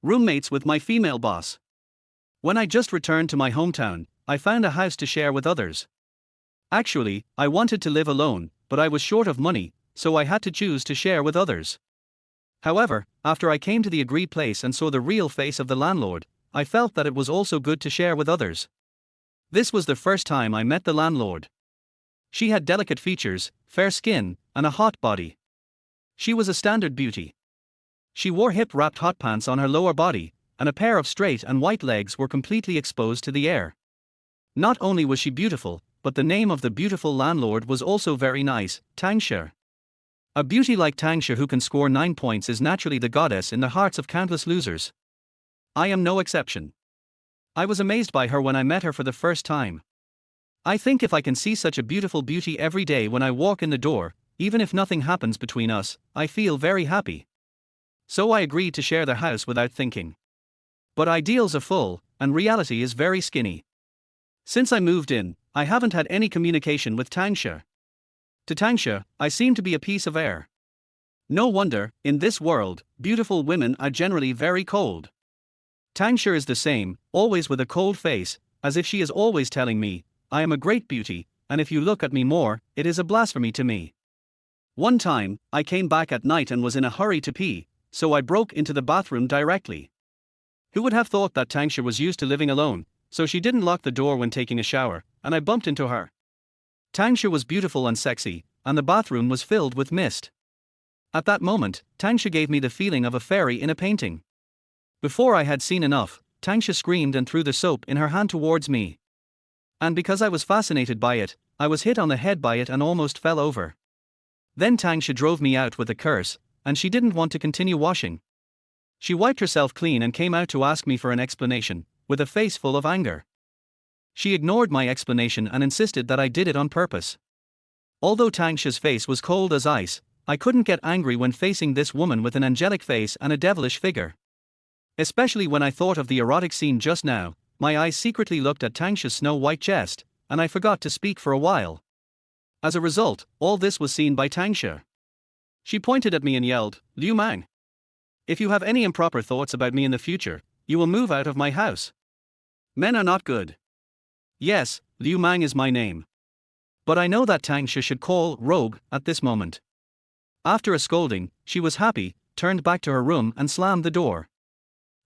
Roommates with my female boss. When I just returned to my hometown, I found a house to share with others. Actually, I wanted to live alone, but I was short of money, so I had to choose to share with others. However, after I came to the agreed place and saw the real face of the landlord, I felt that it was also good to share with others. This was the first time I met the landlord. She had delicate features, fair skin, and a hot body. She was a standard beauty. She wore hip-wrapped hot pants on her lower body, and a pair of straight and white legs were completely exposed to the air. Not only was she beautiful, but the name of the beautiful landlord was also very nice, Tang Shi. A beauty like Tang Shi who can score 9 points is naturally the goddess in the hearts of countless losers. I am no exception. I was amazed by her when I met her for the first time. I think if I can see such a beautiful beauty every day when I walk in the door, even if nothing happens between us, I feel very happy. So I agreed to share the house without thinking. But ideals are full, and reality is very skinny. Since I moved in, I haven't had any communication with Tang Shi. To Tang Shi, I seem to be a piece of air. No wonder, in this world, beautiful women are generally very cold. Tang Shi is the same, always with a cold face, as if she is always telling me, I am a great beauty, and if you look at me more, it is a blasphemy to me. One time, I came back at night and was in a hurry to pee, so I broke into the bathroom directly. Who would have thought that Tang Shi was used to living alone, so she didn't lock the door when taking a shower, and I bumped into her. Tang Shi was beautiful and sexy, and the bathroom was filled with mist. At that moment, Tang Shi gave me the feeling of a fairy in a painting. Before I had seen enough, Tang Shi screamed and threw the soap in her hand towards me. And because I was fascinated by it, I was hit on the head by it and almost fell over. Then Tang Shi drove me out with a curse, and she didn't want to continue washing. She wiped herself clean and came out to ask me for an explanation, with a face full of anger. She ignored my explanation and insisted that I did it on purpose. Although Tang Shi's face was cold as ice, I couldn't get angry when facing this woman with an angelic face and a devilish figure. Especially when I thought of the erotic scene just now, my eyes secretly looked at Tang Shi's snow-white chest, and I forgot to speak for a while. As a result, all this was seen by Tang Shi. She pointed at me and yelled, "Liu Mang. If you have any improper thoughts about me in the future, you will move out of my house. Men are not good." Yes, Liu Mang is my name. But I know that Tang Shi should call rogue at this moment. After a scolding, she was happy, turned back to her room and slammed the door.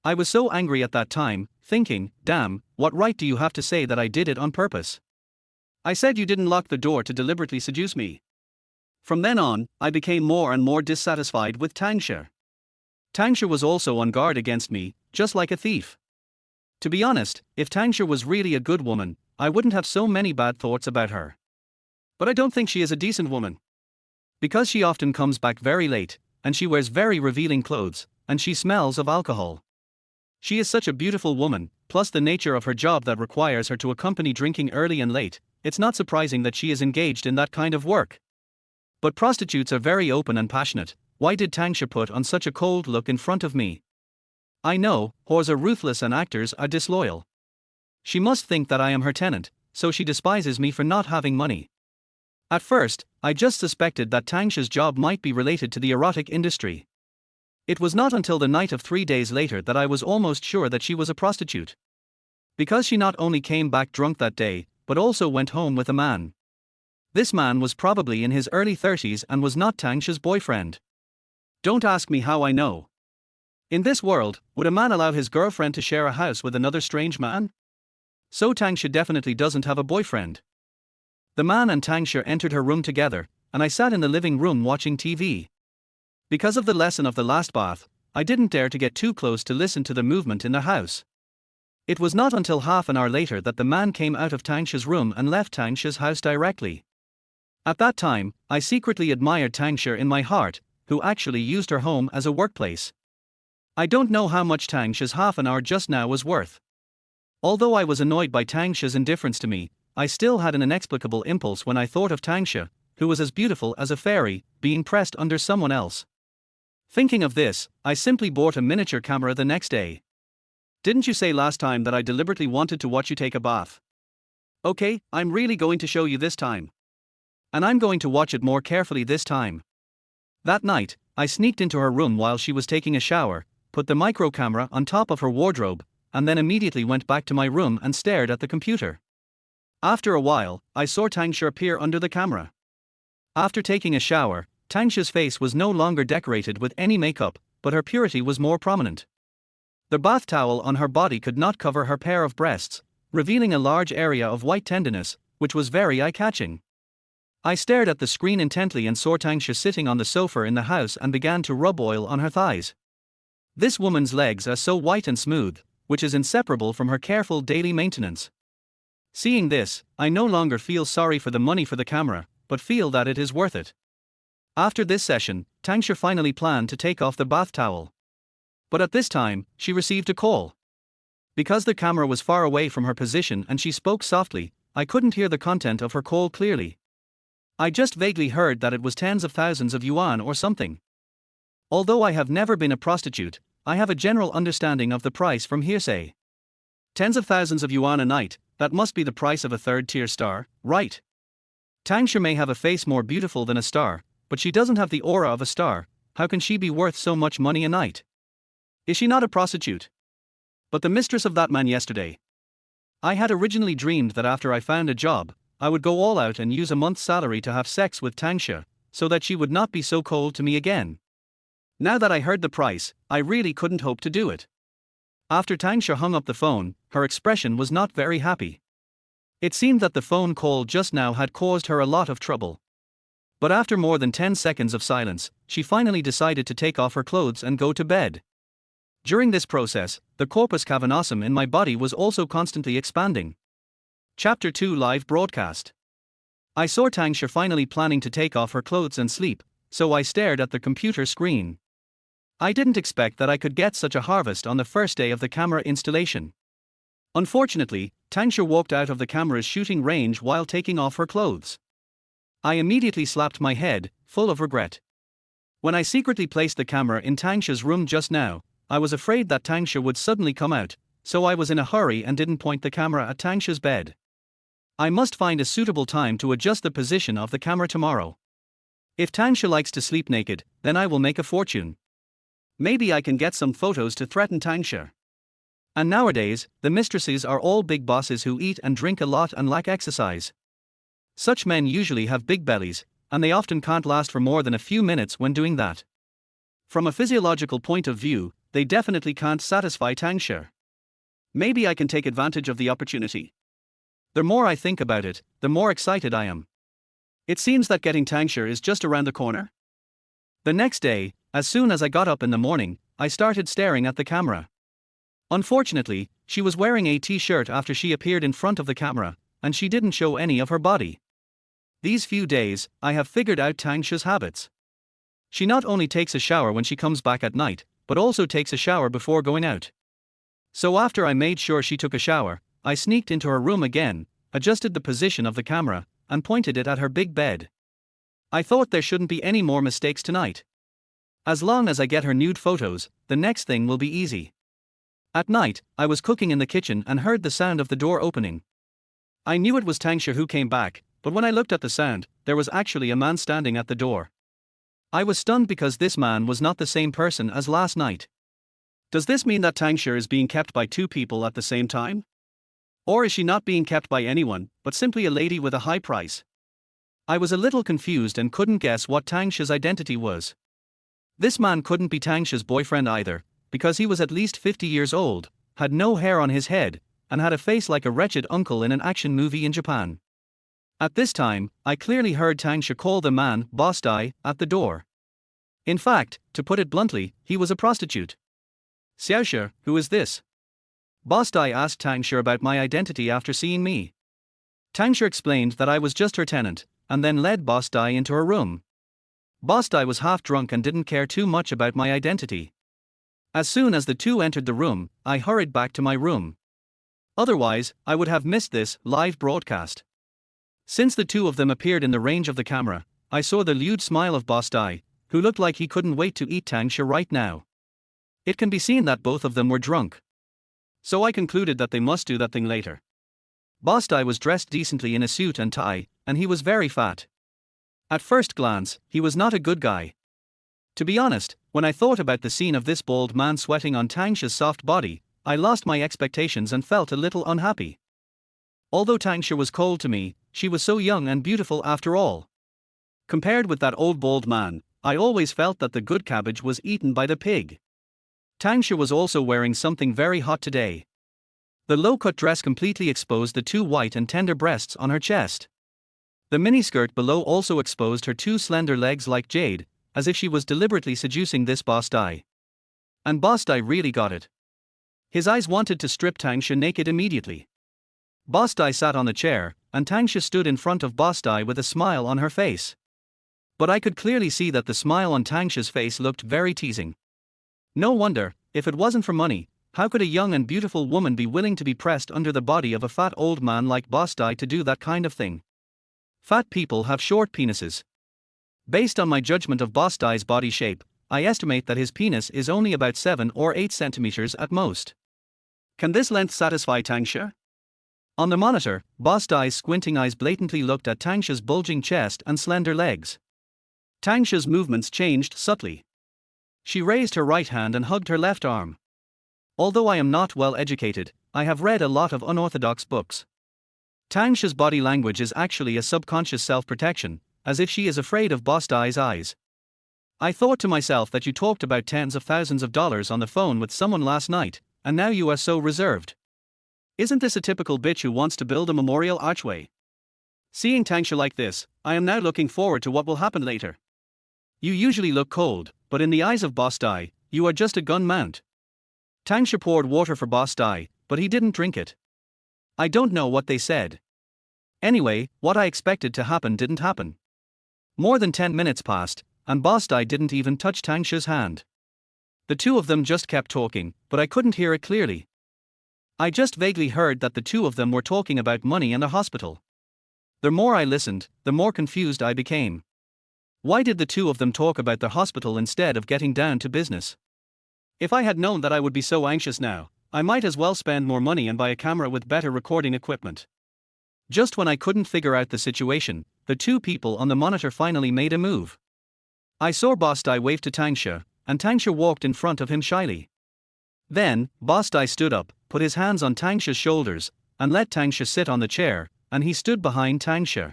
I was so angry at that time, thinking, damn, what right do you have to say that I did it on purpose? I said you didn't lock the door to deliberately seduce me. From then on, I became more and more dissatisfied with Tang Shi. Tang Shi was also on guard against me, just like a thief. To be honest, if Tang Shi was really a good woman, I wouldn't have so many bad thoughts about her. But I don't think she is a decent woman. Because she often comes back very late, and she wears very revealing clothes, and she smells of alcohol. She is such a beautiful woman, plus the nature of her job that requires her to accompany drinking early and late, it's not surprising that she is engaged in that kind of work. But prostitutes are very open and passionate. Why did Tang Shi put on such a cold look in front of me? I know, whores are ruthless and actors are disloyal. She must think that I am her tenant, so she despises me for not having money. At first, I just suspected that Tang Shi's job might be related to the erotic industry. It was not until the night of 3 days later that I was almost sure that she was a prostitute. Because she not only came back drunk that day, but also went home with a man. This man was probably in his early 30s and was not Tang Shi's boyfriend. Don't ask me how I know. In this world, would a man allow his girlfriend to share a house with another strange man? So Tang Shi definitely doesn't have a boyfriend. The man and Tang Shi entered her room together, and I sat in the living room watching TV. Because of the lesson of the last bath, I didn't dare to get too close to listen to the movement in the house. It was not until half an hour later that the man came out of Tang Shi's room and left Tang Shi's house directly. At that time, I secretly admired Tang Shi in my heart, who actually used her home as a workplace. I don't know how much Tang Shi's half an hour just now was worth. Although I was annoyed by Tang Shi's indifference to me, I still had an inexplicable impulse when I thought of Tang Shi, who was as beautiful as a fairy, being pressed under someone else. Thinking of this, I simply bought a miniature camera the next day. Didn't you say last time that I deliberately wanted to watch you take a bath? Okay, I'm really going to show you this time. And I'm going to watch it more carefully this time. That night, I sneaked into her room while she was taking a shower, put the micro camera on top of her wardrobe, and then immediately went back to my room and stared at the computer. After a while, I saw Tang Shi appear under the camera. After taking a shower, Tang Shi's face was no longer decorated with any makeup, but her purity was more prominent. The bath towel on her body could not cover her pair of breasts, revealing a large area of white tenderness, which was very eye-catching. I stared at the screen intently and saw Tang Shi sitting on the sofa in the house and began to rub oil on her thighs. This woman's legs are so white and smooth, which is inseparable from her careful daily maintenance. Seeing this, I no longer feel sorry for the money for the camera, but feel that it is worth it. After this session, Tang Shi finally planned to take off the bath towel. But at this time, she received a call. Because the camera was far away from her position and she spoke softly, I couldn't hear the content of her call clearly. I just vaguely heard that it was tens of thousands of yuan or something. Although I have never been a prostitute, I have a general understanding of the price from hearsay. Tens of thousands of yuan a night, that must be the price of a third-tier star, right? Tang Shi may have a face more beautiful than a star, but she doesn't have the aura of a star. How can she be worth so much money a night? Is she not a prostitute? But the mistress of that man yesterday. I had originally dreamed that after I found a job, I would go all out and use a month's salary to have sex with Tang Shi, so that she would not be so cold to me again. Now that I heard the price, I really couldn't hope to do it. After Tang Shi hung up the phone, her expression was not very happy. It seemed that the phone call just now had caused her a lot of trouble. But after more than 10 seconds of silence, she finally decided to take off her clothes and go to bed. During this process, the corpus cavernosum in my body was also constantly expanding. Chapter 2 Live Broadcast. I saw Tang Shi finally planning to take off her clothes and sleep, so I stared at the computer screen. I didn't expect that I could get such a harvest on the first day of the camera installation. Unfortunately, Tang Shi walked out of the camera's shooting range while taking off her clothes. I immediately slapped my head, full of regret. When I secretly placed the camera in Tang Shi's room just now, I was afraid that Tang Shi would suddenly come out, so I was in a hurry and didn't point the camera at Tang Shi's bed. I must find a suitable time to adjust the position of the camera tomorrow. If Tang Shi likes to sleep naked, then I will make a fortune. Maybe I can get some photos to threaten Tang Shi. And nowadays, the mistresses are all big bosses who eat and drink a lot and lack exercise. Such men usually have big bellies, and they often can't last for more than a few minutes when doing that. From a physiological point of view, they definitely can't satisfy Tang Shi. Maybe I can take advantage of the opportunity. The more I think about it, the more excited I am. It seems that getting Tang Shi is just around the corner. The next day, as soon as I got up in the morning, I started staring at the camera. Unfortunately, she was wearing a t-shirt after she appeared in front of the camera, and she didn't show any of her body. These few days, I have figured out Tang Shi's habits. She not only takes a shower when she comes back at night, but also takes a shower before going out. So after I made sure she took a shower, I sneaked into her room again, adjusted the position of the camera, and pointed it at her big bed. I thought there shouldn't be any more mistakes tonight. As long as I get her nude photos, the next thing will be easy. At night, I was cooking in the kitchen and heard the sound of the door opening. I knew it was Tang Shi who came back, but when I looked at the sound, there was actually a man standing at the door. I was stunned because this man was not the same person as last night. Does this mean that Tang Shi is being kept by two people at the same time? Or is she not being kept by anyone, but simply a lady with a high price? I was a little confused and couldn't guess what Tang Shi's identity was. This man couldn't be Tang Shi's boyfriend either, because he was at least 50 years old, had no hair on his head, and had a face like a wretched uncle in an action movie in Japan. At this time, I clearly heard Tang Shi call the man Boss Dai at the door. In fact, to put it bluntly, he was a prostitute. Xiao Shi, who is this? Boss Dai asked Tang Shi about my identity after seeing me. Tang Shi explained that I was just her tenant, and then led Boss Dai into her room. Boss Dai was half drunk and didn't care too much about my identity. As soon as the two entered the room, I hurried back to my room. Otherwise, I would have missed this live broadcast. Since the two of them appeared in the range of the camera, I saw the lewd smile of Boss Dai, who looked like he couldn't wait to eat Tang Shi right now. It can be seen that both of them were drunk. So I concluded that they must do that thing later. Boss Dai was dressed decently in a suit and tie, and he was very fat. At first glance, he was not a good guy. To be honest, when I thought about the scene of this bald man sweating on Tang Shi's soft body, I lost my expectations and felt a little unhappy. Although Tang Shi was cold to me, she was so young and beautiful after all. Compared with that old bald man, I always felt that the good cabbage was eaten by the pig. Tang Shi was also wearing something very hot today. The low-cut dress completely exposed the two white and tender breasts on her chest. The miniskirt below also exposed her two slender legs like jade, as if she was deliberately seducing this boss Dai. And boss Dai really got it. His eyes wanted to strip Tang Shi naked immediately. Boss Dai sat on the chair, and Tang Shi stood in front of boss Dai with a smile on her face. But I could clearly see that the smile on Tang Shi's face looked very teasing. No wonder, if it wasn't for money, how could a young and beautiful woman be willing to be pressed under the body of a fat old man like boss Dai to do that kind of thing? Fat people have short penises. Based on my judgment of boss Dai's body shape, I estimate that his penis is only about 7 or 8 centimeters at most. Can this length satisfy Tang Shi? On the monitor, boss Dai's squinting eyes blatantly looked at Tang Shi's bulging chest and slender legs. Tang Shi's movements changed subtly. She raised her right hand and hugged her left arm. Although I am not well educated, I have read a lot of unorthodox books. Tang Shi's body language is actually a subconscious self-protection, as if she is afraid of boss Dai's eyes. I thought to myself that you talked about tens of thousands of dollars on the phone with someone last night, and now you are so reserved. Isn't this a typical bitch who wants to build a memorial archway? Seeing Tang Shi like this, I am now looking forward to what will happen later. You usually look cold, but in the eyes of boss Dai, you are just a gun mount. Tang Shi poured water for boss Dai, but he didn't drink it. I don't know what they said. Anyway, what I expected to happen didn't happen. More than 10 minutes passed, and boss Dai didn't even touch Tang Shi's hand. The two of them just kept talking, but I couldn't hear it clearly. I just vaguely heard that the two of them were talking about money and a hospital. The more I listened, the more confused I became. Why did the two of them talk about the hospital instead of getting down to business? If I had known that I would be so anxious now, I might as well spend more money and buy a camera with better recording equipment. Just when I couldn't figure out the situation, the two people on the monitor finally made a move. I saw boss Dai wave to Tang Shi, and Tang Shi walked in front of him shyly. Then, boss Dai stood up, put his hands on Tang Shi's shoulders, and let Tang Shi sit on the chair, and he stood behind Tang Shi.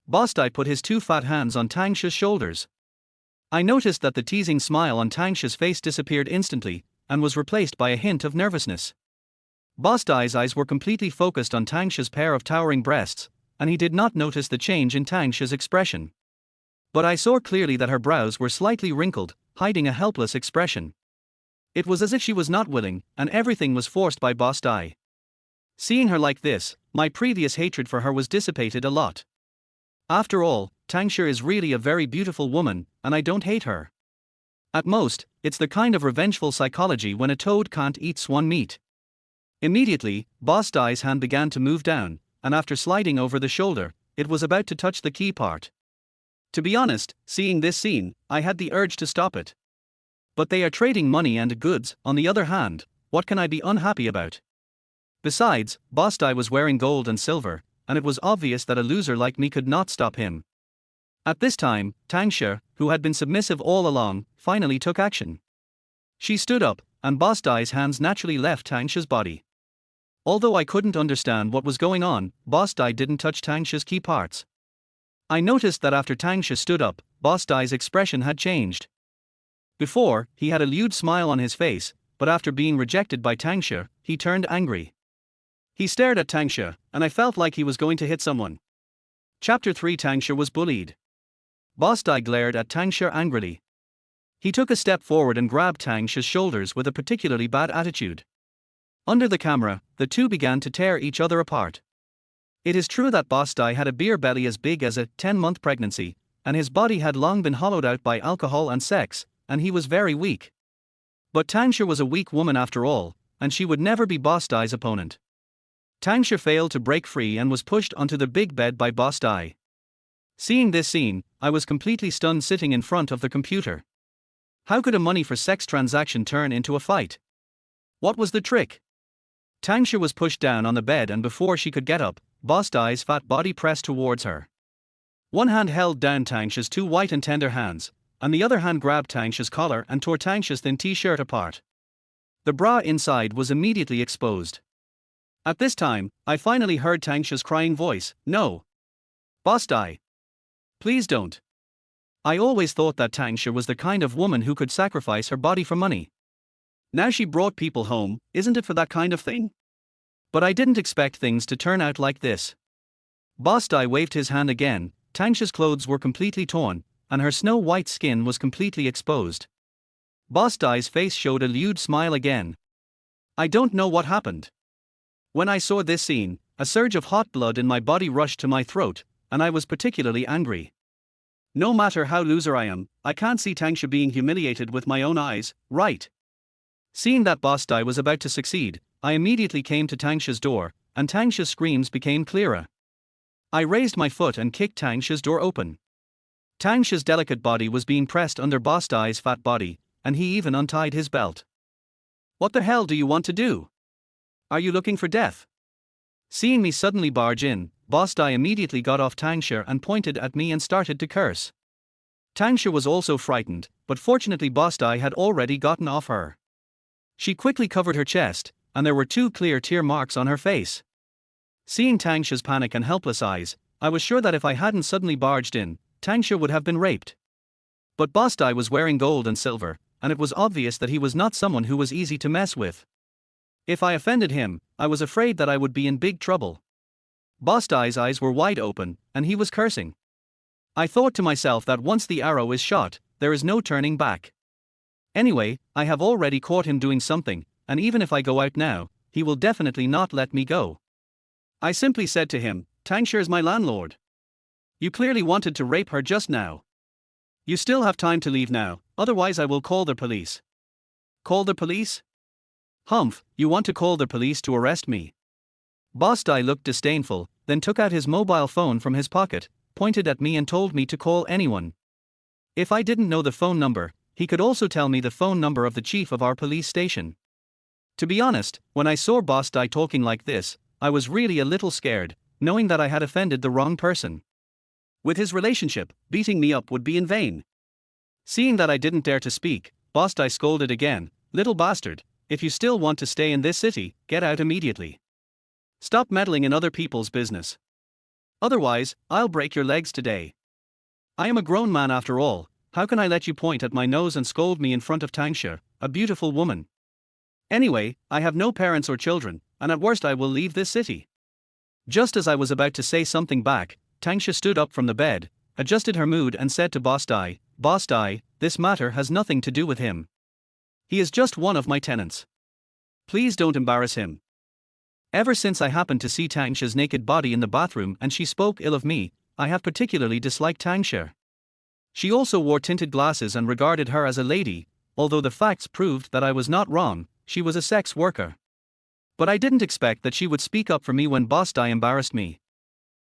Boss Dai put his two fat hands on Tang Shi's shoulders. I noticed that the teasing smile on Tang Shi's face disappeared instantly, and was replaced by a hint of nervousness. Boss Dai's eyes were completely focused on Tang Shi's pair of towering breasts, and he did not notice the change in Tang Shi's expression. But I saw clearly that her brows were slightly wrinkled, hiding a helpless expression. It was as if she was not willing, and everything was forced by boss Dai. Seeing her like this, my previous hatred for her was dissipated a lot. After all, Tang Shi is really a very beautiful woman, and I don't hate her. At most, it's the kind of revengeful psychology when a toad can't eat swan meat. Immediately, boss Dai's hand began to move down, and after sliding over the shoulder, it was about to touch the key part. To be honest, seeing this scene, I had the urge to stop it. But they are trading money and goods, on the other hand, what can I be unhappy about? Besides, boss Dai was wearing gold and silver, and it was obvious that a loser like me could not stop him. At this time, Tang Shi, who had been submissive all along, finally took action. She stood up, and boss Dai's hands naturally left Tang Shi's body. Although I couldn't understand what was going on, boss Dai didn't touch Tang Shi's key parts. I noticed that after Tang Shi stood up, boss Dai's expression had changed. Before, he had a lewd smile on his face, but after being rejected by Tang Shi, he turned angry. He stared at Tang Shi, and I felt like he was going to hit someone. Chapter 3. Tang Shi was bullied. Boss Dai glared at Tang Shi angrily. He took a step forward and grabbed Tang Shi's shoulders with a particularly bad attitude. Under the camera, the two began to tear each other apart. It is true that boss Dai had a beer belly as big as a 10-month pregnancy, and his body had long been hollowed out by alcohol and sex, and he was very weak. But Tang Shi was a weak woman after all, and she would never be boss Dai's opponent. Tang Shi failed to break free and was pushed onto the big bed by boss Dai. Seeing this scene, I was completely stunned sitting in front of the computer. How could a money for sex transaction turn into a fight? What was the trick? Tang Shi was pushed down on the bed, and before she could get up, boss Dai's fat body pressed towards her. One hand held down Tang Shi's two white and tender hands, and the other hand grabbed Tang Shi's collar and tore Tang Shi's thin t-shirt apart. The bra inside was immediately exposed. At this time, I finally heard Tang Shi's crying voice, "No. Boss Dai. Please don't." I always thought that Tang Shi was the kind of woman who could sacrifice her body for money. Now she brought people home, isn't it for that kind of thing? But I didn't expect things to turn out like this. Boss Dai waved his hand again. Tang Shi's clothes were completely torn, and her snow-white skin was completely exposed. Boss Dai's face showed a lewd smile again. I don't know what happened. When I saw this scene, a surge of hot blood in my body rushed to my throat, and I was particularly angry. No matter how loser I am, I can't see Tang Shi being humiliated with my own eyes, right? Seeing that Boss Dai was about to succeed, I immediately came to Tang Shi's door, and Tang Shi's screams became clearer. I raised my foot and kicked Tang Shi's door open. Tang Shi's delicate body was being pressed under Boss Dai's fat body, and he even untied his belt. What the hell do you want to do? Are you looking for death? Seeing me suddenly barge in, Boss Dai immediately got off Tang Shi and pointed at me and started to curse. Tang Shi was also frightened, but fortunately Boss Dai had already gotten off her. She quickly covered her chest, and there were 2 clear tear marks on her face. Seeing Tang Shi's panic and helpless eyes, I was sure that if I hadn't suddenly barged in, Tang Shi would have been raped. But Boss Dai was wearing gold and silver, and it was obvious that he was not someone who was easy to mess with. If I offended him, I was afraid that I would be in big trouble. Boss Dai's eyes were wide open, and he was cursing. I thought to myself that once the arrow is shot, there is no turning back. Anyway, I have already caught him doing something, and even if I go out now, he will definitely not let me go. I simply said to him, "Tang Shi is my landlord. You clearly wanted to rape her just now. You still have time to leave now, otherwise I will call the police." Call the police? Humph, you want to call the police to arrest me? Boss Dai looked disdainful, then took out his mobile phone from his pocket, pointed at me and told me to call anyone. If I didn't know the phone number, he could also tell me the phone number of the chief of our police station. To be honest, when I saw Boss Dai talking like this, I was really a little scared, knowing that I had offended the wrong person. With his relationship, beating me up would be in vain. Seeing that I didn't dare to speak, Boss Dai scolded again, "Little bastard, if you still want to stay in this city, get out immediately. Stop meddling in other people's business. Otherwise, I'll break your legs today. I am a grown man after all, how can I let you point at my nose and scold me in front of Tang Shi, a beautiful woman? Anyway, I have no parents or children, and at worst I will leave this city." Just as I was about to say something back, Tang Shi stood up from the bed, adjusted her mood and said to Boss Dai, "Boss Dai, this matter has nothing to do with him. He is just one of my tenants. Please don't embarrass him." Ever since I happened to see Tang Shi's naked body in the bathroom and she spoke ill of me, I have particularly disliked Tang Shi. She also wore tinted glasses and regarded her as a lady, although the facts proved that I was not wrong, she was a sex worker. But I didn't expect that she would speak up for me when Boss Dai embarrassed me.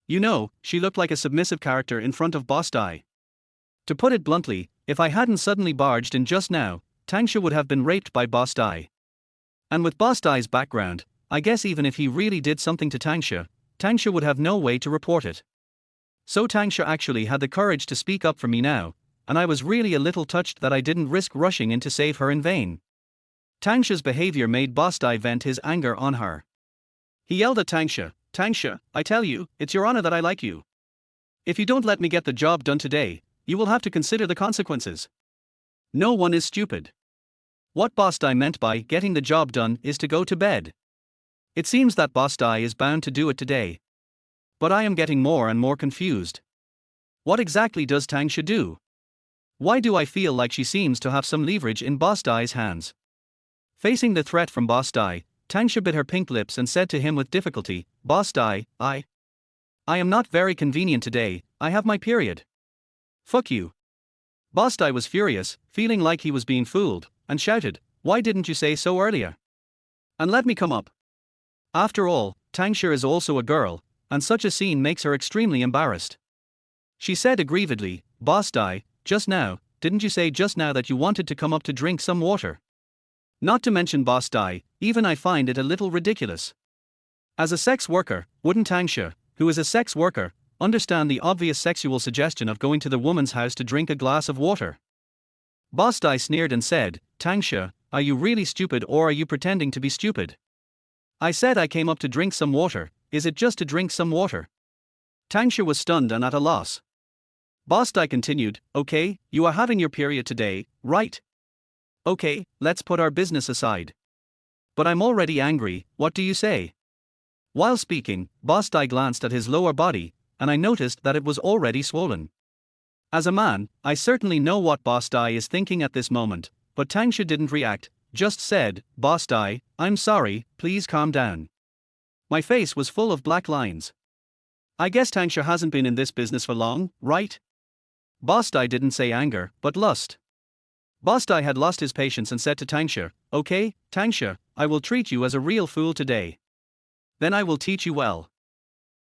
You know, she looked like a submissive character in front of Boss Dai. To put it bluntly, if I hadn't suddenly barged in just now, Tang Shi would have been raped by Boss Dai. And with Boss Dai's background, I guess even if he really did something to Tang Shi would have no way to report it. So Tang Shi actually had the courage to speak up for me now, and I was really a little touched that I didn't risk rushing in to save her in vain. Tang Shi's behavior made Boss Dai vent his anger on her. He yelled at Tang Shi, "Tang Shi, I tell you, it's your honor that I like you. If you don't let me get the job done today, you will have to consider the consequences. No one is stupid." What Boss Dai meant by getting the job done is to go to bed. It seems that Boss Dai is bound to do it today. But I am getting more and more confused. What exactly does Tang Shi do? Why do I feel like she seems to have some leverage in Boss Dai's hands? Facing the threat from Boss Dai, Tang Shi bit her pink lips and said to him with difficulty, "Boss Dai, I am not very convenient today, I have my period." "Fuck you." Boss Dai was furious, feeling like he was being fooled, and shouted, "Why didn't you say so earlier? And let me come up." After all, Tang Shi is also a girl, and such a scene makes her extremely embarrassed. She said aggrievedly, "Boss Dai, just now, didn't you say just now that you wanted to come up to drink some water?" Not to mention Boss Dai, even I find it a little ridiculous. As a sex worker, wouldn't Tang Shi, who is a sex worker, understand the obvious sexual suggestion of going to the woman's house to drink a glass of water? Boss Dai sneered and said, Tang Shi, are you really stupid or are you pretending to be stupid? I said I came up to drink some water, is it just to drink some water? Tang Shi was stunned and at a loss. Boss Dai continued, okay, you are having your period today, right? Okay, let's put our business aside. But I'm already angry, what do you say? While speaking, Boss Dai glanced at his lower body, and I noticed that it was already swollen. As a man, I certainly know what Boss Dai is thinking at this moment, but Tang Shi didn't react, just said, Boss Dai, I'm sorry, please calm down. My face was full of black lines. I guess Tang Shi hasn't been in this business for long, right? Boss Dai didn't say anger, but lust. Boss Dai had lost his patience and said to Tang Shi, okay, Tang Shi, I will treat you as a real fool today. Then I will teach you well.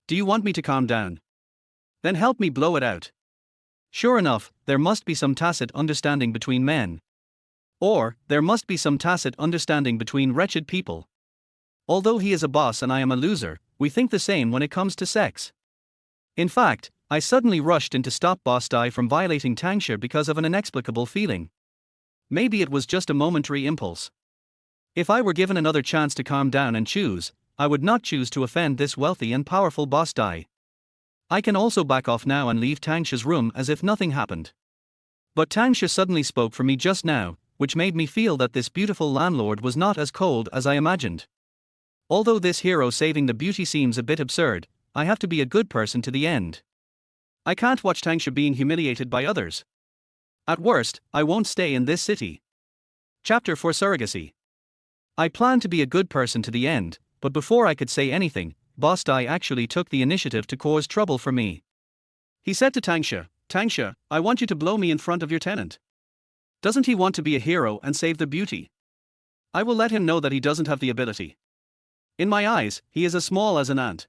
Do you want me to calm down? Then help me blow it out. Sure enough, there must be some tacit understanding between men. Or, there must be some tacit understanding between wretched people. Although he is a boss and I am a loser, we think the same when it comes to sex. In fact, I suddenly rushed in to stop Boss Dai from violating Tang Shi because of an inexplicable feeling. Maybe it was just a momentary impulse. If I were given another chance to calm down and choose, I would not choose to offend this wealthy and powerful Boss Dai. I can also back off now and leave Tang Shi's room as if nothing happened. But Tang Shi suddenly spoke for me just now, which made me feel that this beautiful landlord was not as cold as I imagined. Although this hero saving the beauty seems a bit absurd, I have to be a good person to the end. I can't watch Tang Shi being humiliated by others. At worst, I won't stay in this city. Chapter 4 Surrogacy. I planned to be a good person to the end, but before I could say anything, Boss Dai actually took the initiative to cause trouble for me. He said to Tang Shi, I want you to blow me in front of your tenant. Doesn't he want to be a hero and save the beauty? I will let him know that he doesn't have the ability. In my eyes, he is as small as an ant.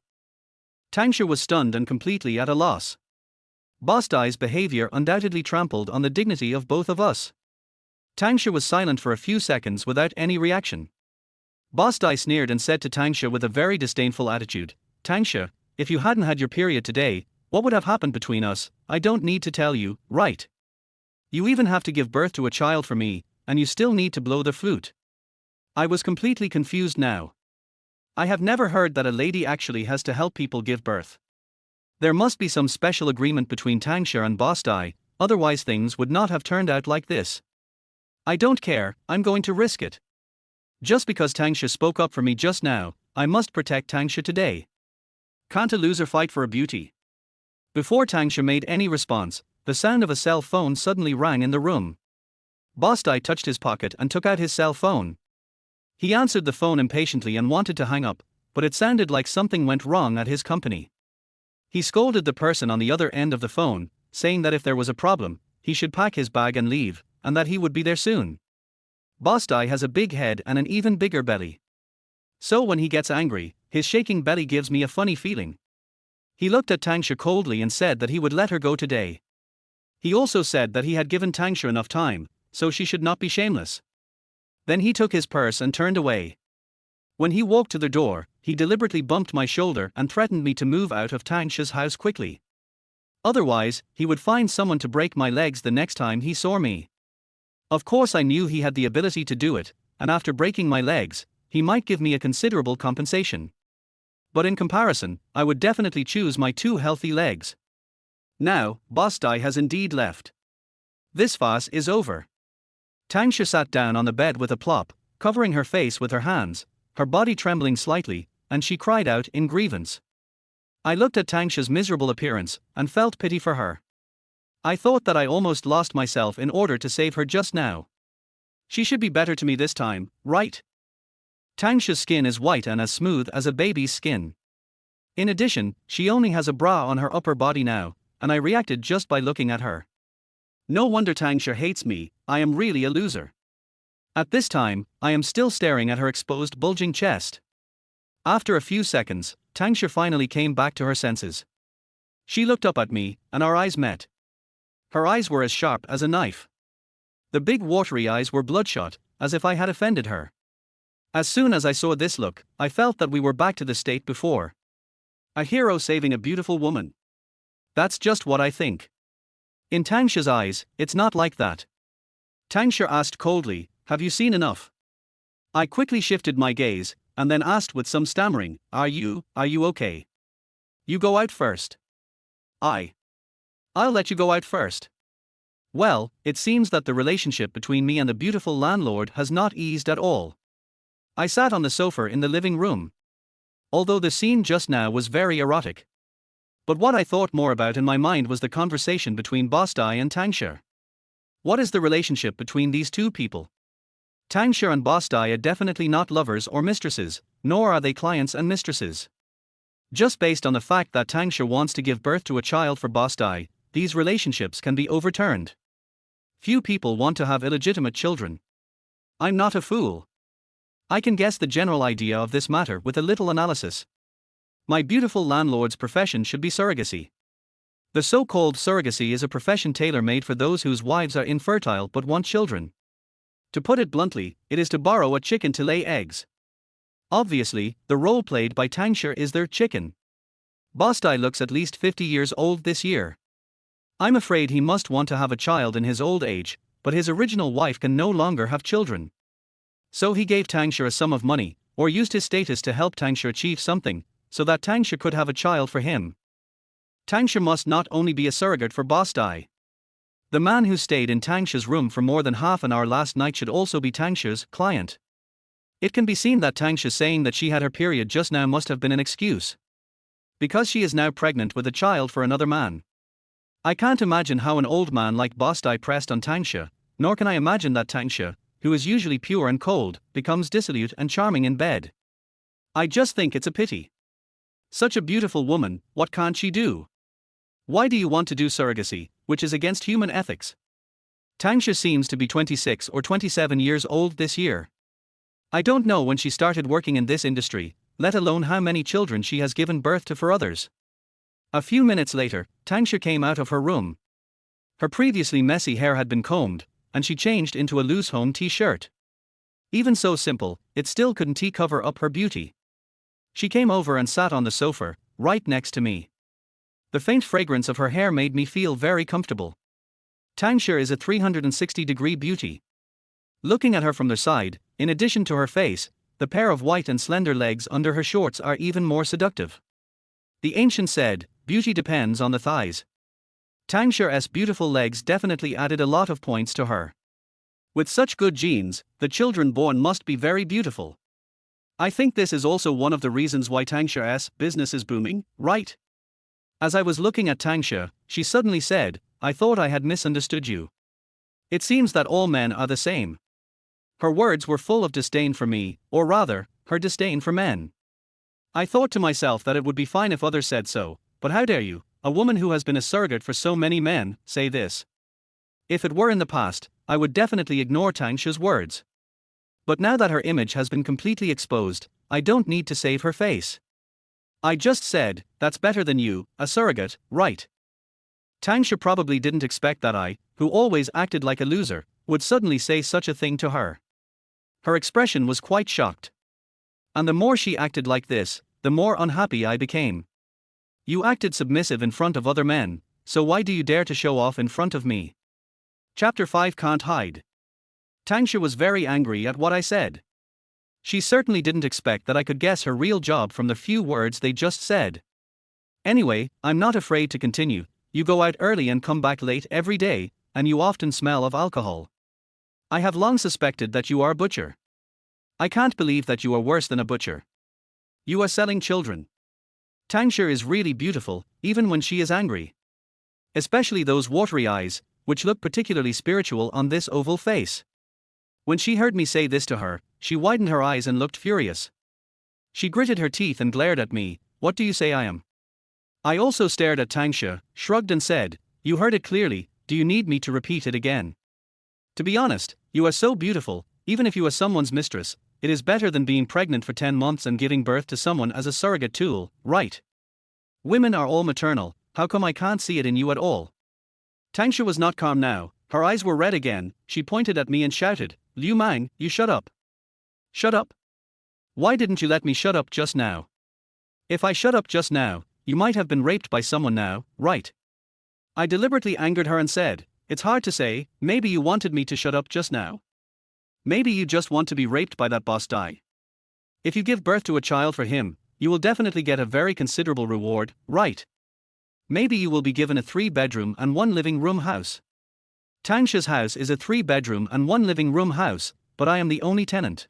Tang Shi was stunned and completely at a loss. Boss Dai's behavior undoubtedly trampled on the dignity of both of us. Tang Shi was silent for a few seconds without any reaction. Boss Dai sneered and said to Tang Shi with a very disdainful attitude, Tang Shi, if you hadn't had your period today, what would have happened between us? I don't need to tell you, right? You even have to give birth to a child for me, and you still need to blow the flute. I was completely confused now. I have never heard that a lady actually has to help people give birth. There must be some special agreement between Tang Shi and Boss Dai, otherwise things would not have turned out like this. I don't care, I'm going to risk it. Just because Tang Shi spoke up for me just now, I must protect Tang Shi today. Can't a loser fight for a beauty? Before Tang Shi made any response, the sound of a cell phone suddenly rang in the room. Boss Dai touched his pocket and took out his cell phone. He answered the phone impatiently and wanted to hang up, but it sounded like something went wrong at his company. He scolded the person on the other end of the phone, saying that if there was a problem, he should pack his bag and leave, and that he would be there soon. Boss Dai has a big head and an even bigger belly. So when he gets angry, his shaking belly gives me a funny feeling. He looked at Tang Shi coldly and said that he would let her go today. He also said that he had given Tang Shi enough time, so she should not be shameless. Then he took his purse and turned away. When he walked to the door, he deliberately bumped my shoulder and threatened me to move out of Tang Shi's house quickly. Otherwise, he would find someone to break my legs the next time he saw me. Of course I knew he had the ability to do it, and after breaking my legs, he might give me a considerable compensation. But in comparison, I would definitely choose my 2 healthy legs. Now, Boss Dai has indeed left. This farce is over. Tang Shi sat down on the bed with a plop, covering her face with her hands, her body trembling slightly, and she cried out in grievance. I looked at Tang Shi's miserable appearance, and felt pity for her. I thought that I almost lost myself in order to save her just now. She should be better to me this time, right? Tang Shi's skin is white and as smooth as a baby's skin. In addition, she only has a bra on her upper body now, and I reacted just by looking at her. No wonder Tang Shi hates me, I am really a loser. At this time, I am still staring at her exposed bulging chest. After a few seconds, Tang Shi finally came back to her senses. She looked up at me, and our eyes met. Her eyes were as sharp as a knife. The big watery eyes were bloodshot, as if I had offended her. As soon as I saw this look, I felt that we were back to the state before. A hero saving a beautiful woman. That's just what I think. In Tang Shi's eyes, it's not like that. Tang Shi asked coldly, have you seen enough? I quickly shifted my gaze, and then asked with some stammering, are you okay? You go out first. I'll let you go out first. Well, it seems that the relationship between me and the beautiful landlord has not eased at all. I sat on the sofa in the living room. Although the scene just now was very erotic. But what I thought more about in my mind was the conversation between Boss Dai and Tang Shi. What is the relationship between these two people? Tang Shi and Boss Dai are definitely not lovers or mistresses, nor are they clients and mistresses. Just based on the fact that Tang Shi wants to give birth to a child for Boss Dai, these relationships can be overturned. Few people want to have illegitimate children. I'm not a fool. I can guess the general idea of this matter with a little analysis. My beautiful landlord's profession should be surrogacy. The so-called surrogacy is a profession tailor-made for those whose wives are infertile but want children. To put it bluntly, it is to borrow a chicken to lay eggs. Obviously, the role played by Tang Shi is their chicken. Boss Dai looks at least 50 years old this year. I'm afraid he must want to have a child in his old age, but his original wife can no longer have children. So he gave Tang Shi a sum of money, or used his status to help Tang Shi achieve something, so that Tang Shi could have a child for him. Tang Shi must not only be a surrogate for Boss Dai. The man who stayed in Tang Shi's room for more than half an hour last night should also be Tang Shi's client. It can be seen that Tang Shi saying that she had her period just now must have been an excuse. Because she is now pregnant with a child for another man. I can't imagine how an old man like Boss Dai pressed on Tang Shi, nor can I imagine that Tang Shi, who is usually pure and cold, becomes dissolute and charming in bed. I just think it's a pity. Such a beautiful woman, what can't she do? Why do you want to do surrogacy, which is against human ethics? Tang Shi seems to be 26 or 27 years old this year. I don't know when she started working in this industry, let alone how many children she has given birth to for others. A few minutes later, Tang Shi came out of her room. Her previously messy hair had been combed, and she changed into a loose home t-shirt. Even so simple, it still couldn't cover up her beauty. She came over and sat on the sofa, right next to me. The faint fragrance of her hair made me feel very comfortable. Tang Shi is a 360-degree beauty. Looking at her from the side, in addition to her face, the pair of white and slender legs under her shorts are even more seductive. The ancient said, beauty depends on the thighs. Tang Shi's beautiful legs definitely added a lot of points to her. With such good genes, the children born must be very beautiful. I think this is also one of the reasons why Tang Shi's business is booming, right? As I was looking at Tang Shi, she suddenly said, I thought I had misunderstood you. It seems that all men are the same. Her words were full of disdain for me, or rather, her disdain for men. I thought to myself that it would be fine if others said so, but how dare you, a woman who has been a surrogate for so many men, say this? If it were in the past, I would definitely ignore Tang Shi's words. But now that her image has been completely exposed, I don't need to save her face. I just said, that's better than you, a surrogate, right? Tang Shi probably didn't expect that I, who always acted like a loser, would suddenly say such a thing to her. Her expression was quite shocked. And the more she acted like this, the more unhappy I became. You acted submissive in front of other men, so why do you dare to show off in front of me? Chapter 5 Can't Hide. Tang Shi was very angry at what I said. She certainly didn't expect that I could guess her real job from the few words they just said. Anyway, I'm not afraid to continue. You go out early and come back late every day, and you often smell of alcohol. I have long suspected that you are a butcher. I can't believe that you are worse than a butcher. You are selling children. Tang Shi is really beautiful, even when she is angry. Especially those watery eyes, which look particularly spiritual on this oval face. When she heard me say this to her, she widened her eyes and looked furious. She gritted her teeth and glared at me, what do you say I am? I also stared at Tang Shi, shrugged and said, you heard it clearly, do you need me to repeat it again? To be honest, you are so beautiful, even if you are someone's mistress, it is better than being pregnant for 10 months and giving birth to someone as a surrogate tool, right? Women are all maternal, how come I can't see it in you at all? Tang Shi was not calm now, her eyes were red again, she pointed at me and shouted, Liu Mang, you shut up. Shut up? Why didn't you let me shut up just now? If I shut up just now, you might have been raped by someone now, right? I deliberately angered her and said, It's hard to say. Maybe you wanted me to shut up just now. Maybe you just want to be raped by that boss guy. If you give birth to a child for him, you will definitely get a very considerable reward, right? Maybe you will be given a 3-bedroom and 1 living room house. Tang Shi's house is a 3-bedroom and 1 living room house, but I am the only tenant.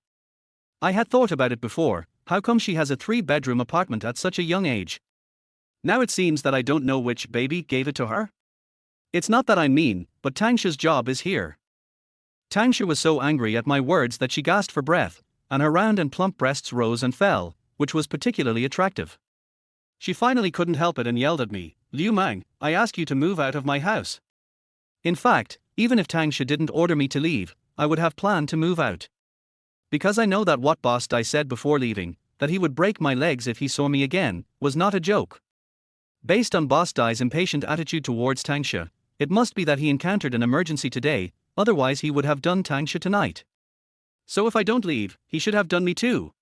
I had thought about it before. How come she has a 3-bedroom apartment at such a young age? Now it seems that I don't know which baby gave it to her. It's not that I'm mean, but Tang Shi's job is here. Tang Shi was so angry at my words that she gasped for breath, and her round and plump breasts rose and fell, which was particularly attractive. She finally couldn't help it and yelled at me, "Liu Mang, I ask you to move out of my house." In fact, even if Tang Shi didn't order me to leave, I would have planned to move out. Because I know that what Boss Dai said before leaving, that he would break my legs if he saw me again, was not a joke. Based on Boss Dai's impatient attitude towards Tang Shi, it must be that he encountered an emergency today, otherwise he would have done Tang Shi tonight. So if I don't leave, he should have done me too.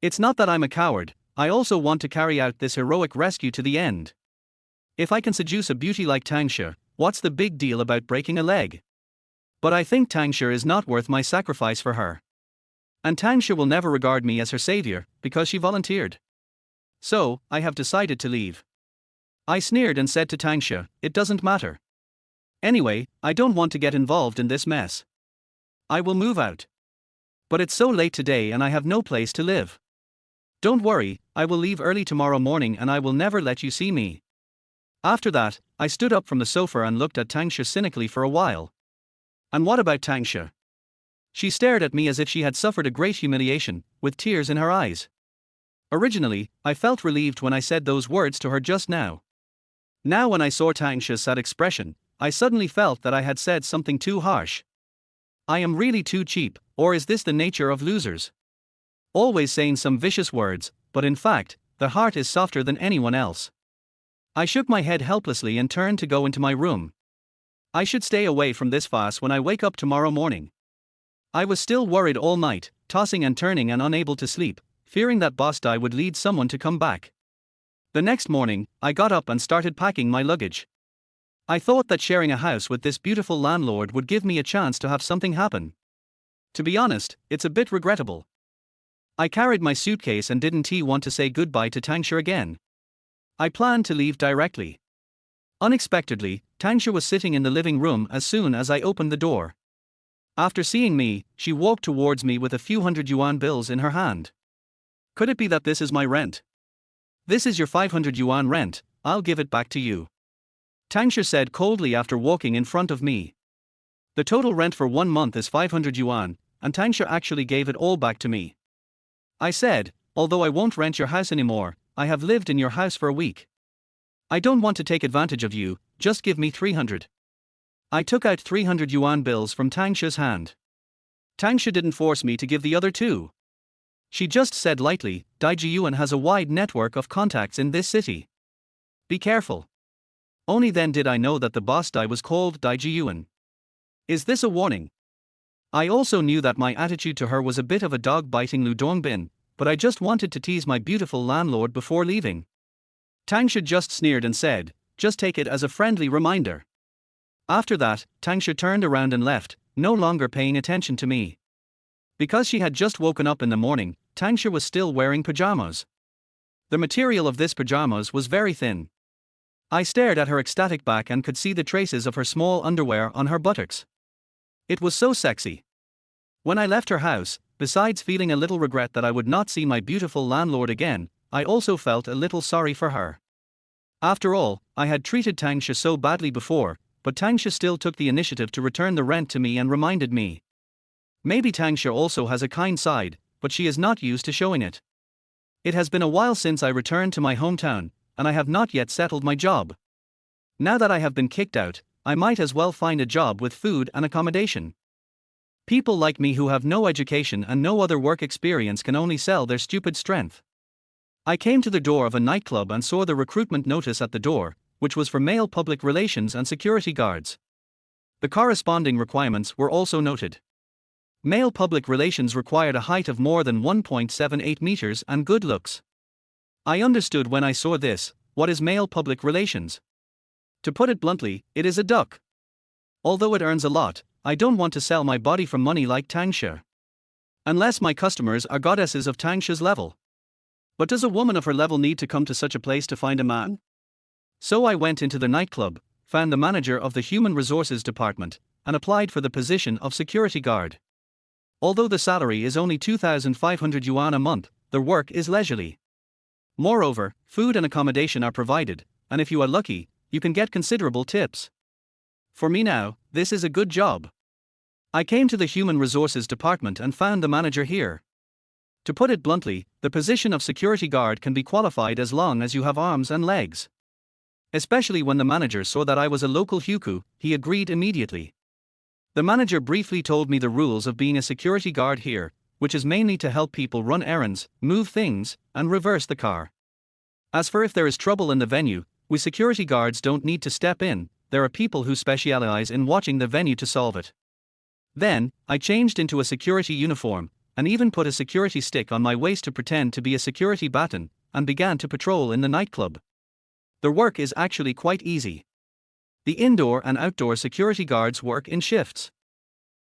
It's not that I'm a coward, I also want to carry out this heroic rescue to the end. If I can seduce a beauty like Tang Shi, what's the big deal about breaking a leg? But I think Tang Shi is not worth my sacrifice for her. And Tang Shi will never regard me as her savior, because she volunteered. So, I have decided to leave. I sneered and said to Tang Shi, "It doesn't matter. Anyway, I don't want to get involved in this mess. I will move out. But it's so late today and I have no place to live. Don't worry, I will leave early tomorrow morning and I will never let you see me." After that, I stood up from the sofa and looked at Tang Shi cynically for a while. And what about Tang Shi? She stared at me as if she had suffered a great humiliation, with tears in her eyes. Originally, I felt relieved when I said those words to her just now. Now when I saw Tang Shi's sad expression, I suddenly felt that I had said something too harsh. I am really too cheap, or is this the nature of losers? Always saying some vicious words, but in fact, the heart is softer than anyone else. I shook my head helplessly and turned to go into my room. I should stay away from this fuss when I wake up tomorrow morning. I was still worried all night, tossing and turning and unable to sleep, fearing that Boss Dai would lead someone to come back. The next morning, I got up and started packing my luggage. I thought that sharing a house with this beautiful landlord would give me a chance to have something happen. To be honest, it's a bit regrettable. I carried my suitcase and didn't want to say goodbye to Tang Shi again. I planned to leave directly. Unexpectedly, Tang Shi was sitting in the living room as soon as I opened the door. After seeing me, she walked towards me with a few hundred-yuan bills in her hand. "Could it be that this is my rent? This is your 500 yuan rent, I'll give it back to you," Tang Shi said coldly after walking in front of me. The total rent for 1 month is 500 yuan, and Tang Shi actually gave it all back to me. I said, "Although I won't rent your house anymore, I have lived in your house for a week. I don't want to take advantage of you, just give me 300. I took out 300 yuan bills from Tang Shi's hand. Tang Shi didn't force me to give the other two. She just said lightly, "Daijiyuan has a wide network of contacts in this city. Be careful." Only then did I know that the boss Dai was called Daijiyuan. Is this a warning? I also knew that my attitude to her was a bit of a dog-biting Ludong Bin, but I just wanted to tease my beautiful landlord before leaving. Tang Shi just sneered and said, "Just take it as a friendly reminder." After that, Tang Shi turned around and left, no longer paying attention to me. Because she had just woken up in the morning, Tang Shi was still wearing pajamas. The material of this pajamas was very thin. I stared at her ecstatic back and could see the traces of her small underwear on her buttocks. It was so sexy. When I left her house, besides feeling a little regret that I would not see my beautiful landlord again, I also felt a little sorry for her. After all, I had treated Tang Shi so badly before, but Tang Shi still took the initiative to return the rent to me and reminded me. Maybe Tang Shi also has a kind side, but she is not used to showing it. It has been a while since I returned to my hometown, and I have not yet settled my job. Now that I have been kicked out, I might as well find a job with food and accommodation. People like me who have no education and no other work experience can only sell their stupid strength. I came to the door of a nightclub and saw the recruitment notice at the door, which was for male public relations and security guards. The corresponding requirements were also noted. Male public relations required a height of more than 1.78 meters and good looks. I understood when I saw this. What is male public relations? To put it bluntly, it is a duck. Although it earns a lot, I don't want to sell my body for money like Tang Shi. Unless my customers are goddesses of Tang Shi's level. But does a woman of her level need to come to such a place to find a man? So I went into the nightclub, found the manager of the Human Resources Department, and applied for the position of security guard. Although the salary is only 2,500 yuan a month, the work is leisurely. Moreover, food and accommodation are provided, and if you are lucky, you can get considerable tips. For me now, this is a good job. I came to the Human Resources Department and found the manager here. To put it bluntly, the position of security guard can be qualified as long as you have arms and legs. Especially when the manager saw that I was a local Huku, he agreed immediately. The manager briefly told me the rules of being a security guard here, which is mainly to help people run errands, move things, and reverse the car. As for if there is trouble in the venue, we security guards don't need to step in, there are people who specialize in watching the venue to solve it. Then, I changed into a security uniform, and even put a security stick on my waist to pretend to be a security baton, and began to patrol in the nightclub. The work is actually quite easy. The indoor and outdoor security guards work in shifts.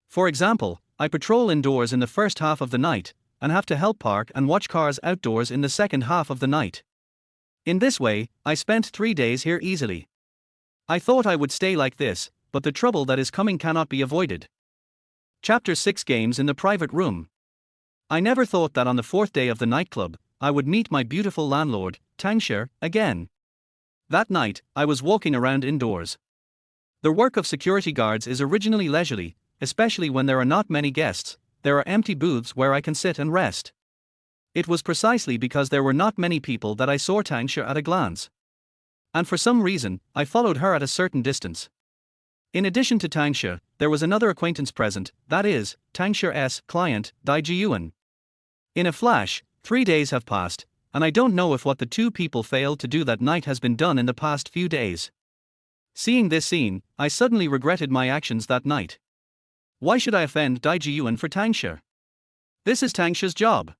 For example, I patrol indoors in the first half of the night, and have to help park and watch cars outdoors in the second half of the night. In this way, I spent 3 days here easily. I thought I would stay like this, but the trouble that is coming cannot be avoided. Chapter 6 Games in the Private Room. I never thought that on the 4th day of the nightclub, I would meet my beautiful landlord, Tang Shi, again. That night, I was walking around indoors. The work of security guards is originally leisurely, especially when there are not many guests, there are empty booths where I can sit and rest. It was precisely because there were not many people that I saw Tang Shi at a glance. And for some reason, I followed her at a certain distance. In addition to Tang Shi, there was another acquaintance present, that is, Tang Shi's client, Dai Jiyuan. In a flash, 3 days have passed, and I don't know if what the two people failed to do that night has been done in the past few days. Seeing this scene, I suddenly regretted my actions that night. Why should I offend Dai Jiyuan for Tang Shi? This is Tang Shi's job.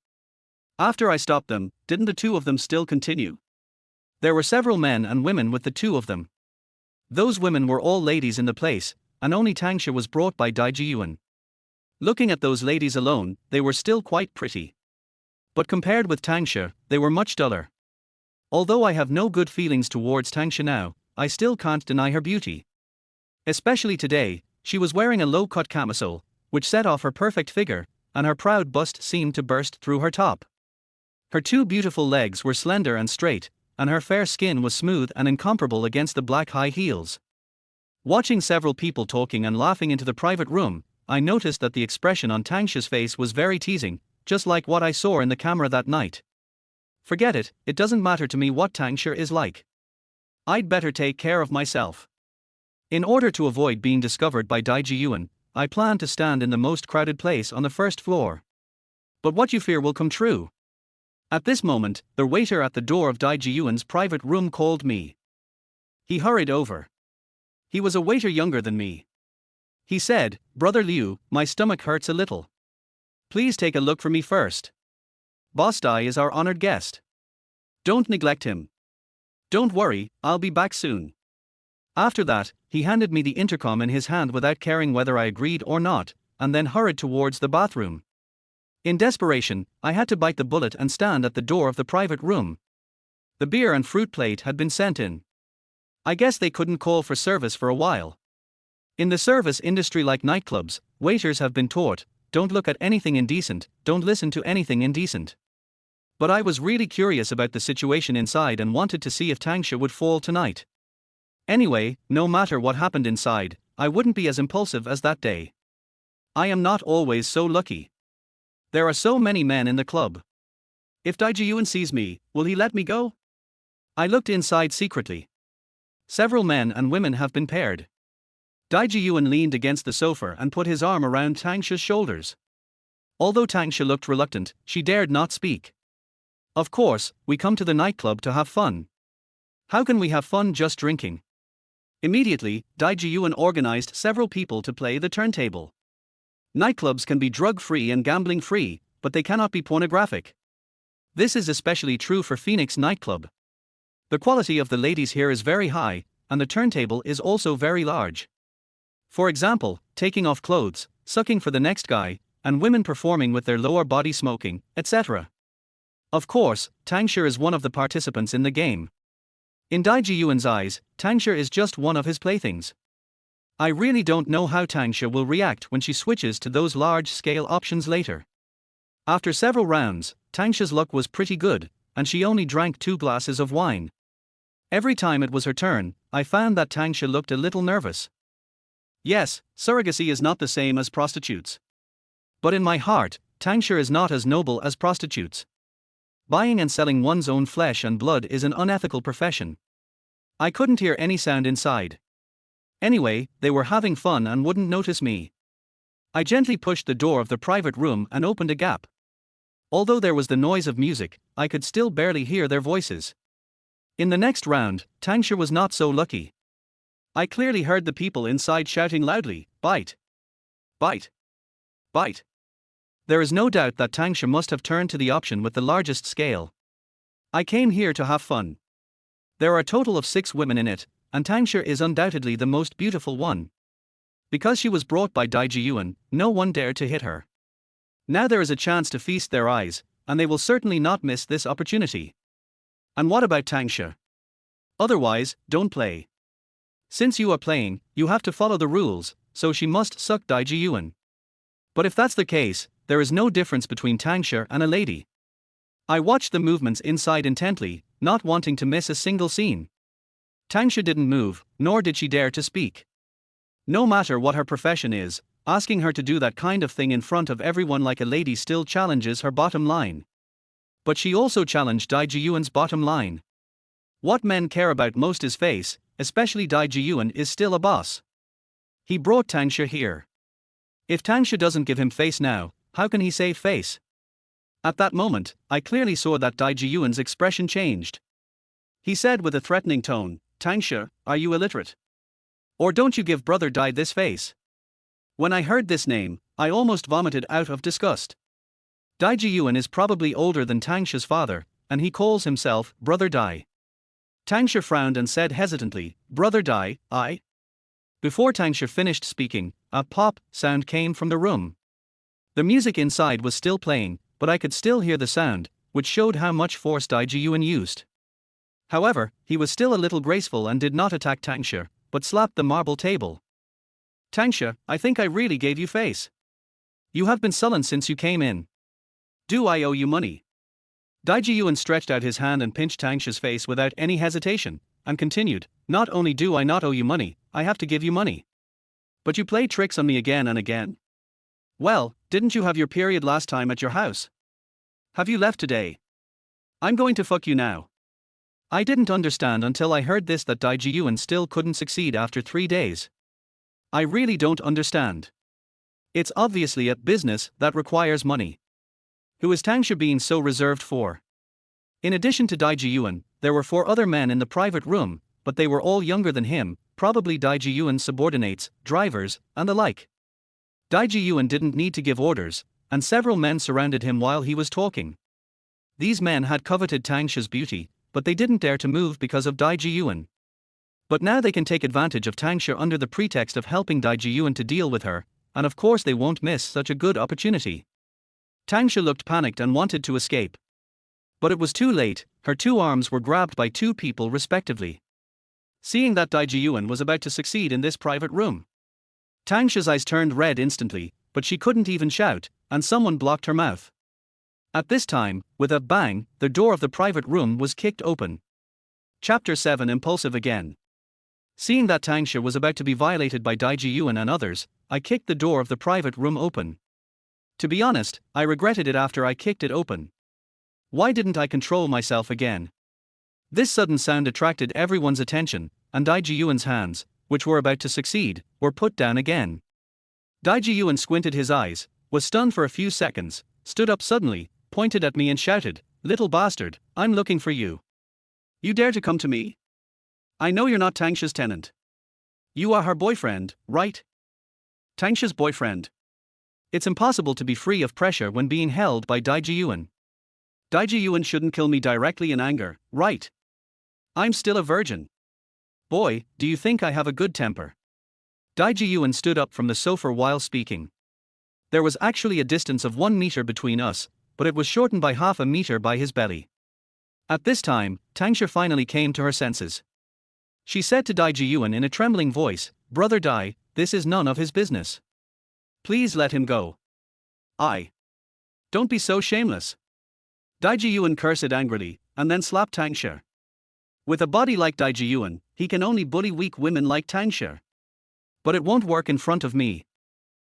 After I stopped them, didn't the two of them still continue? There were several men and women with the two of them. Those women were all ladies in the place, and only Tang Shi was brought by Dai Jiyuan. Looking at those ladies alone, they were still quite pretty. But compared with Tang Shi, they were much duller. Although I have no good feelings towards Tang Shi now, I still can't deny her beauty. Especially today, she was wearing a low-cut camisole, which set off her perfect figure, and her proud bust seemed to burst through her top. Her two beautiful legs were slender and straight, and her fair skin was smooth and incomparable against the black high heels. Watching several people talking and laughing into the private room, I noticed that the expression on Tang Shi's face was very teasing, just like what I saw in the camera that night. Forget it, it doesn't matter to me what Tang Shi is like. I'd better take care of myself. In order to avoid being discovered by Dai Jiyuan, I plan to stand in the most crowded place on the first floor. But what you fear will come true. At this moment, the waiter at the door of Dai Jiyuan's private room called me. He hurried over. He was a waiter younger than me. He said, "Brother Liu, my stomach hurts a little. Please take a look for me first. Boss Dai is our honored guest. Don't neglect him. Don't worry, I'll be back soon." After that, he handed me the intercom in his hand without caring whether I agreed or not, and then hurried towards the bathroom. In desperation, I had to bite the bullet and stand at the door of the private room. The beer and fruit plate had been sent in. I guess they couldn't call for service for a while. In the service industry like nightclubs, waiters have been taught, don't look at anything indecent, don't listen to anything indecent. But I was really curious about the situation inside and wanted to see if Tang Shi would fall tonight. Anyway, no matter what happened inside, I wouldn't be as impulsive as that day. I am not always so lucky. There are so many men in the club. If Dai Jiyuan sees me, will he let me go? I looked inside secretly. Several men and women have been paired. Dai Jiyuan leaned against the sofa and put his arm around Tang Shi's shoulders. Although Tang Shi looked reluctant, she dared not speak. Of course, we come to the nightclub to have fun. How can we have fun just drinking? Immediately, Dai Jiyuan organized several people to play the turntable. Nightclubs can be drug-free and gambling-free, but they cannot be pornographic. This is especially true for Phoenix nightclub. The quality of the ladies here is very high, and the turntable is also very large. For example, taking off clothes, sucking for the next guy, and women performing with their lower body smoking, etc. Of course, Tang Shi is one of the participants in the game. In Dai Jiyuan's eyes, Tang Shi is just one of his playthings. I really don't know how Tang Shi will react when she switches to those large-scale options later. After several rounds, Tang Shi's luck was pretty good, and she only drank 2 glasses of wine. Every time it was her turn, I found that Tang Shi looked a little nervous. Yes, surrogacy is not the same as prostitutes. But in my heart, Tang Shi is not as noble as prostitutes. Buying and selling one's own flesh and blood is an unethical profession. I couldn't hear any sound inside. Anyway, they were having fun and wouldn't notice me. I gently pushed the door of the private room and opened a gap. Although there was the noise of music, I could still barely hear their voices. In the next round, Tang Shi was not so lucky. I clearly heard the people inside shouting loudly, "Bite! Bite! Bite!" There is no doubt that Tang Shi must have turned to the option with the largest scale. I came here to have fun. There are a total of 6 women in it, and Tang Shi is undoubtedly the most beautiful one. Because she was brought by Dai Jiyuan, no one dared to hit her. Now there is a chance to feast their eyes, and they will certainly not miss this opportunity. And what about Tang Shi? Otherwise, don't play. Since you are playing, you have to follow the rules, so she must suck Dai Jiyuan. But if that's the case, there is no difference between Tang Shi and a lady. I watched the movements inside intently, not wanting to miss a single scene. Tang Shi didn't move, nor did she dare to speak. No matter what her profession is, asking her to do that kind of thing in front of everyone like a lady still challenges her bottom line. But she also challenged Dai Jiyuan's bottom line. What men care about most is face, especially Dai Jiyuan is still a boss. He brought Tang Shi here. If Tang Shi doesn't give him face now, how can he save face? At that moment, I clearly saw that Dai Jiyuan's expression changed. He said with a threatening tone, "Tang Shi, are you illiterate? Or don't you give brother Dai this face?" When I heard this name, I almost vomited out of disgust. Dai Jiyuan is probably older than Tang Shi's father, and he calls himself Brother Dai. Tang Shi frowned and said hesitantly, "Brother Dai, I?" Before Tang Shi finished speaking, a pop sound came from the room. The music inside was still playing, but I could still hear the sound, which showed how much force Dai Jiyuan used. However, he was still a little graceful and did not attack Tang Shi, but slapped the marble table. "Tang Shi, I think I really gave you face. You have been sullen since you came in. Do I owe you money?" Dai Jiyuan stretched out his hand and pinched Tang Shi's face without any hesitation, and continued, "Not only do I not owe you money, I have to give you money. But you play tricks on me again and again. Well, didn't you have your period last time at your house? Have you left today? I'm going to fuck you now." I didn't understand until I heard this that Dai Jiyuan still couldn't succeed after 3 days. I really don't understand. It's obviously a business that requires money. Who is Tang Shi being so reserved for? In addition to Dai Jiyuan, there were 4 other men in the private room, but they were all younger than him, probably Dai Jiyuan's subordinates, drivers, and the like. Dai Jiyuan didn't need to give orders, and several men surrounded him while he was talking. These men had coveted Tang Shi's beauty, but they didn't dare to move because of Dai Jiyuan. But now they can take advantage of Tang Shi under the pretext of helping Dai Jiyuan to deal with her, and of course they won't miss such a good opportunity. Tang Shi looked panicked and wanted to escape. But it was too late, her 2 arms were grabbed by 2 people respectively. Seeing that Dai Jiyuan was about to succeed in this private room, Tang Shi's eyes turned red instantly, but she couldn't even shout, and someone blocked her mouth. At this time, with a bang, the door of the private room was kicked open. Chapter 7 Impulsive again. Seeing that Tang Shi was about to be violated by Dai Jiyuan and others, I kicked the door of the private room open. To be honest, I regretted it after I kicked it open. Why didn't I control myself again? This sudden sound attracted everyone's attention, and Dai Jiyuan's hands, which were about to succeed, were put down again. Dai Jiyuan squinted his eyes, was stunned for a few seconds, stood up suddenly, pointed at me and shouted, "Little bastard, I'm looking for you. You dare to come to me? I know you're not Tang Shi's tenant. You are her boyfriend, right? Tang Shi's boyfriend. It's impossible to be free of pressure when being held by Dai Jiyuan. Dai Jiyuan shouldn't kill me directly in anger, right? I'm still a virgin. Boy, do you think I have a good temper? Dai Jiyuan stood up from the sofa while speaking. There was actually a distance of 1 meter between us, but it was shortened by half a meter by his belly. At this time, Tang Shi finally came to her senses. She said to Dai Jiyuan in a trembling voice, "Brother Dai, this is none of his business. Please let him go." Don't be so shameless." Dai Jiyuan cursed angrily, and then slapped Tang Shi. With a body like Dai Jiyuan, he can only bully weak women like Tang Shi. But it won't work in front of me.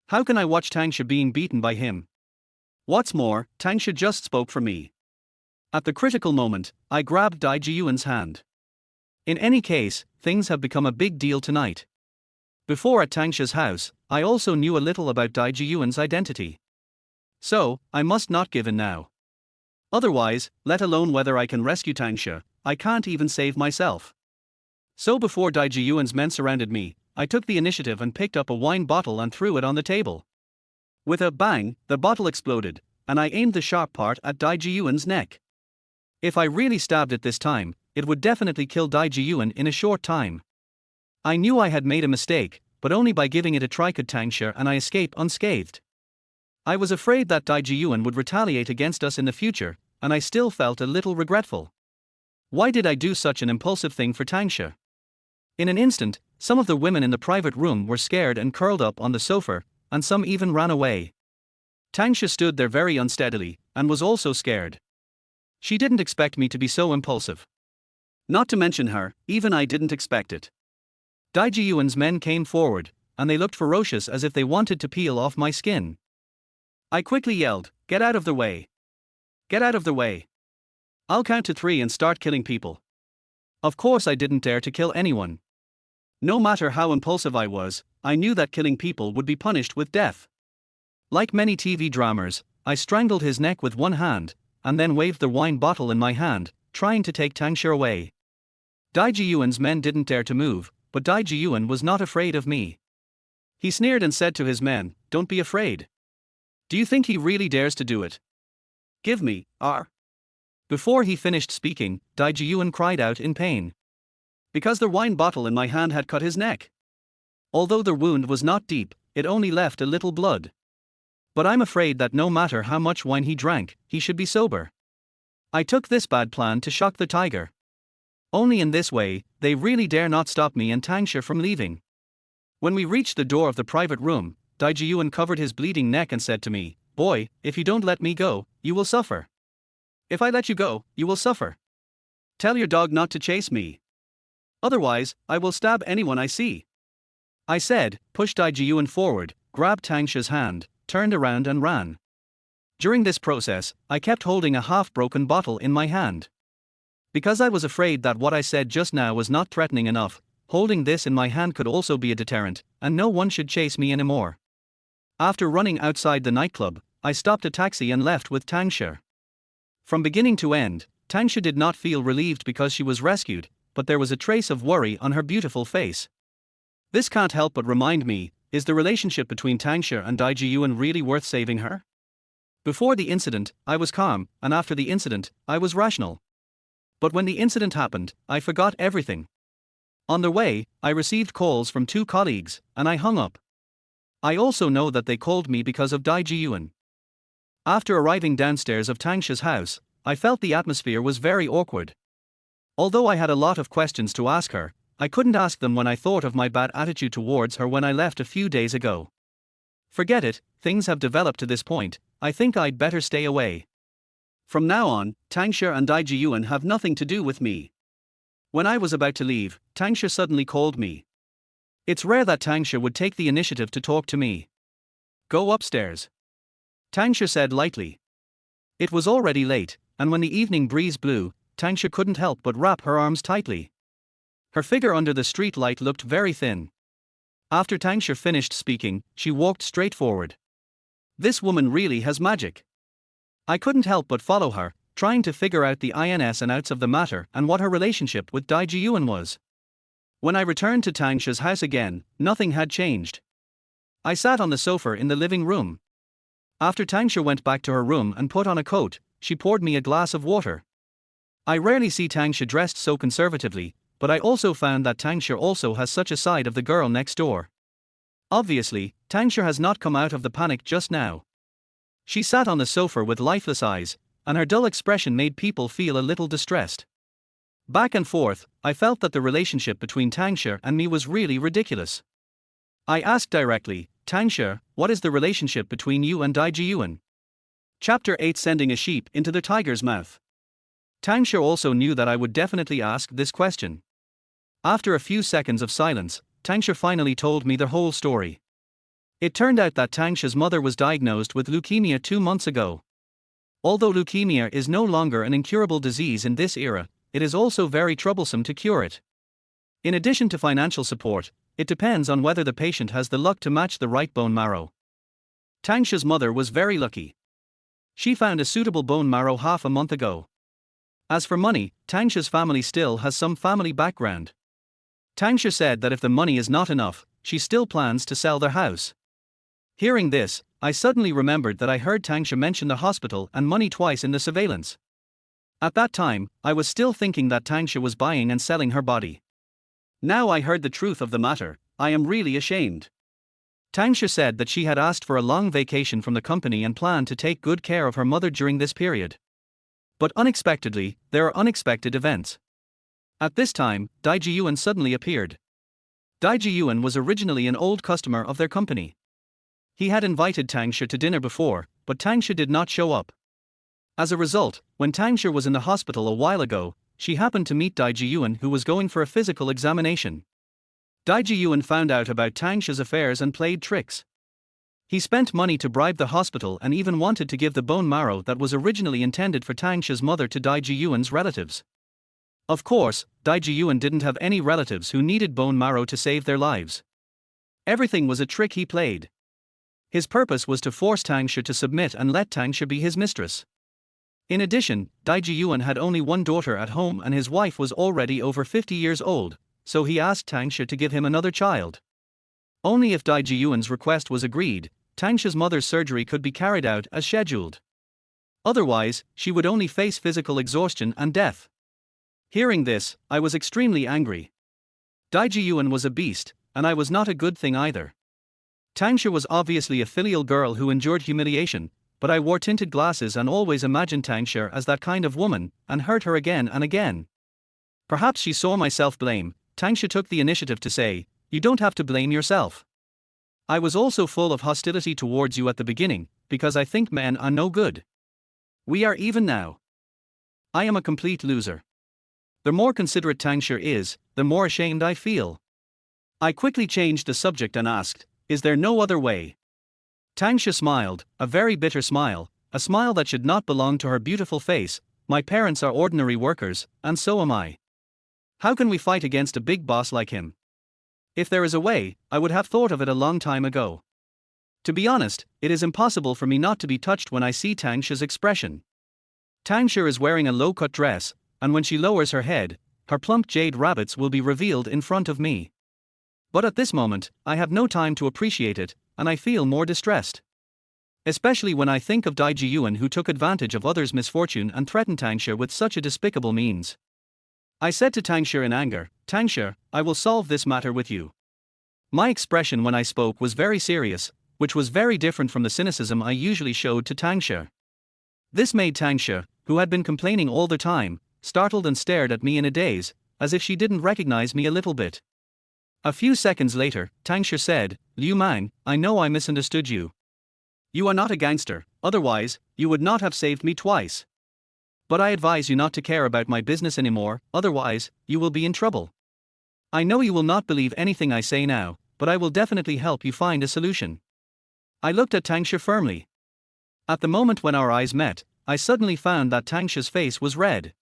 How can I watch Tang Shi being beaten by him? What's more, Tang Shi just spoke for me. At the critical moment, I grabbed Dai Jiyuan's hand. In any case, things have become a big deal tonight. Before at Tang Shi's house, I also knew a little about Dai Jiyuan's identity. So, I must not give in now. Otherwise, let alone whether I can rescue Tang Shi, I can't even save myself. So before Dai Jiyuan's men surrounded me, I took the initiative and picked up a wine bottle and threw it on the table. With a bang, the bottle exploded, and I aimed the sharp part at Dai Jiyuan's neck. If I really stabbed it this time, it would definitely kill Dai Jiyuan in a short time. I knew I had made a mistake, but only by giving it a try could Tang Shi and I escape unscathed. I was afraid that Dai Jiyuan would retaliate against us in the future, and I still felt a little regretful. Why did I do such an impulsive thing for Tang Shi? In an instant, some of the women in the private room were scared and curled up on the sofa, and some even ran away. Tang Shi stood there very unsteadily, and was also scared. She didn't expect me to be so impulsive. Not to mention her, even I didn't expect it. Dai Jiyuan's men came forward, and they looked ferocious as if they wanted to peel off my skin. I quickly yelled, "Get out of the way! Get out of the way! I'll count to 3 and start killing people." Of course I didn't dare to kill anyone. No matter how impulsive I was, I knew that killing people would be punished with death. Like many TV dramas, I strangled his neck with one hand, and then waved the wine bottle in my hand, trying to take Tang Shi away. Dai Jiyuan's men didn't dare to move, but Dai Jiyuan was not afraid of me. He sneered and said to his men, "Don't be afraid. Do you think he really dares to do it? Give me, R." Before he finished speaking, Dai Jiyuan cried out in pain. Because the wine bottle in my hand had cut his neck. Although the wound was not deep, it only left a little blood. But I'm afraid that no matter how much wine he drank, he should be sober. I took this bad plan to shock the tiger. Only in this way, they really dare not stop me and Tang Shi from leaving. When we reached the door of the private room, Dai Jiyuan covered his bleeding neck and said to me, "Boy, if you don't let me go, you will suffer. If I let you go, you will suffer. Tell your dog not to chase me. Otherwise, I will stab anyone I see." I said, pushed Dai Jiyuan forward, grabbed Tang Shi's hand, turned around and ran. During this process, I kept holding a half-broken bottle in my hand. Because I was afraid that what I said just now was not threatening enough, holding this in my hand could also be a deterrent, and no one should chase me anymore. After running outside the nightclub, I stopped a taxi and left with Tang Shi. From beginning to end, Tang Shi did not feel relieved because she was rescued, but there was a trace of worry on her beautiful face. This can't help but remind me, is the relationship between Tang Shi and Dai Jiyuan really worth saving her? Before the incident, I was calm, and after the incident, I was rational. But when the incident happened, I forgot everything. On the way, I received calls from 2 colleagues, and I hung up. I also know that they called me because of Dai Jiyuan. After arriving downstairs of Tang Shi's house, I felt the atmosphere was very awkward. Although I had a lot of questions to ask her, I couldn't ask them when I thought of my bad attitude towards her when I left a few days ago. Forget it, things have developed to this point, I think I'd better stay away. From now on, Tang Shi and Dai Jiyuan have nothing to do with me. When I was about to leave, Tang Shi suddenly called me. It's rare that Tang Shi would take the initiative to talk to me. "Go upstairs," Tang Shi said lightly. It was already late, and when the evening breeze blew, Tang Shi couldn't help but wrap her arms tightly. Her figure under the street light looked very thin. After Tang Shi finished speaking, she walked straight forward. This woman really has magic. I couldn't help but follow her, trying to figure out the ins and outs of the matter and what her relationship with Dai Jiyuan was. When I returned to Tang Shi's house again, nothing had changed. I sat on the sofa in the living room. After Tang Shi went back to her room and put on a coat, she poured me a glass of water. I rarely see Tang Shi dressed so conservatively, but I also found that Tang Shi also has such a side of the girl next door. Obviously, Tang Shi has not come out of the panic just now. She sat on the sofa with lifeless eyes, and her dull expression made people feel a little distressed. Back and forth, I felt that the relationship between Tang Shi and me was really ridiculous. I asked directly, Tang Shi, what is the relationship between you and Dai Jiyuan? Chapter 8, Sending a Sheep into the Tiger's Mouth. Tang Shi also knew that I would definitely ask this question. After a few seconds of silence, Tang Shi finally told me the whole story. It turned out that Tang Shi's mother was diagnosed with leukemia 2 months ago. Although leukemia is no longer an incurable disease in this era, it is also very troublesome to cure it. In addition to financial support, it depends on whether the patient has the luck to match the right bone marrow. Tang Shi's mother was very lucky. She found a suitable bone marrow half a month ago. As for money, Tang Shi's family still has some family background. Tang Shi said that if the money is not enough, she still plans to sell their house. Hearing this, I suddenly remembered that I heard Tang Shi mention the hospital and money twice in the surveillance. At that time, I was still thinking that Tang Shi was buying and selling her body. Now I heard the truth of the matter. I am really ashamed. Tang Shi said that she had asked for a long vacation from the company and planned to take good care of her mother during this period. But unexpectedly, there are unexpected events. At this time, Dai Jiyuan suddenly appeared. Dai Jiyuan was originally an old customer of their company. He had invited Tang Shi to dinner before, but Tang Shi did not show up. As a result, when Tang Shi was in the hospital a while ago, she happened to meet Dai Jiyuan, who was going for a physical examination. Dai Jiyuan found out about Tang Shi's affairs and played tricks. He spent money to bribe the hospital and even wanted to give the bone marrow that was originally intended for Tang Shi's mother to Dai Jiyuan's relatives. Of course, Dai Jiyuan didn't have any relatives who needed bone marrow to save their lives. Everything was a trick he played. His purpose was to force Tang Shi to submit and let Tang Shi be his mistress. In addition, Dai Jiyuan had only one daughter at home and his wife was already over 50 years old, so he asked Tang Shi to give him another child. Only if Dai Jiyuan's request was agreed, Tang Shi's mother's surgery could be carried out as scheduled. Otherwise, she would only face physical exhaustion and death. Hearing this, I was extremely angry. Dai Jiyuan was a beast, and I was not a good thing either. Tang Shi was obviously a filial girl who endured humiliation, but I wore tinted glasses and always imagined Tang Shi as that kind of woman, and hurt her again and again. Perhaps she saw my self-blame. Tang Shi took the initiative to say, "You don't have to blame yourself. I was also full of hostility towards you at the beginning, because I think men are no good. We are even now. I am a complete loser." The more considerate Tang Shi is, the more ashamed I feel. I quickly changed the subject and asked, "Is there no other way?" Tang Shi smiled, a very bitter smile, a smile that should not belong to her beautiful face. "My parents are ordinary workers, and so am I. How can we fight against a big boss like him? If there is a way, I would have thought of it a long time ago." To be honest, it is impossible for me not to be touched when I see Tang Shi's expression. Tang Shi is wearing a low-cut dress, and when she lowers her head, her plump jade rabbits will be revealed in front of me. But at this moment, I have no time to appreciate it, and I feel more distressed. Especially when I think of Dai Jiyuan, who took advantage of others' misfortune and threatened Tang Shi with such a despicable means. I said to Tang Shi in anger, "Tang Shi, I will solve this matter with you." My expression when I spoke was very serious, which was very different from the cynicism I usually showed to Tang Shi. This made Tang Shi, who had been complaining all the time, startled and stared at me in a daze, as if she didn't recognize me a little bit. A few seconds later, Tang Shi said, "Liu Mang, I know I misunderstood you. You are not a gangster, otherwise, you would not have saved me twice. But I advise you not to care about my business anymore, otherwise, you will be in trouble. I know you will not believe anything I say now, but I will definitely help you find a solution." I looked at Tang Shi firmly. At the moment when our eyes met, I suddenly found that Tang Shi's face was red.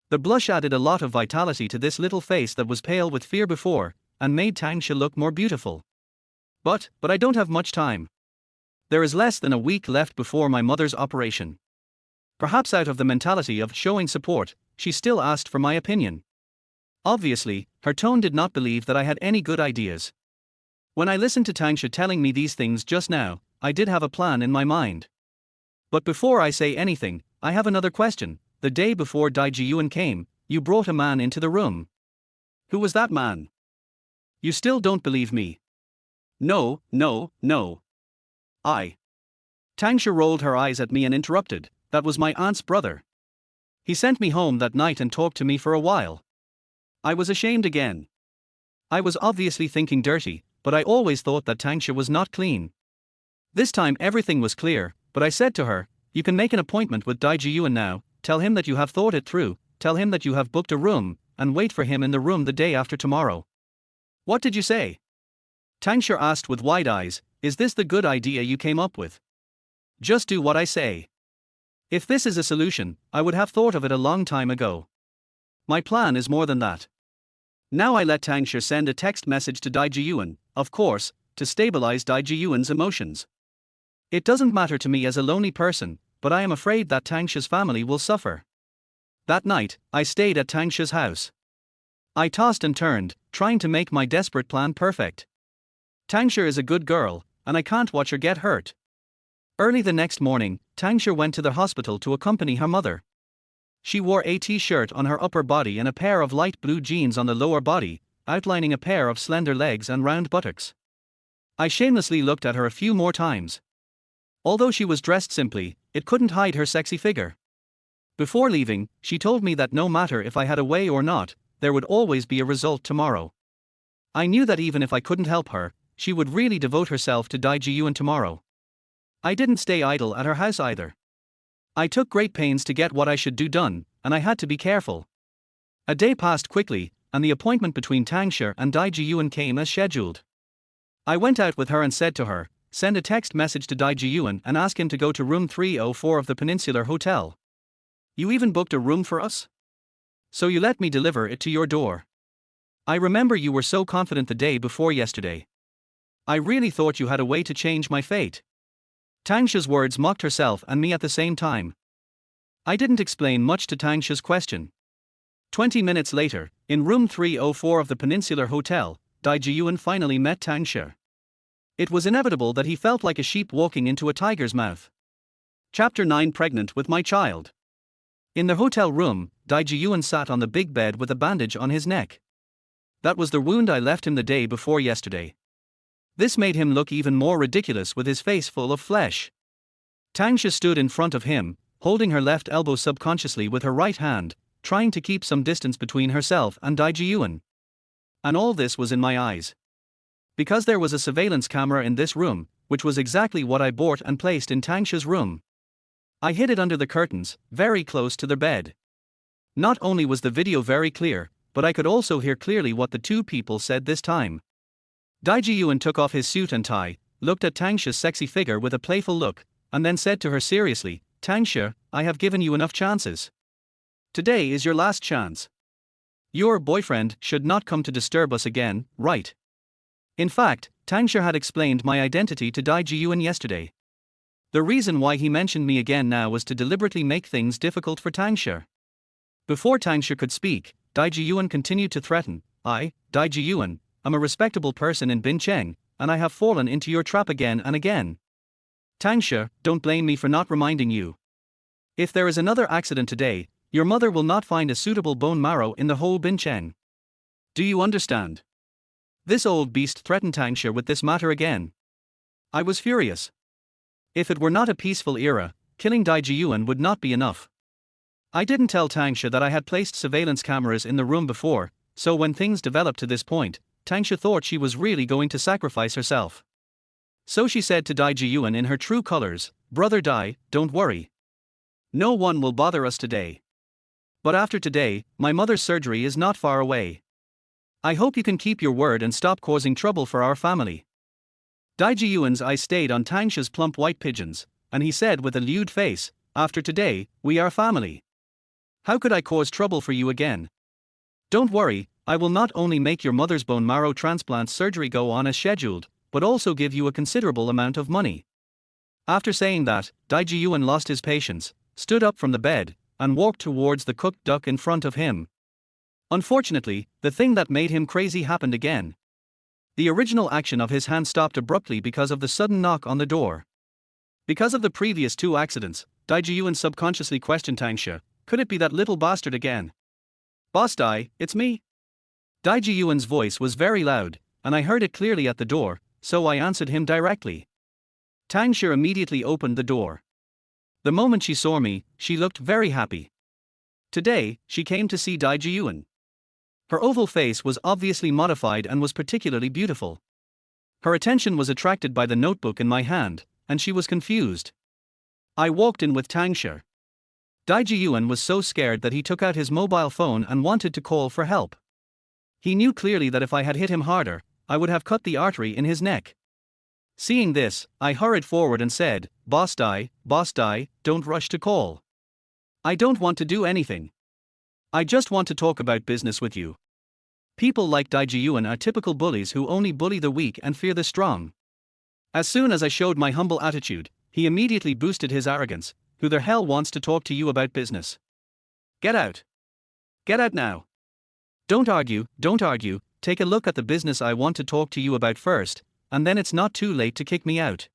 The blush added a lot of vitality to this little face that was pale with fear before, and made Tang Shi look more beautiful. But I don't have much time. There is less than a week left before my mother's operation. Perhaps out of the mentality of showing support, she still asked for my opinion. Obviously, her tone did not believe that I had any good ideas. When I listened to Tang Shi telling me these things just now, I did have a plan in my mind. But before I say anything, I have another question. The day before Dai Jiyuan came, you brought a man into the room. Who was that man? You still don't believe me. No, no, no. I. Tang Shi rolled her eyes at me and interrupted, that was my aunt's brother. He sent me home that night and talked to me for a while. I was ashamed again. I was obviously thinking dirty, but I always thought that Tang Shi was not clean. This time everything was clear, but I said to her, you can make an appointment with Dai Jiyuan now, tell him that you have thought it through, tell him that you have booked a room, and wait for him in the room the day after tomorrow. What did you say? Tang Shi asked with wide eyes, is this the good idea you came up with? Just do what I say. If this is a solution, I would have thought of it a long time ago. My plan is more than that. Now I let Tang Shi send a text message to Dai Jiyuan, of course, to stabilize Dai Jiyuan's emotions. It doesn't matter to me as a lonely person, but I am afraid that Tang Shi's family will suffer. That night, I stayed at Tang Shi's house. I tossed and turned, trying to make my desperate plan perfect. Tang Shi is a good girl, and I can't watch her get hurt. Early the next morning, Tang Shi went to the hospital to accompany her mother. She wore a t-shirt on her upper body and a pair of light blue jeans on the lower body, outlining a pair of slender legs and round buttocks. I shamelessly looked at her a few more times. Although she was dressed simply, it couldn't hide her sexy figure. Before leaving, she told me that no matter if I had a way or not, there would always be a result tomorrow. I knew that even if I couldn't help her, she would really devote herself to Dai Jiyuan tomorrow. I didn't stay idle at her house either. I took great pains to get what I should do done, and I had to be careful. A day passed quickly, and the appointment between Tang Shi and Dai Jiyuan came as scheduled. I went out with her and said to her, send a text message to Dai Jiyuan and ask him to go to room 304 of the Peninsular Hotel. You even booked a room for us? So you let me deliver it to your door. I remember you were so confident the day before yesterday. I really thought you had a way to change my fate. Tang Shi's words mocked herself and me at the same time. I didn't explain much to Tang Shi's question. 20 minutes later, in room 304 of the Peninsular Hotel, Dai Jiyuan finally met Tang Shi. It was inevitable that he felt like a sheep walking into a tiger's mouth. Chapter 9 Pregnant with my child. In the hotel room, Dai Jiyuan sat on the big bed with a bandage on his neck. That was the wound I left him the day before yesterday. This made him look even more ridiculous with his face full of flesh. Tang Shi stood in front of him, holding her left elbow subconsciously with her right hand, trying to keep some distance between herself and Dai Jiyuan. And all this was in my eyes. Because there was a surveillance camera in this room, which was exactly what I bought and placed in Tang Shi's room. I hid it under the curtains, very close to their bed. Not only was the video very clear, but I could also hear clearly what the two people said this time. Dai Jiyuan took off his suit and tie, looked at Tang Shi's sexy figure with a playful look, and then said to her seriously, Tang Shi, I have given you enough chances. Today is your last chance. Your boyfriend should not come to disturb us again, right? In fact, Tang Shi had explained my identity to Dai Jiyuan yesterday. The reason why he mentioned me again now was to deliberately make things difficult for Tang Shi. Before Tang Shi could speak, Dai Jiyuan continued to threaten, I, Dai Jiyuan, am a respectable person in Bincheng, and I have fallen into your trap again and again. Tang Shi, don't blame me for not reminding you. If there is another accident today, your mother will not find a suitable bone marrow in the whole Bincheng. Do you understand? This old beast threatened Tang Shi with this matter again. I was furious. If it were not a peaceful era, killing Dai Jiyuan would not be enough. I didn't tell Tang Shi that I had placed surveillance cameras in the room before, so when things developed to this point, Tang Shi thought she was really going to sacrifice herself. So she said to Dai Jiyuan in her true colors, Brother Dai, don't worry. No one will bother us today. But after today, my mother's surgery is not far away. I hope you can keep your word and stop causing trouble for our family. Dai Jiyuan's eyes stayed on Tang Shi's plump white pigeons, and he said with a lewd face, after today, we are family. How could I cause trouble for you again? Don't worry, I will not only make your mother's bone marrow transplant surgery go on as scheduled, but also give you a considerable amount of money. After saying that, Dai Jiyuan lost his patience, stood up from the bed, and walked towards the cooked duck in front of him. Unfortunately, the thing that made him crazy happened again. The original action of his hand stopped abruptly because of the sudden knock on the door. Because of the previous two accidents, Dai Jiyuan subconsciously questioned Tang Shi, could it be that little bastard again? Boss Dai, it's me. Dai Jiyuan's voice was very loud, and I heard it clearly at the door, so I answered him directly. Tang Shi immediately opened the door. The moment she saw me, she looked very happy. Today, she came to see Dai Jiyuan. Her oval face was obviously modified and was particularly beautiful. Her attention was attracted by the notebook in my hand, and she was confused. I walked in with Tang Shi. Dai Jiyuan was so scared that he took out his mobile phone and wanted to call for help. He knew clearly that if I had hit him harder, I would have cut the artery in his neck. Seeing this, I hurried forward and said, Boss Dai, don't rush to call. I don't want to do anything. I just want to talk about business with you. People like Dai Jiyuan are typical bullies who only bully the weak and fear the strong. As soon as I showed my humble attitude, he immediately boosted his arrogance. Who the hell wants to talk to you about business? Get out. Get out now. Don't argue, take a look at the business I want to talk to you about first, and then it's not too late to kick me out.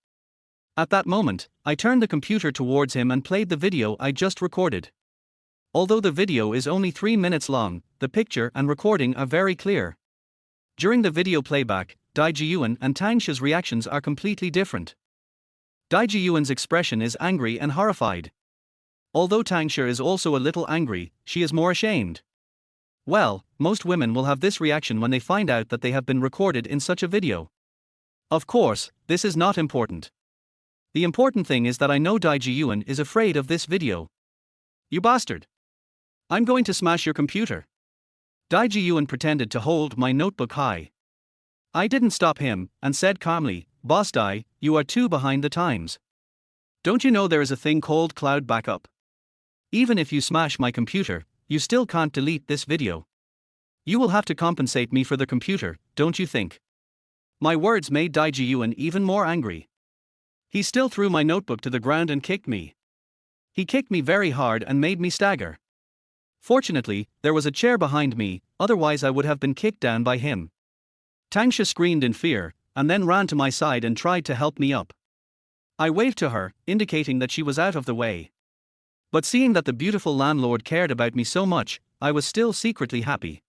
At that moment, I turned the computer towards him and played the video I just recorded. Although the video is only 3 minutes long, the picture and recording are very clear. During the video playback, Dai Jiyuan and Tang Shi's reactions are completely different. Dai Jiyuan's expression is angry and horrified. Although Tang Shi is also a little angry, she is more ashamed. Well, most women will have this reaction when they find out that they have been recorded in such a video. Of course, this is not important. The important thing is that I know Dai Jiyuan is afraid of this video. You bastard! I'm going to smash your computer. Dai Jiyuan pretended to hold my notebook high. I didn't stop him, and said calmly, Boss Dai, you are too behind the times. Don't you know there is a thing called cloud backup? Even if you smash my computer, you still can't delete this video. You will have to compensate me for the computer, don't you think? My words made Dai Jiyuan even more angry. He still threw my notebook to the ground and kicked me. He kicked me very hard and made me stagger. Fortunately, there was a chair behind me, otherwise I would have been kicked down by him. Tang Shi screamed in fear, and then ran to my side and tried to help me up. I waved to her, indicating that she was out of the way. But seeing that the beautiful landlord cared about me so much, I was still secretly happy.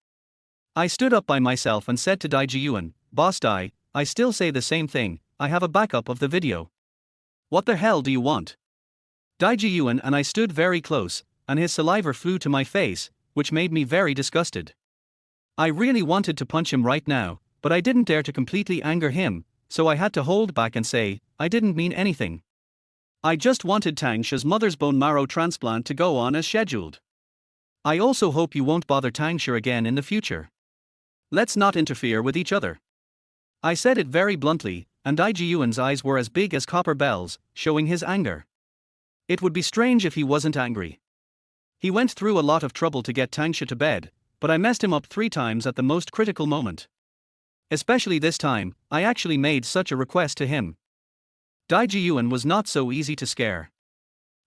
I stood up by myself and said to Dai Jiyuan, Boss Dai, I still say the same thing, I have a backup of the video. What the hell do you want? Dai Jiyuan and I stood very close, and his saliva flew to my face, which made me very disgusted. I really wanted to punch him right now, but I didn't dare to completely anger him, so I had to hold back and say, I didn't mean anything. I just wanted Tang Shi's mother's bone marrow transplant to go on as scheduled. I also hope you won't bother Tang Shi again in the future. Let's not interfere with each other. I said it very bluntly, and Dai Jiyuan's eyes were as big as copper bells, showing his anger. It would be strange if he wasn't angry. He went through a lot of trouble to get Tang Shi to bed, but I messed him up 3 times at the most critical moment. Especially this time, I actually made such a request to him. Dai Jiyuan was not so easy to scare.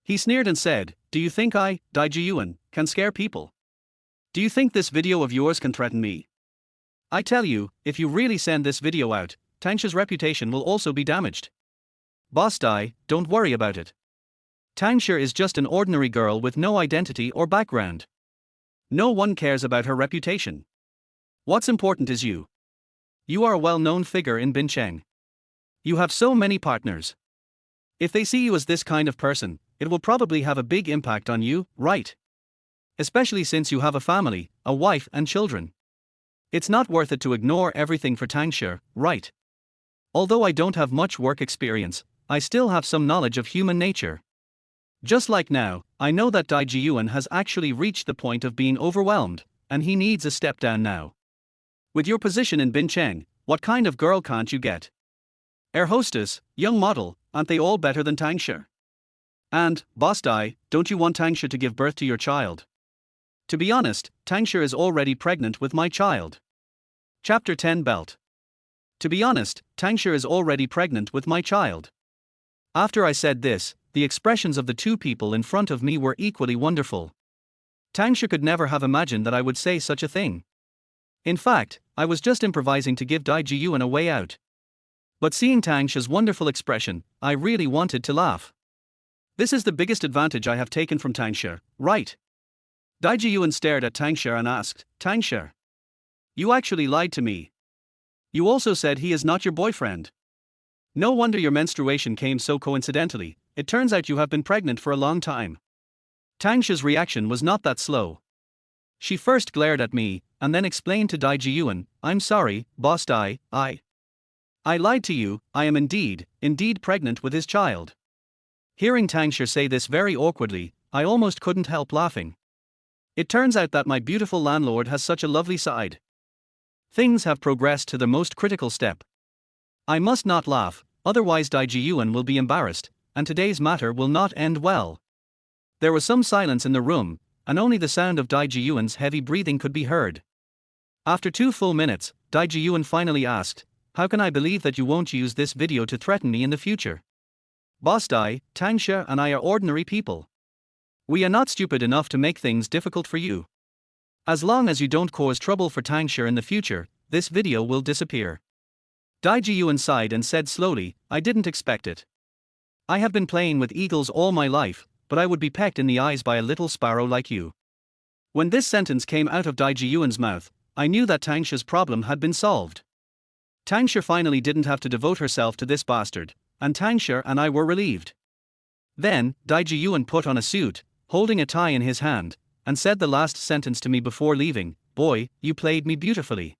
He sneered and said, Do you think I, Dai Jiyuan, can scare people? Do you think this video of yours can threaten me? I tell you, if you really send this video out, Tang Shi's reputation will also be damaged. Boss Dai, don't worry about it. Tang Shi is just an ordinary girl with no identity or background. No one cares about her reputation. What's important is you. You are a well-known figure in Bincheng. You have so many partners. If they see you as this kind of person, it will probably have a big impact on you, right? Especially since you have a family, a wife and children. It's not worth it to ignore everything for Tang Shi, right? Although I don't have much work experience, I still have some knowledge of human nature. Just like now, I know that Dai Jiyuan has actually reached the point of being overwhelmed, and he needs a step down now. With your position in Bincheng, what kind of girl can't you get? Air hostess, young model, aren't they all better than Tang Shi? And, Boss Dai, don't you want Tang Shi to give birth to your child? To be honest, Tang Shi is already pregnant with my child. Chapter 10 Belt. To be honest, Tang Shi is already pregnant with my child. After I said this, the expressions of the 2 people in front of me were equally wonderful. Tang Shi could never have imagined that I would say such a thing. In fact, I was just improvising to give Dai Jiyuan a way out. But seeing Tang Shi's wonderful expression, I really wanted to laugh. This is the biggest advantage I have taken from Tang Shi, right? Dai Jiyuan stared at Tang Shi and asked, Tang Shi, you actually lied to me. You also said he is not your boyfriend. No wonder your menstruation came so coincidentally, it turns out you have been pregnant for a long time. Tang Shi's reaction was not that slow. She first glared at me, and then explained to Dai Jiyuan, "I'm sorry, boss Dai, I lied to you, I am indeed pregnant with his child." Hearing Tang Shi say this very awkwardly, I almost couldn't help laughing. It turns out that my beautiful landlord has such a lovely side. Things have progressed to the most critical step. I must not laugh, otherwise Dai Jiyuan will be embarrassed, and today's matter will not end well. There was some silence in the room, and only the sound of Dai Jiyuan's heavy breathing could be heard. After 2 full minutes, Dai Jiyuan finally asked, "How can I believe that you won't use this video to threaten me in the future? Boss Dai, Tang Shi and I are ordinary people. We are not stupid enough to make things difficult for you. As long as you don't cause trouble for Tang Shi in the future, this video will disappear." Dai Jiyuan sighed and said slowly, "I didn't expect it. I have been playing with eagles all my life, but I would be pecked in the eyes by a little sparrow like you." When this sentence came out of Dai Jiyuan's mouth, I knew that Tang Shi's problem had been solved. Tang Shi finally didn't have to devote herself to this bastard, and Tang Shi and I were relieved. Then, Dai Jiyuan put on a suit, holding a tie in his hand, and said the last sentence to me before leaving, "Boy, you played me beautifully.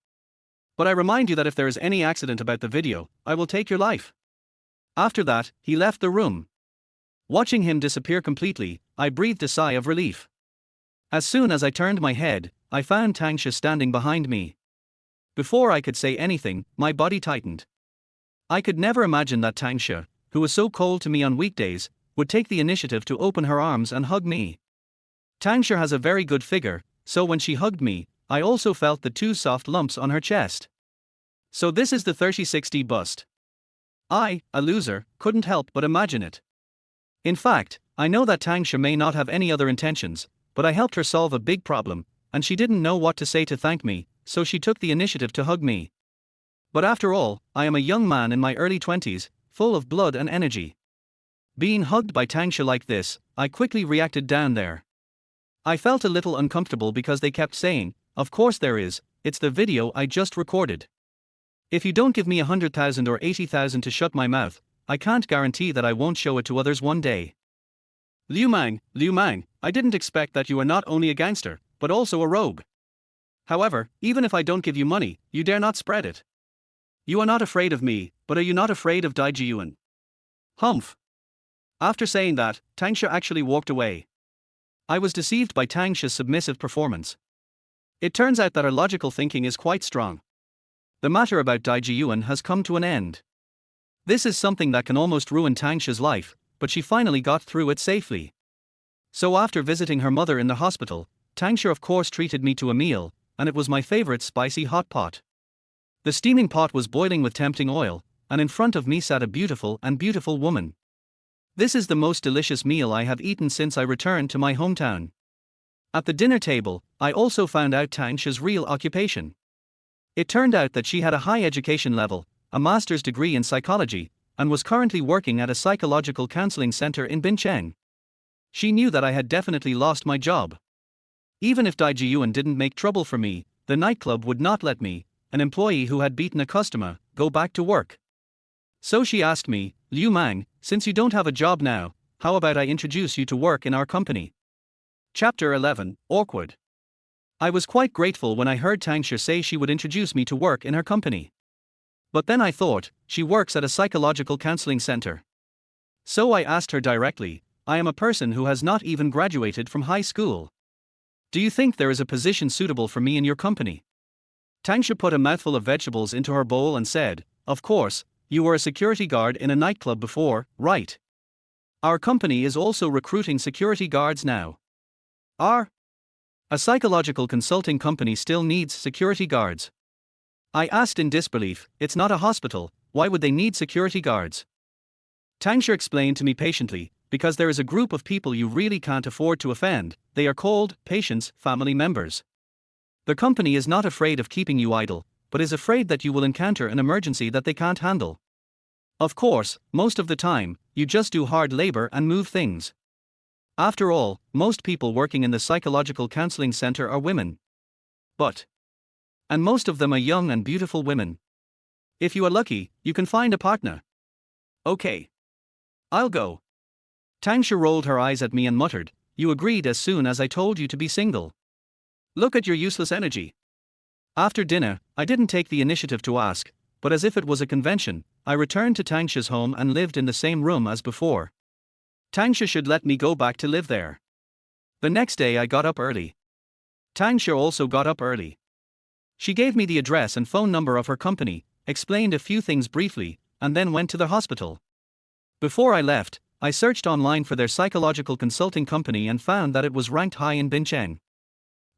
But I remind you that if there is any accident about the video, I will take your life." After that, he left the room. Watching him disappear completely, I breathed a sigh of relief. As soon as I turned my head, I found Tang Shi standing behind me. Before I could say anything, my body tightened. I could never imagine that Tang Shi, who was so cold to me on weekdays, would take the initiative to open her arms and hug me. Tang Shi has a very good figure, so when she hugged me, I also felt the 2 soft lumps on her chest. So this is the 30-60 bust. I, a loser, couldn't help but imagine it. In fact, I know that Tang Shi may not have any other intentions, but I helped her solve a big problem, and she didn't know what to say to thank me, so she took the initiative to hug me. But after all, I am a young man in my early 20s, full of blood and energy. Being hugged by Tang Shi like this, I quickly reacted down there. I felt a little uncomfortable because they kept saying, "Of course there is, it's the video I just recorded. If you don't give me 100,000 or 80,000 to shut my mouth, I can't guarantee that I won't show it to others one day." Liu Mang, I didn't expect that you are not only a gangster, but also a rogue. However, even if I don't give you money, you dare not spread it. You are not afraid of me, but are you not afraid of Dai Jiyuan? Humph. After saying that, Tang Shi actually walked away. I was deceived by Tang Shi's submissive performance. It turns out that her logical thinking is quite strong. The matter about Dai Jiyuan has come to an end. This is something that can almost ruin Tang Shi's life, but she finally got through it safely. So after visiting her mother in the hospital, Tang Shi of course treated me to a meal, and it was my favorite spicy hot pot. The steaming pot was boiling with tempting oil, and in front of me sat a beautiful woman. This is the most delicious meal I have eaten since I returned to my hometown. At the dinner table, I also found out Tang Shi's real occupation. It turned out that she had a high education level, a master's degree in psychology, and was currently working at a psychological counseling center in Bincheng. She knew that I had definitely lost my job. Even if Dai Jiyuan didn't make trouble for me, the nightclub would not let me, an employee who had beaten a customer, go back to work. So she asked me, "Liu Mang, since you don't have a job now, how about I introduce you to work in our company?" Chapter 11, Awkward. I was quite grateful when I heard Tang Shi say she would introduce me to work in her company. But then I thought, she works at a psychological counseling center. So I asked her directly, "I am a person who has not even graduated from high school. Do you think there is a position suitable for me in your company?" Tang Shi put a mouthful of vegetables into her bowl and said, "Of course, you were a security guard in a nightclub before, right? Our company is also recruiting security guards now." A psychological consulting company still needs security guards. I asked in disbelief, "It's not a hospital, why would they need security guards?" Tang Shi explained to me patiently, "Because there is a group of people you really can't afford to offend, they are called patients' family members. The company is not afraid of keeping you idle, but is afraid that you will encounter an emergency that they can't handle. Of course, most of the time, you just do hard labor and move things. After all, most people working in the psychological counseling center are women. And most of them are young and beautiful women. If you are lucky, you can find a partner. Okay. I'll go. Tang Shi rolled her eyes at me and muttered, "You agreed as soon as I told you to be single. Look at your useless energy." After dinner, I didn't take the initiative to ask, but as if it was a convention, I returned to Tang Shi's home and lived in the same room as before. Tang Shi should let me go back to live there. The next day I got up early. Tang Shi also got up early. She gave me the address and phone number of her company, explained a few things briefly, and then went to the hospital. Before I left, I searched online for their psychological consulting company and found that it was ranked high in Bincheng.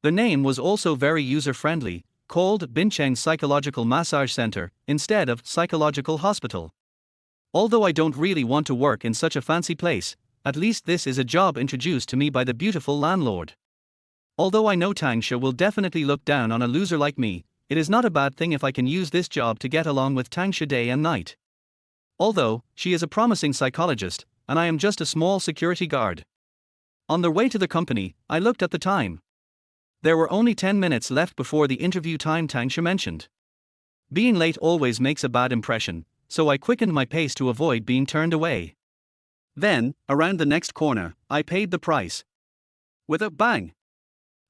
The name was also very user-friendly, called Bincheng Psychological Massage Center, instead of Psychological Hospital. Although I don't really want to work in such a fancy place, at least this is a job introduced to me by the beautiful landlord. Although I know Tang Shi will definitely look down on a loser like me, it is not a bad thing if I can use this job to get along with Tang Shi day and night. Although, she is a promising psychologist, and I am just a small security guard. On the way to the company, I looked at the time. There were only 10 minutes left before the interview time Tang Shi mentioned. Being late always makes a bad impression, so I quickened my pace to avoid being turned away. Then, around the next corner, I paid the price. With a bang!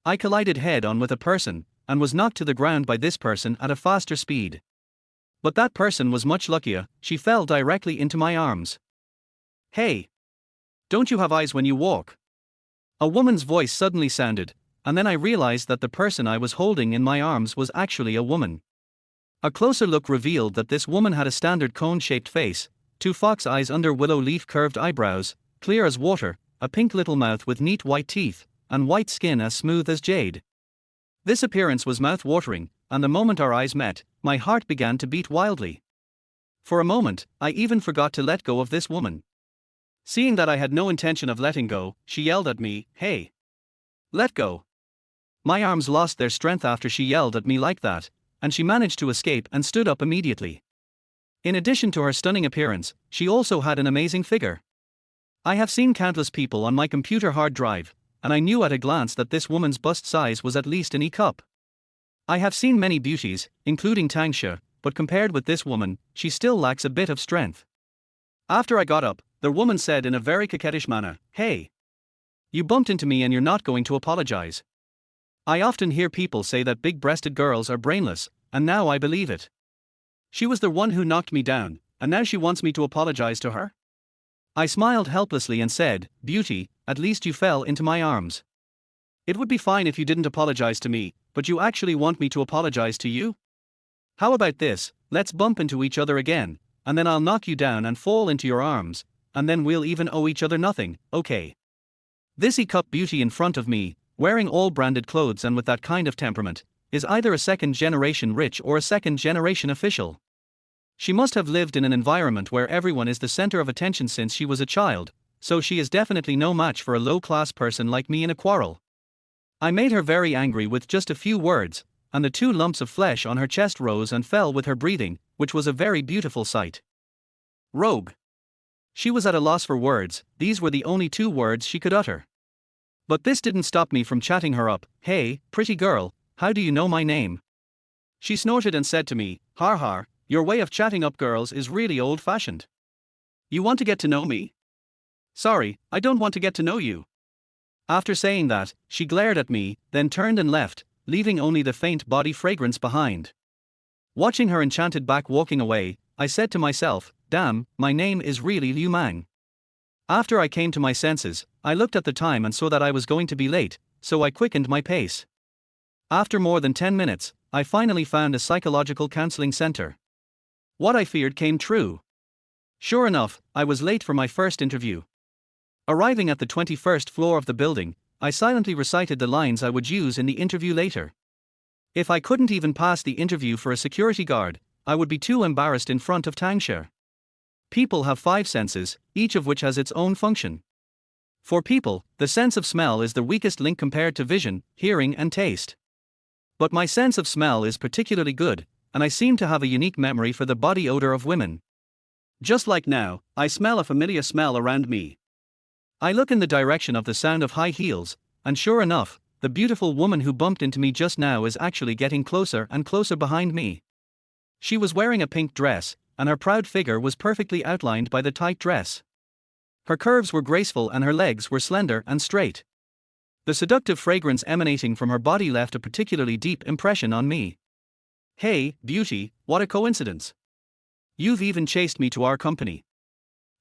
I collided head-on with a person, and was knocked to the ground by this person at a faster speed. But that person was much luckier, she fell directly into my arms. "Hey! Don't you have eyes when you walk?" A woman's voice suddenly sounded, and then I realized that the person I was holding in my arms was actually a woman. A closer look revealed that this woman had a standard cone-shaped face, 2 fox eyes under willow leaf curved eyebrows, clear as water, a pink little mouth with neat white teeth, and white skin as smooth as jade. This appearance was mouth-watering, and the moment our eyes met, my heart began to beat wildly. For a moment, I even forgot to let go of this woman. Seeing that I had no intention of letting go, she yelled at me, "Hey! Let go!" My arms lost their strength after she yelled at me like that, and she managed to escape and stood up immediately. In addition to her stunning appearance, she also had an amazing figure. I have seen countless people on my computer hard drive, and I knew at a glance that this woman's bust size was at least an E-cup. I have seen many beauties, including Tang Shi, but compared with this woman, she still lacks a bit of strength. After I got up, the woman said in a very coquettish manner, "Hey! You bumped into me and you're not going to apologize." I often hear people say that big-breasted girls are brainless, and now I believe it. She was the one who knocked me down, and now she wants me to apologize to her? I smiled helplessly and said, "Beauty, at least you fell into my arms. It would be fine if you didn't apologize to me, but you actually want me to apologize to you? How about this, let's bump into each other again, and then I'll knock you down and fall into your arms, and then we'll even owe each other nothing, okay?" This E-cup beauty in front of me, wearing all branded clothes and with that kind of temperament, is either a second-generation rich or a second-generation official. She must have lived in an environment where everyone is the center of attention since she was a child, so she is definitely no match for a low-class person like me in a quarrel. I made her very angry with just a few words, and the 2 lumps of flesh on her chest rose and fell with her breathing, which was a very beautiful sight. Rogue. She was at a loss for words, these were the only 2 words she could utter. But this didn't stop me from chatting her up. "Hey, pretty girl, how do you know my name?" She snorted and said to me, "Har har, your way of chatting up girls is really old-fashioned. You want to get to know me? Sorry, I don't want to get to know you." After saying that, she glared at me, then turned and left, leaving only the faint body fragrance behind. Watching her enchanted back walking away, I said to myself, "Damn, my name is really Liu Mang." After I came to my senses, I looked at the time and saw that I was going to be late, so I quickened my pace. After more than 10 minutes, I finally found a psychological counseling center. What I feared came true. Sure enough, I was late for my first interview. Arriving at the 21st floor of the building, I silently recited the lines I would use in the interview later. If I couldn't even pass the interview for a security guard, I would be too embarrassed in front of Tang Shi. People have 5 senses, each of which has its own function. For people, the sense of smell is the weakest link compared to vision, hearing, and taste. But my sense of smell is particularly good, and I seem to have a unique memory for the body odor of women. Just like now, I smell a familiar smell around me. I look in the direction of the sound of high heels, and sure enough, the beautiful woman who bumped into me just now is actually getting closer and closer behind me. She was wearing a pink dress, and her proud figure was perfectly outlined by the tight dress. Her curves were graceful and her legs were slender and straight. The seductive fragrance emanating from her body left a particularly deep impression on me. Hey, beauty, what a coincidence. You've even chased me to our company.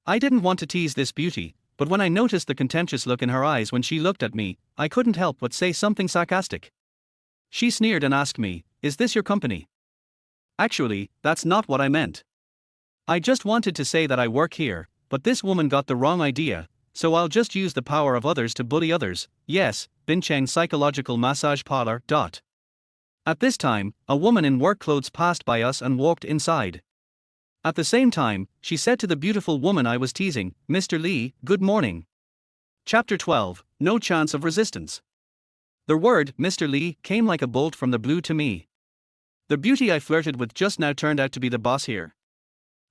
I didn't want to tease this beauty, but when I noticed the contemptuous look in her eyes when she looked at me, I couldn't help but say something sarcastic. She sneered and asked me, "Is this your company?" Actually, that's not what I meant. I just wanted to say that I work here, but this woman got the wrong idea, so I'll just use the power of others to bully others. Yes, Bincheng Psychological Massage Parlor. At this time, a woman in work clothes passed by us and walked inside. At the same time, she said to the beautiful woman I was teasing, "Mr. Lee, good morning." Chapter 12, No Chance of Resistance. The word, Mr. Lee, came like a bolt from the blue to me. The beauty I flirted with just now turned out to be the boss here.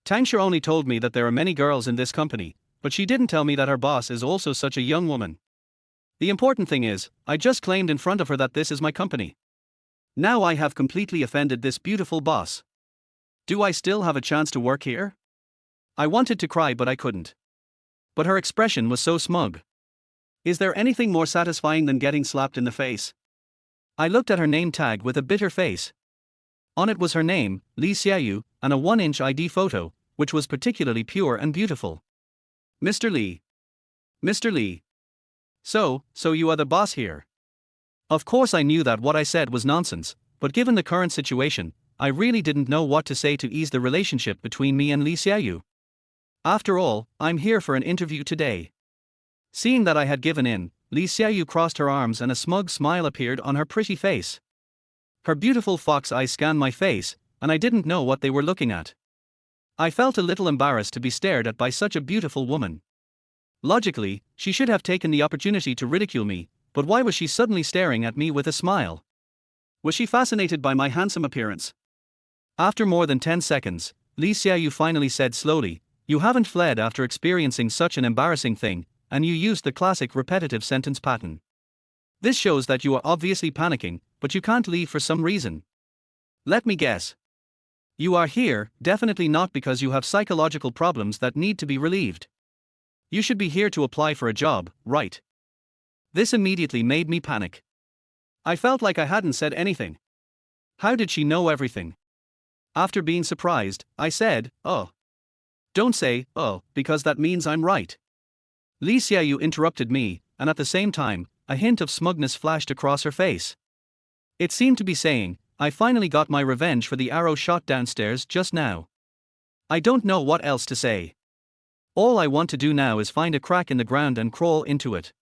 Tang Shi only told me that there are many girls in this company, but she didn't tell me that her boss is also such a young woman. The important thing is, I just claimed in front of her that this is my company. Now I have completely offended this beautiful boss. Do I still have a chance to work here? I wanted to cry but I couldn't. But her expression was so smug. Is there anything more satisfying than getting slapped in the face? I looked at her name tag with a bitter face. On it was her name, Li Xiaoyu, and a 1-inch ID photo, which was particularly pure and beautiful. Mr. Lee. Mr. Lee. So you are the boss here. Of course I knew that what I said was nonsense, but given the current situation, I really didn't know what to say to ease the relationship between me and Li Xiaoyu. After all, I'm here for an interview today. Seeing that I had given in, Li Xiaoyu crossed her arms and a smug smile appeared on her pretty face. Her beautiful fox eyes scanned my face, and I didn't know what they were looking at. I felt a little embarrassed to be stared at by such a beautiful woman. Logically, she should have taken the opportunity to ridicule me, but why was she suddenly staring at me with a smile? Was she fascinated by my handsome appearance? After more than 10 seconds, Li Xiaoyu finally said slowly, "You haven't fled after experiencing such an embarrassing thing, and you used the classic repetitive sentence pattern. This shows that you are obviously panicking, but you can't leave for some reason. Let me guess. You are here, definitely not because you have psychological problems that need to be relieved. You should be here to apply for a job, right?" This immediately made me panic. I felt like I hadn't said anything. How did she know everything? After being surprised, I said, "Oh." Don't say, "Oh," because that means I'm right. Li Xiaoyu interrupted me, and at the same time, a hint of smugness flashed across her face. It seemed to be saying, "I finally got my revenge for the arrow shot downstairs just now. I don't know what else to say. All I want to do now is find a crack in the ground and crawl into it."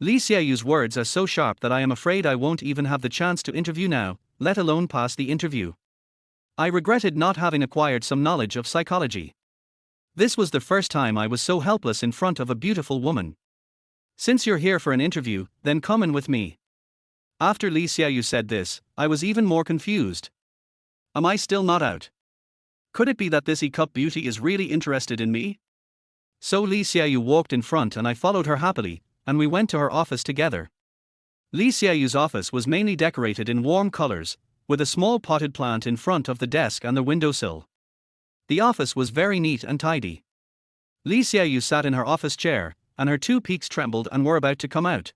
Li Xiaoyu's words are so sharp that I am afraid I won't even have the chance to interview now, let alone pass the interview. I regretted not having acquired some knowledge of psychology. This was the first time I was so helpless in front of a beautiful woman. "Since you're here for an interview, then come in with me." After Li Xiaoyu said this, I was even more confused. Am I still not out? Could it be that this E-cup beauty is really interested in me? So Li Xiaoyu walked in front and I followed her happily, and we went to her office together. Li Xiaoyu's office was mainly decorated in warm colors, with a small potted plant in front of the desk and the windowsill. The office was very neat and tidy. Li Xiaoyu sat in her office chair, and her 2 peaks trembled and were about to come out.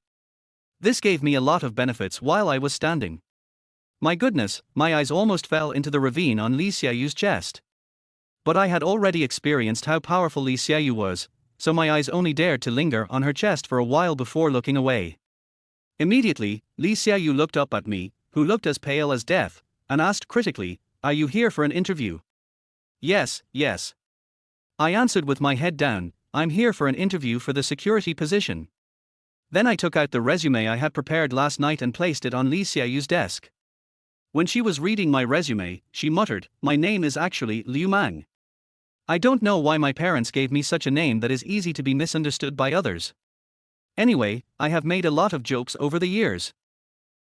This gave me a lot of benefits while I was standing. My goodness, my eyes almost fell into the ravine on Li Xiaoyu's chest. But I had already experienced how powerful Li Xiaoyu was, so my eyes only dared to linger on her chest for a while before looking away. Immediately, Li Xiaoyu looked up at me, who looked as pale as death, and asked critically, "Are you here for an interview?" Yes. I answered with my head down, "I'm here for an interview for the security position." Then I took out the resume I had prepared last night and placed it on Li Xiaoyu's desk. When she was reading my resume, she muttered, "My name is actually Liu Mang. I don't know why my parents gave me such a name that is easy to be misunderstood by others. Anyway, I have made a lot of jokes over the years."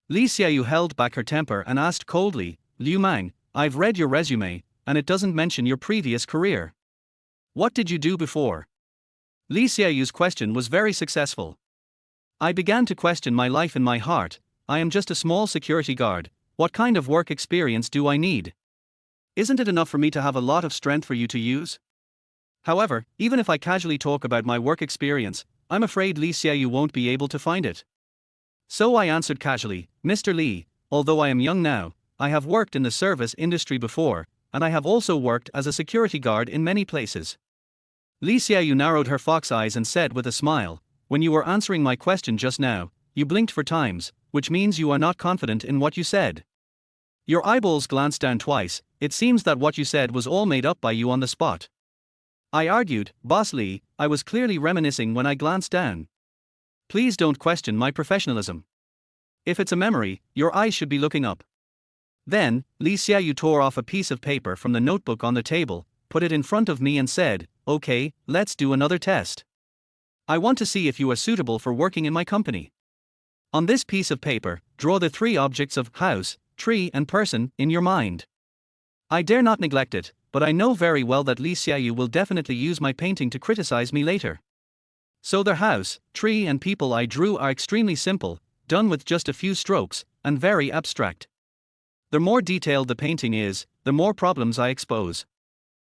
Li Xiaoyu held back her temper and asked coldly, "Liu Mang, I've read your resume, and it doesn't mention your previous career. What did you do before?" Li Xiaoyu's question was very successful. I began to question my life in my heart. I am just a small security guard. What kind of work experience do I need? Isn't it enough for me to have a lot of strength for you to use? However, even if I casually talk about my work experience, I'm afraid Li Xiaoyu won't be able to find it. So I answered casually, Mr. Li, although I am young now, I have worked in the service industry before, and I have also worked as a security guard in many places. Li Xiaoyu narrowed her fox eyes and said with a smile, when you were answering my question just now, you blinked 4 times, which means you are not confident in what you said. Your eyeballs glanced down twice. It seems that what you said was all made up by you on the spot. I argued, Boss Li, I was clearly reminiscing when I glanced down. Please don't question my professionalism. If it's a memory, your eyes should be looking up. Then, Li Xiaoyu tore off a piece of paper from the notebook on the table, put it in front of me and said, okay, let's do another test. I want to see if you are suitable for working in my company. On this piece of paper, draw the 3 objects of house, tree and person in your mind. I dare not neglect it, but I know very well that Li Xiaoyu will definitely use my painting to criticize me later. So the house, tree and people I drew are extremely simple, done with just a few strokes, and very abstract. The more detailed the painting is, the more problems I expose.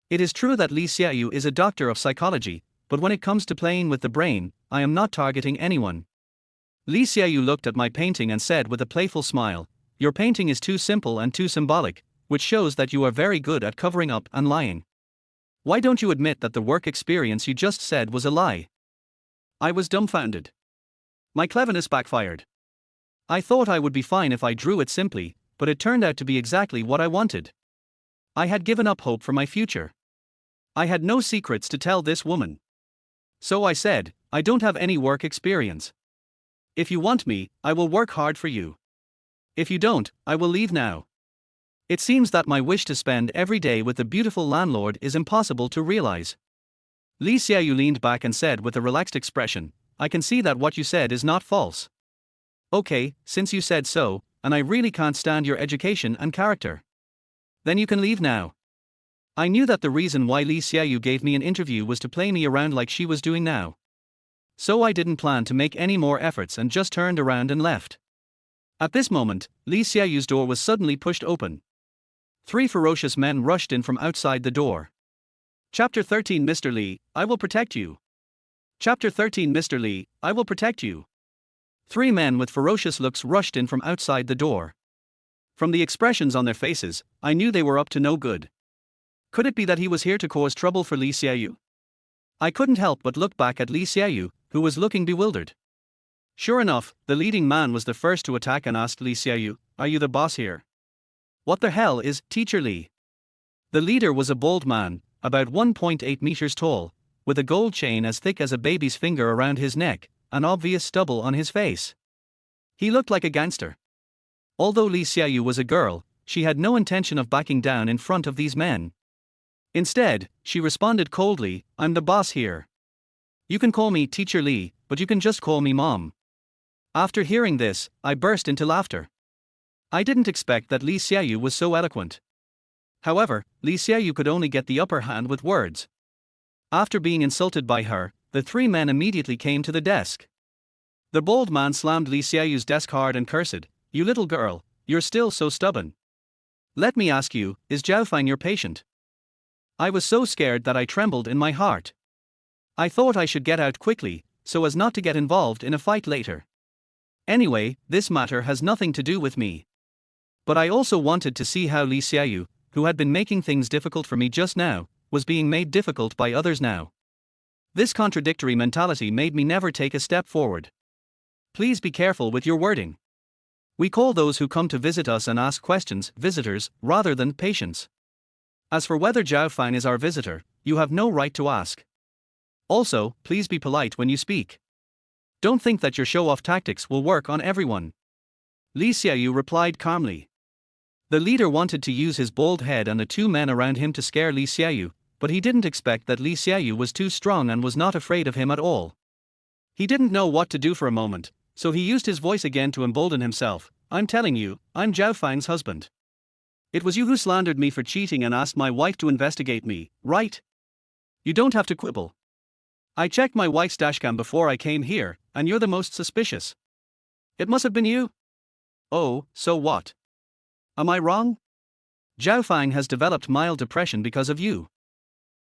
It is true that Li Xiaoyu is a doctor of psychology, but when it comes to playing with the brain, I am not targeting anyone. Li Xiaoyu looked at my painting and said with a playful smile, your painting is too simple and too symbolic, which shows that you are very good at covering up and lying. Why don't you admit that the work experience you just said was a lie? I was dumbfounded. My cleverness backfired. I thought I would be fine if I drew it simply, but it turned out to be exactly what I wanted. I had given up hope for my future. I had no secrets to tell this woman. So I said, I don't have any work experience. If you want me, I will work hard for you. If you don't, I will leave now. It seems that my wish to spend every day with the beautiful landlord is impossible to realize. Li Xiaoyu leaned back and said with a relaxed expression, I can see that what you said is not false. Okay, since you said so, and I really can't stand your education and character. Then you can leave now. I knew that the reason why Li Xiaoyu gave me an interview was to play me around like she was doing now. So I didn't plan to make any more efforts and just turned around and left. At this moment, Li Xiaoyu's door was suddenly pushed open. 3 ferocious men rushed in from outside the door. Chapter 13 Mr. Li, I will protect you. Chapter 13 Mr. Li, I will protect you. 3 men with ferocious looks rushed in from outside the door. From the expressions on their faces, I knew they were up to no good. Could it be that he was here to cause trouble for Li Xiaoyu? I couldn't help but look back at Li Xiaoyu, who was looking bewildered. Sure enough, the leading man was the first to attack and asked Li Xiaoyu, are you the boss here? What the hell is Teacher Li? The leader was a bald man, about 1.8 meters tall, with a gold chain as thick as a baby's finger around his neck, and obvious stubble on his face. He looked like a gangster. Although Li Xiaoyu was a girl, she had no intention of backing down in front of these men. Instead, she responded coldly, I'm the boss here. You can call me Teacher Li, but you can just call me Mom. After hearing this, I burst into laughter. I didn't expect that Li Xiaoyu was so eloquent. However, Li Xiaoyu could only get the upper hand with words. After being insulted by her, the 3 men immediately came to the desk. The bald man slammed Li Xiaoyu's desk hard and cursed, you little girl, you're still so stubborn. Let me ask you, is Zhaofang your patient? I was so scared that I trembled in my heart. I thought I should get out quickly, so as not to get involved in a fight later. Anyway, this matter has nothing to do with me. But I also wanted to see how Li Xiaoyu, who had been making things difficult for me just now, was being made difficult by others now. This contradictory mentality made me never take a step forward. Please be careful with your wording. We call those who come to visit us and ask questions visitors, rather than patients. As for whether Zhaofang is our visitor, you have no right to ask. Also, please be polite when you speak. Don't think that your show-off tactics will work on everyone. Li Xiaoyu replied calmly. The leader wanted to use his bald head and the 2 men around him to scare Li Xiaoyu, but he didn't expect that Li Xiaoyu was too strong and was not afraid of him at all. He didn't know what to do for a moment, so he used his voice again to embolden himself. I'm telling you, I'm Zhaofang's husband. It was you who slandered me for cheating and asked my wife to investigate me, right? You don't have to quibble. I checked my wife's dashcam before I came here, and you're the most suspicious. It must have been you. Oh, so what? Am I wrong? Zhao Fang has developed mild depression because of you.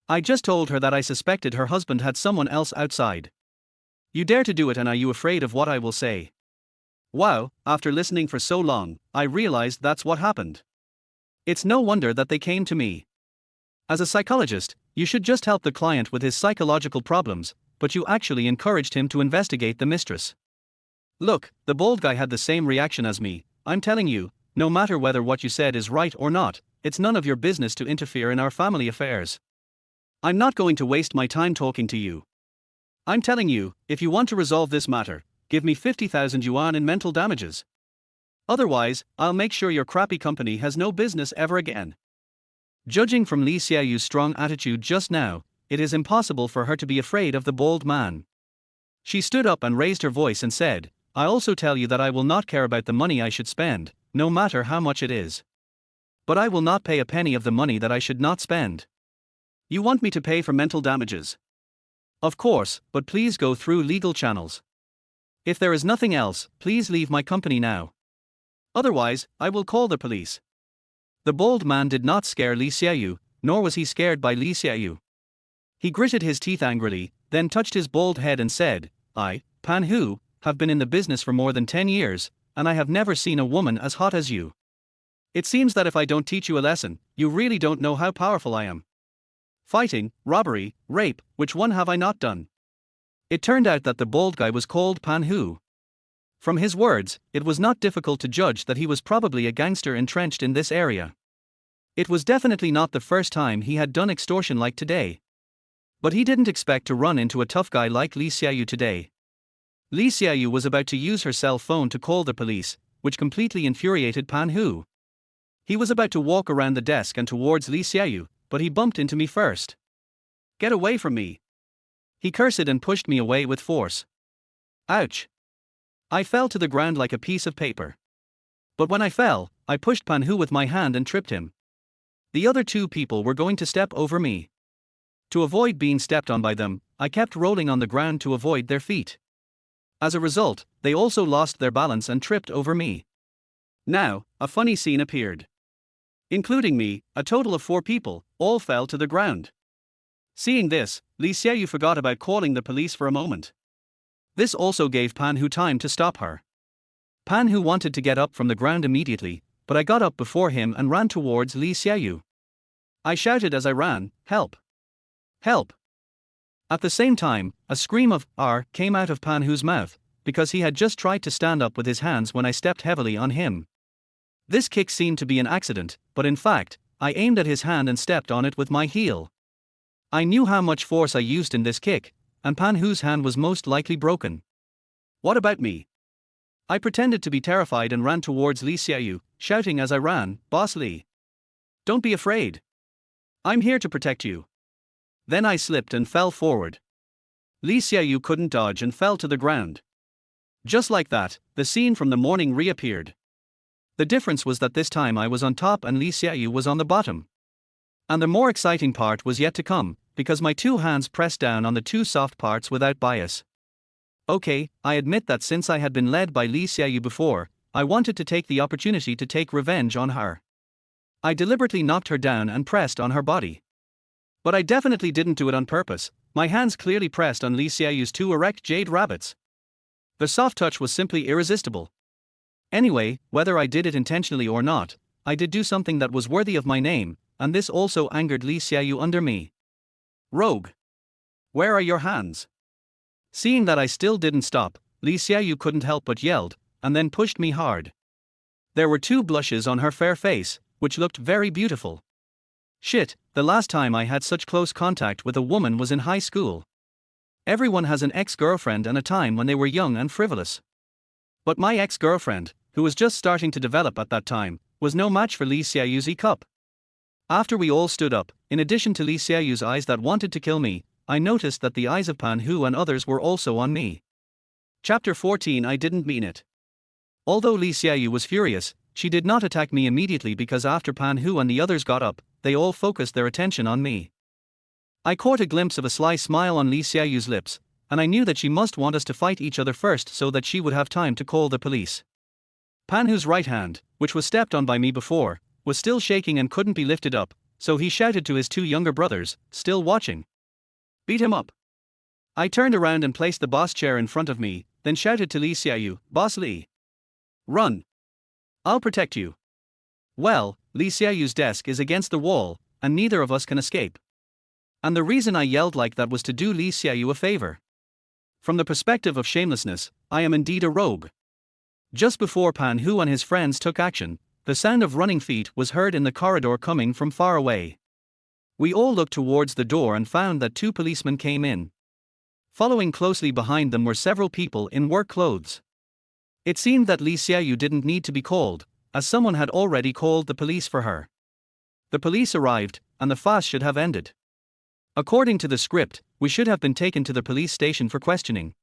I just told her that I suspected her husband had someone else outside. You dare to do it, and are you afraid of what I will say? Wow, after listening for so long, I realized that's what happened. It's no wonder that they came to me. As a psychologist, you should just help the client with his psychological problems, but you actually encouraged him to investigate the mistress. Look, the bald guy had the same reaction as me. I'm telling you, no matter whether what you said is right or not, it's none of your business to interfere in our family affairs. I'm not going to waste my time talking to you. I'm telling you, if you want to resolve this matter, give me 50,000 yuan in mental damages. Otherwise, I'll make sure your crappy company has no business ever again. Judging from Li Xiaoyu's strong attitude just now, it is impossible for her to be afraid of the bald man. She stood up and raised her voice and said, I also tell you that I will not care about the money I should spend, no matter how much it is. But I will not pay a penny of the money that I should not spend. You want me to pay for mental damages? Of course, but please go through legal channels. If there is nothing else, please leave my company now. Otherwise, I will call the police. The bald man did not scare Li Xiaoyu, nor was he scared by Li Xiaoyu. He gritted his teeth angrily, then touched his bald head and said, I, Pan Hu, have been in the business for more than 10 years, and I have never seen a woman as hot as you. It seems that if I don't teach you a lesson, you really don't know how powerful I am. Fighting, robbery, rape, which one have I not done? It turned out that the bald guy was called Pan Hu. From his words, it was not difficult to judge that he was probably a gangster entrenched in this area. It was definitely not the first time he had done extortion like today. But he didn't expect to run into a tough guy like Li Xiaoyu today. Li Xiaoyu was about to use her cell phone to call the police, which completely infuriated Pan Hu. He was about to walk around the desk and towards Li Xiaoyu, but he bumped into me first. Get away from me! He cursed and pushed me away with force. Ouch! I fell to the ground like a piece of paper. But when I fell, I pushed Pan Hu with my hand and tripped him. The other two people were going to step over me. To avoid being stepped on by them, I kept rolling on the ground to avoid their feet. As a result, they also lost their balance and tripped over me. Now, a funny scene appeared. Including me, a total of 4 people, all fell to the ground. Seeing this, Li Xiaoyu forgot about calling the police for a moment. This also gave Pan Hu time to stop her. Pan Hu wanted to get up from the ground immediately, but I got up before him and ran towards Li Xiaoyu. I shouted as I ran, help! Help! At the same time, a scream of "R" came out of Pan Hu's mouth, because he had just tried to stand up with his hands when I stepped heavily on him. This kick seemed to be an accident, but in fact, I aimed at his hand and stepped on it with my heel. I knew how much force I used in this kick, and Pan Hu's hand was most likely broken. What about me? I pretended to be terrified and ran towards Li Xiaoyu, shouting as I ran, Boss Li. Don't be afraid. I'm here to protect you. Then I slipped and fell forward. Li Xiaoyu couldn't dodge and fell to the ground. Just like that, the scene from the morning reappeared. The difference was that this time I was on top and Li Xiaoyu was on the bottom. And the more exciting part was yet to come, because my 2 hands pressed down on the 2 soft parts without bias. Okay, I admit that since I had been led by Li Xiaoyu before, I wanted to take the opportunity to take revenge on her. I deliberately knocked her down and pressed on her body. But I definitely didn't do it on purpose. My hands clearly pressed on Li Xiaoyu's 2 erect jade rabbits. The soft touch was simply irresistible. Anyway, whether I did it intentionally or not, I did do something that was worthy of my name, and this also angered Li Xiaoyu under me. Rogue! Where are your hands? Seeing that I still didn't stop, Li Xiaoyu couldn't help but yelled, and then pushed me hard. There were 2 blushes on her fair face, which looked very beautiful. Shit, the last time I had such close contact with a woman was in high school. Everyone has an ex-girlfriend and a time when they were young and frivolous. But my ex-girlfriend, who was just starting to develop at that time, was no match for Li Xiaoyu's cup. After we all stood up, in addition to Li Xiaoyu's eyes that wanted to kill me, I noticed that the eyes of Pan Hu and others were also on me. Chapter 14. I didn't mean it. Although Li Xiaoyu was furious, she did not attack me immediately because after Pan Hu and the others got up, they all focused their attention on me. I caught a glimpse of a sly smile on Li Xiaoyu's lips, and I knew that she must want us to fight each other first so that she would have time to call the police. Pan Hu's right hand, which was stepped on by me before, was still shaking and couldn't be lifted up, so he shouted to his two younger brothers, still watching. "Beat him up." I turned around and placed the boss chair in front of me, then shouted to Li Xiaoyu, "Boss Li. Run. I'll protect you." Well, Li Xiaoyu's desk is against the wall, and neither of us can escape. And the reason I yelled like that was to do Li Xiaoyu a favor. From the perspective of shamelessness, I am indeed a rogue. Just before Pan Hu and his friends took action, the sound of running feet was heard in the corridor coming from far away. We all looked towards the door and found that two policemen came in. Following closely behind them were several people in work clothes. It seemed that Li Xiaoyu didn't need to be called, as someone had already called the police for her. The police arrived, and the farce should have ended. According to the script, we should have been taken to the police station for questioning.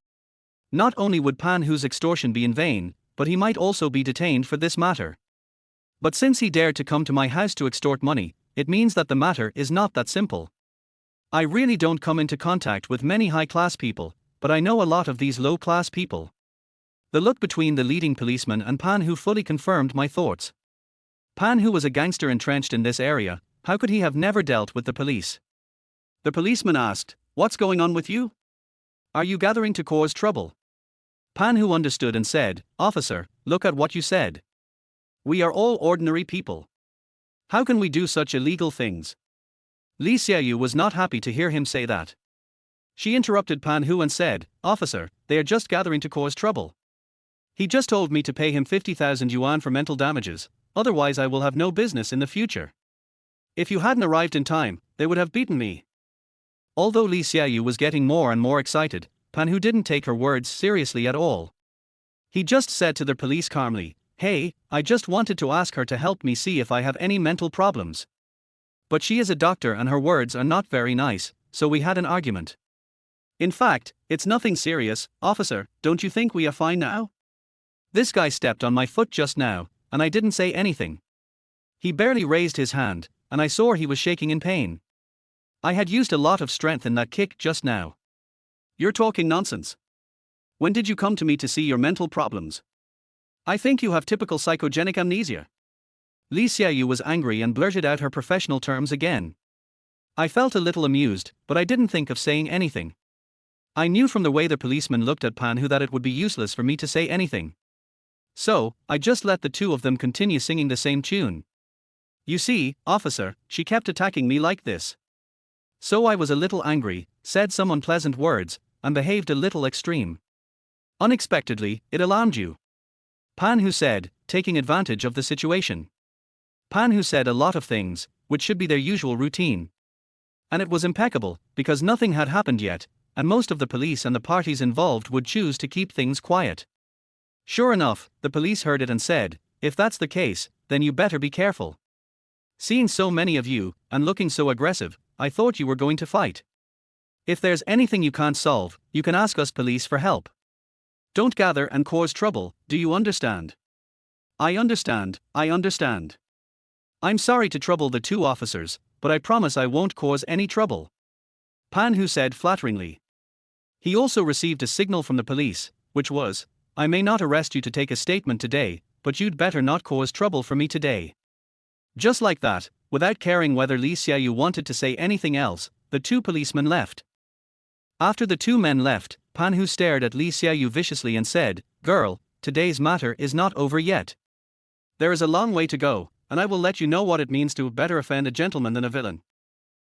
Not only would Pan Hu's extortion be in vain, but he might also be detained for this matter. But since he dared to come to my house to extort money, it means that the matter is not that simple. I really don't come into contact with many high-class people, but I know a lot of these low-class people. The look between the leading policeman and Pan Hu fully confirmed my thoughts. Pan Hu was a gangster entrenched in this area. How could he have never dealt with the police? The policeman asked, "What's going on with you? Are you gathering to cause trouble?" Pan Hu understood and said, "Officer, look at what you said. We are all ordinary people. How can we do such illegal things?" Li Xiaoyu was not happy to hear him say that. She interrupted Pan Hu and said, "Officer, they are just gathering to cause trouble. He just told me to pay him 50,000 yuan for mental damages, otherwise I will have no business in the future. If you hadn't arrived in time, they would have beaten me." Although Li Xiaoyu was getting more and more excited, Pan Hu didn't take her words seriously at all. He just said to the police calmly, "Hey, I just wanted to ask her to help me see if I have any mental problems. But she is a doctor and her words are not very nice, so we had an argument. In fact, it's nothing serious, officer, don't you think we are fine now? This guy stepped on my foot just now, and I didn't say anything. He barely raised his hand, and I saw he was shaking in pain. I had used a lot of strength in that kick just now." "You're talking nonsense. When did you come to me to see your mental problems? I think you have typical psychogenic amnesia." Li Xiaoyu was angry and blurted out her professional terms again. I felt a little amused, but I didn't think of saying anything. I knew from the way the policeman looked at Pan Hu that it would be useless for me to say anything. So, I just let the two of them continue singing the same tune. "You see, officer, she kept attacking me like this. So I was a little angry, said some unpleasant words, and behaved a little extreme. Unexpectedly, it alarmed you." Pan Hu said, taking advantage of the situation. Pan Hu said a lot of things, which should be their usual routine. And it was impeccable, because nothing had happened yet, and most of the police and the parties involved would choose to keep things quiet. Sure enough, the police heard it and said, "If that's the case, then you better be careful. Seeing so many of you, and looking so aggressive, I thought you were going to fight. If there's anything you can't solve, you can ask us police for help. Don't gather and cause trouble, do you understand?" I understand. I'm sorry to trouble the two officers, but I promise I won't cause any trouble," Pan Hu said flatteringly. He also received a signal from the police, which was, "I may not arrest you to take a statement today, but you'd better not cause trouble for me today." Just like that, without caring whether Li Xiaoyu wanted to say anything else, the two policemen left. After the two men left, Pan Hu stared at Li Xiaoyu viciously and said, "Girl, today's matter is not over yet. There is a long way to go, and I will let you know what it means to better offend a gentleman than a villain."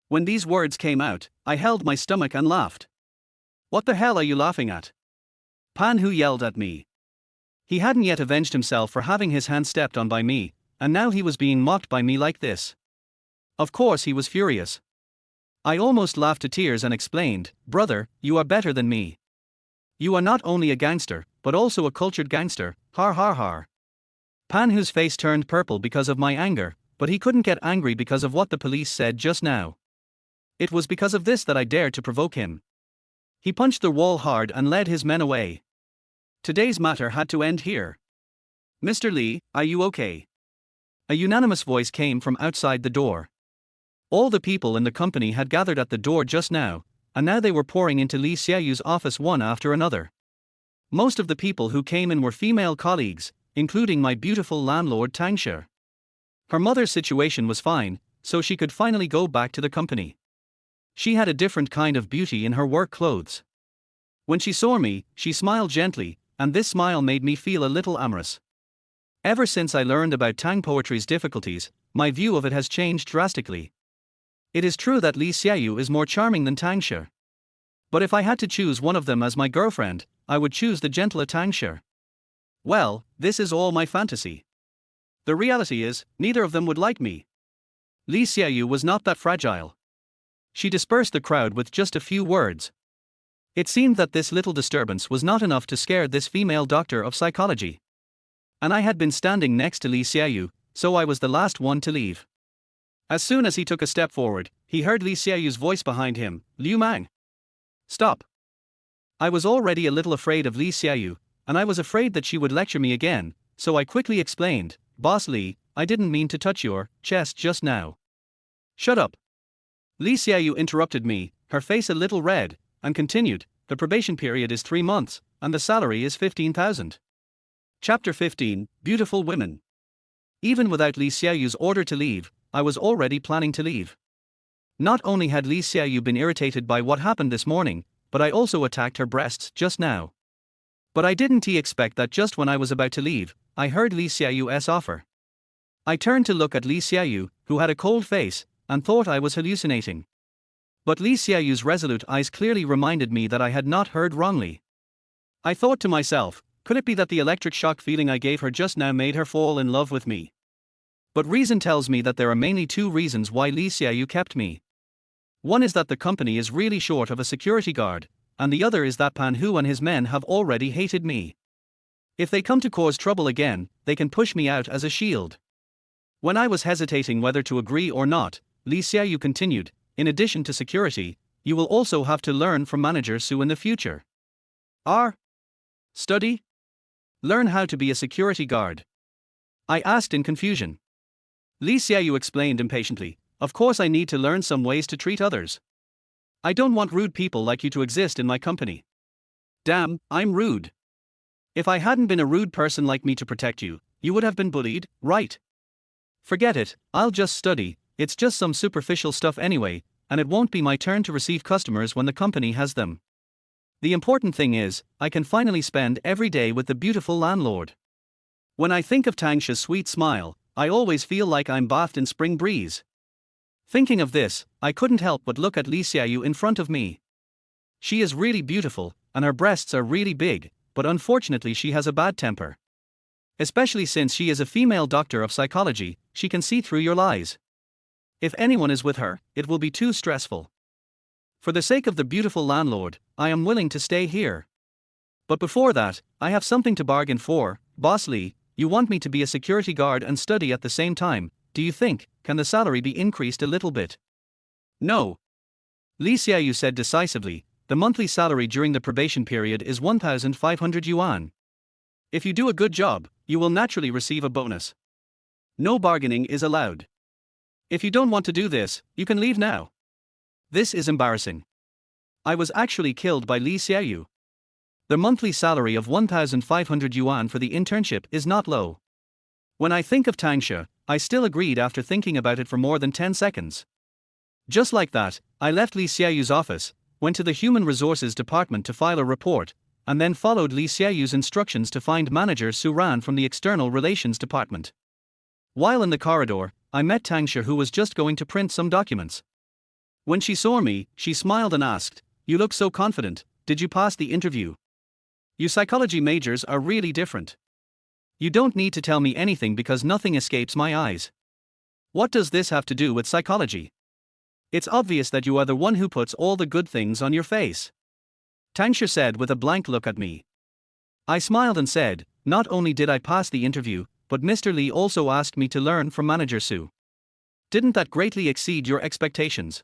When these words came out, I held my stomach and laughed. "What the hell are you laughing at?" Pan Hu yelled at me. He hadn't yet avenged himself for having his hand stepped on by me, and now he was being mocked by me like this. Of course he was furious. I almost laughed to tears and explained, "Brother, you are better than me. You are not only a gangster, but also a cultured gangster, har har har." Pan Hu's face turned purple because of my anger, but he couldn't get angry because of what the police said just now. It was because of this that I dared to provoke him. He punched the wall hard and led his men away. Today's matter had to end here. "Mr. Li, are you okay?" A unanimous voice came from outside the door. All the people in the company had gathered at the door just now, and now they were pouring into Li Xiaoyu's office one after another. Most of the people who came in were female colleagues, including my beautiful landlord Tang Shi. Her mother's situation was fine, so she could finally go back to the company. She had a different kind of beauty in her work clothes. When she saw me, she smiled gently, and this smile made me feel a little amorous. Ever since I learned about Tang poetry's difficulties, my view of it has changed drastically. It is true that Li Xiaoyu is more charming than Tang Shi. But if I had to choose one of them as my girlfriend, I would choose the gentler Tang Shi. Well, this is all my fantasy. The reality is, neither of them would like me. Li Xiaoyu was not that fragile. She dispersed the crowd with just a few words. It seemed that this little disturbance was not enough to scare this female doctor of psychology. And I had been standing next to Li Xiaoyu, so I was the last one to leave. As soon as he took a step forward, he heard Li Xiaoyu's voice behind him, "Liu Mang. Stop." I was already a little afraid of Li Xiaoyu, and I was afraid that she would lecture me again, so I quickly explained, "Boss Li, I didn't mean to touch your chest just now." "Shut up." Li Xiaoyu interrupted me, her face a little red, and continued, "The probation period is 3 months, and the salary is 15,000. Chapter 15, Beautiful Women. Even without Li Xiaoyu's order to leave, I was already planning to leave. Not only had Li Xiaoyu been irritated by what happened this morning, but I also attacked her breasts just now. But I didn't expect that just when I was about to leave, I heard Li Xiaoyu's offer. I turned to look at Li Xiaoyu, who had a cold face, and thought I was hallucinating. But Li Xiaoyu's resolute eyes clearly reminded me that I had not heard wrongly. I thought to myself, could it be that the electric shock feeling I gave her just now made her fall in love with me? But reason tells me that there are mainly 2 reasons why Li Xiaoyu kept me. One is that the company is really short of a security guard, and the other is that Pan Hu and his men have already hated me. If they come to cause trouble again, they can push me out as a shield. When I was hesitating whether to agree or not, Li Xiaoyu continued, "In addition to security, you will also have to learn from Manager Su in the future." Study? Learn how to be a security guard? I asked in confusion. Li Xiaoyu explained impatiently, "Of course I need to learn some ways to treat others. I don't want rude people like you to exist in my company." Damn, I'm rude. If I hadn't been a rude person like me to protect you, you would have been bullied, right? Forget it, I'll just study, it's just some superficial stuff anyway, and it won't be my turn to receive customers when the company has them. The important thing is, I can finally spend every day with the beautiful landlord. When I think of Tang Shi's sweet smile, I always feel like I'm bathed in spring breeze. Thinking of this, I couldn't help but look at Li Xiaoyu in front of me. She is really beautiful, and her breasts are really big, but unfortunately she has a bad temper. Especially since she is a female doctor of psychology, she can see through your lies. If anyone is with her, it will be too stressful. For the sake of the beautiful landlord, I am willing to stay here. But before that, I have something to bargain for. Boss Li, you want me to be a security guard and study at the same time, do you think, can the salary be increased a little bit? No. Li Xiaoyu said decisively, the monthly salary during the probation period is 1,500 yuan. If you do a good job, you will naturally receive a bonus. No bargaining is allowed. If you don't want to do this, you can leave now. This is embarrassing. I was actually killed by Li Xiaoyu. The monthly salary of 1,500 yuan for the internship is not low. When I think of Tang Shi, I still agreed after thinking about it for more than 10 seconds. Just like that, I left Li Xiaoyu's office, went to the Human Resources Department to file a report, and then followed Li Xiaoyu's instructions to find Manager Su Ran from the External Relations Department. While in the corridor, I met Tang Shi, who was just going to print some documents. When she saw me, she smiled and asked, "You look so confident, did you pass the interview? You psychology majors are really different. You don't need to tell me anything because nothing escapes my eyes. What does this have to do with psychology? It's obvious that you are the one who puts all the good things on your face." Tang Shi said with a blank look at me. I smiled and said, "Not only did I pass the interview, but Mr. Li also asked me to learn from Manager Su. Didn't that greatly exceed your expectations?"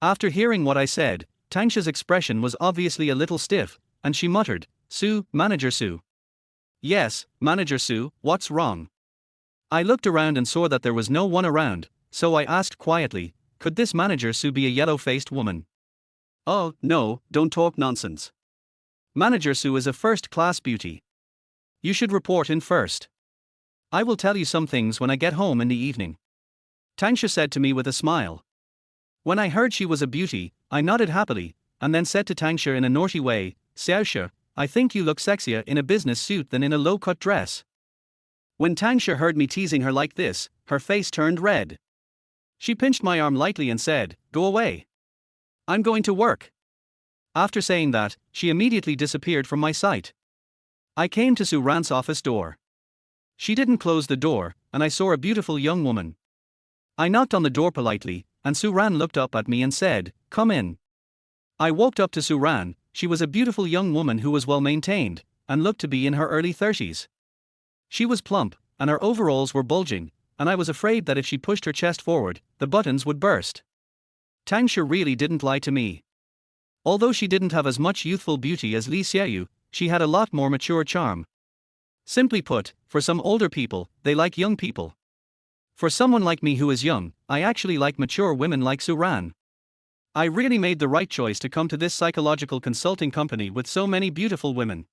After hearing what I said, Tang Shi's expression was obviously a little stiff, and she muttered, Manager Su. "Yes, Manager Su, what's wrong?" I looked around and saw that there was no one around, so I asked quietly, "Could this Manager Su be a yellow-faced woman?" "Oh, no, don't talk nonsense. Manager Su is a first-class beauty. You should report in first." I will tell you some things when I get home in the evening. Tang Shi said to me with a smile. When I heard she was a beauty, I nodded happily, and then said to Tang Shi in a naughty way, Xiao Shi, I think you look sexier in a business suit than in a low-cut dress. When Tang Shi heard me teasing her like this, her face turned red. She pinched my arm lightly and said, Go away. I'm going to work. After saying that, she immediately disappeared from my sight. I came to Su Ran's office door. She didn't close the door, and I saw a beautiful young woman. I knocked on the door politely, and Su Ran looked up at me and said, Come in. I walked up to Su Ran. She was a beautiful young woman who was well maintained, and looked to be in her early 30s. She was plump, and her overalls were bulging, and I was afraid that if she pushed her chest forward, the buttons would burst. Tang Shi really didn't lie to me. Although she didn't have as much youthful beauty as Li Xiaoyu, she had a lot more mature charm. Simply put, for some older people, they like young people. For someone like me who is young, I actually like mature women like Su Ran. I really made the right choice to come to this psychological consulting company with so many beautiful women.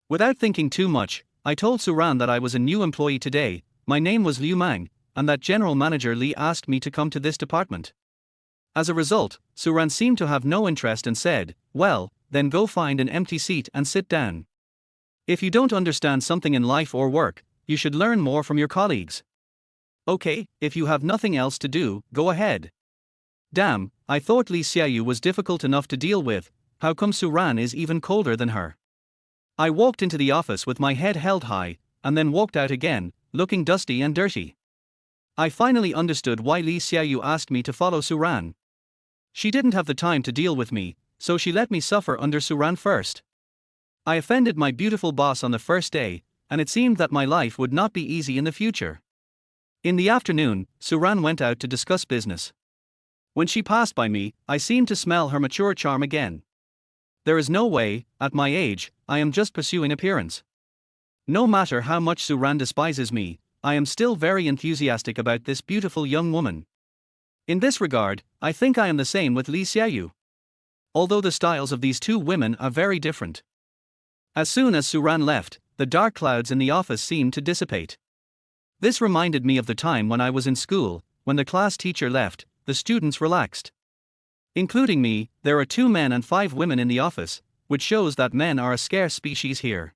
Without thinking too much, I told Su Ran that I was a new employee today, my name was Liu Mang, and that General Manager Li asked me to come to this department. As a result, Su Ran seemed to have no interest and said, Well, then go find an empty seat and sit down. If you don't understand something in life or work, you should learn more from your colleagues. Okay, if you have nothing else to do, go ahead. Damn, I thought Li Xiaoyu was difficult enough to deal with, how come Su Ran is even colder than her? I walked into the office with my head held high, and then walked out again, looking dusty and dirty. I finally understood why Li Xiaoyu asked me to follow Su Ran. She didn't have the time to deal with me, so she let me suffer under Su Ran first. I offended my beautiful boss on the first day, and it seemed that my life would not be easy in the future. In the afternoon, Su Ran went out to discuss business. When she passed by me, I seemed to smell her mature charm again. There is no way, at my age, I am just pursuing appearance. No matter how much Su Ran despises me, I am still very enthusiastic about this beautiful young woman. In this regard, I think I am the same with Li Xiaoyu. Although the styles of these two women are very different. As soon as Su Ran left, the dark clouds in the office seemed to dissipate. This reminded me of the time when I was in school, when the class teacher left, the students relaxed. Including me, there are 2 men and 5 women in the office, which shows that men are a scarce species here.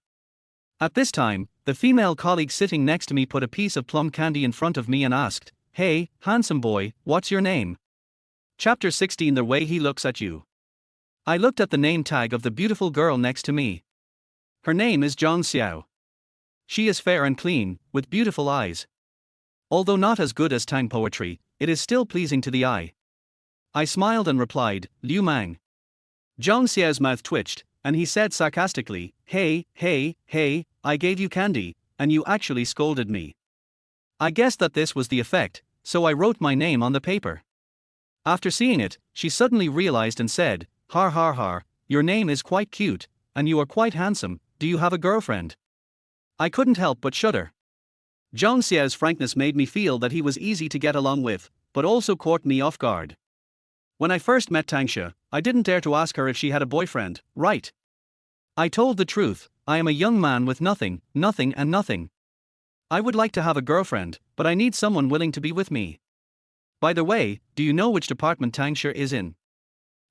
At this time, the female colleague sitting next to me put a piece of plum candy in front of me and asked, Hey, handsome boy, what's your name? Chapter 16 The Way He Looks at You. I looked at the name tag of the beautiful girl next to me. Her name is Zhang Xiao. She is fair and clean, with beautiful eyes. Although not as good as Tang poetry, it is still pleasing to the eye. I smiled and replied, Liu Mang. Zhang Xiao's mouth twitched, and he said sarcastically, Hey, I gave you candy, and you actually scolded me. I guessed that this was the effect, so I wrote my name on the paper. After seeing it, she suddenly realized and said, Har, your name is quite cute, and you are quite handsome, do you have a girlfriend? I couldn't help but shudder. Zhang Xiao's frankness made me feel that he was easy to get along with, but also caught me off guard. When I first met Tang Shi, I didn't dare to ask her if she had a boyfriend, right? I told the truth, I am a young man with nothing. I would like to have a girlfriend, but I need someone willing to be with me. By the way, do you know which department Tang Shi is in?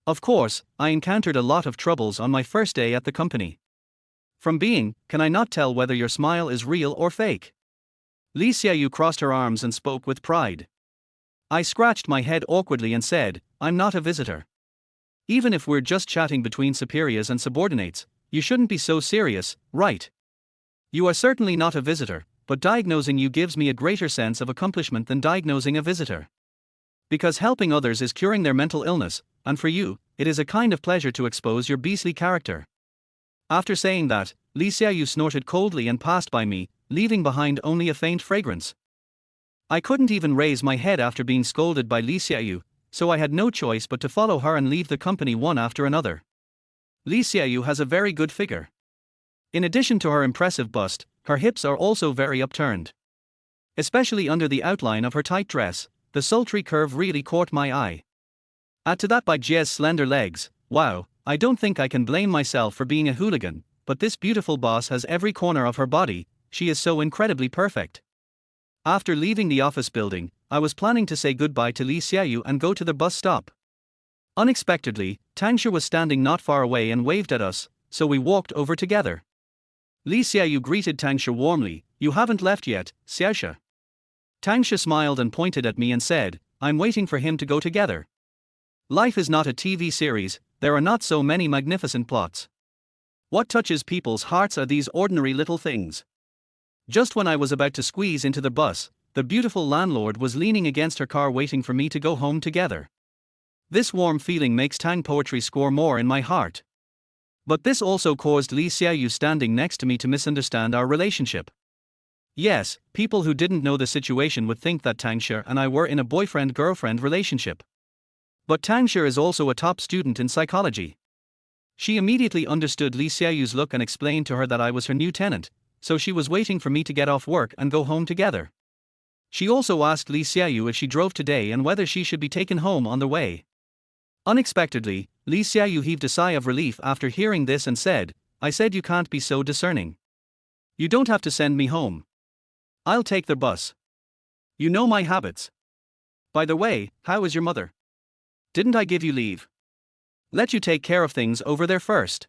Of course, I encountered a lot of troubles on my first day at the company. From being, can I not tell whether your smile is real or fake? Li Xiaoyu crossed her arms and spoke with pride. I scratched my head awkwardly and said, I'm not a visitor. Even if we're just chatting between superiors and subordinates, you shouldn't be so serious, right? You are certainly not a visitor, but diagnosing you gives me a greater sense of accomplishment than diagnosing a visitor. Because helping others is curing their mental illness, and for you, it is a kind of pleasure to expose your beastly character. After saying that, Li Xiaoyu snorted coldly and passed by me, leaving behind only a faint fragrance. I couldn't even raise my head after being scolded by Li Xiaoyu, so I had no choice but to follow her and leave the company one after another. Li Xiaoyu has a very good figure. In addition to her impressive bust, her hips are also very upturned. Especially under the outline of her tight dress, the sultry curve really caught my eye. Add to that by Jie's slender legs, wow, I don't think I can blame myself for being a hooligan, but this beautiful boss has every corner of her body, she is so incredibly perfect. After leaving the office building, I was planning to say goodbye to Li Xiaoyu and go to the bus stop. Unexpectedly, Tang Shi was standing not far away and waved at us, so we walked over together. Li Xiaoyu greeted Tang Shi warmly. "You haven't left yet, Xiaoshi." Tang Shi smiled and pointed at me and said, "I'm waiting for him to go together." Life is not a TV series, there are not so many magnificent plots. What touches people's hearts are these ordinary little things. Just when I was about to squeeze into the bus, the beautiful landlord was leaning against her car waiting for me to go home together. This warm feeling makes Tang poetry score more in my heart. But this also caused Li Xiaoyu standing next to me to misunderstand our relationship. Yes, people who didn't know the situation would think that Tang Shi and I were in a boyfriend-girlfriend relationship. But Tang Shi is also a top student in psychology. She immediately understood Li Xiaoyu's look and explained to her that I was her new tenant, so she was waiting for me to get off work and go home together. She also asked Li Xiaoyu if she drove today and whether she should be taken home on the way. Unexpectedly, Li Xiaoyu heaved a sigh of relief after hearing this and said, "I said you can't be so discerning. You don't have to send me home. I'll take the bus. You know my habits. By the way, how is your mother? Didn't I give you leave? Let you take care of things over there first.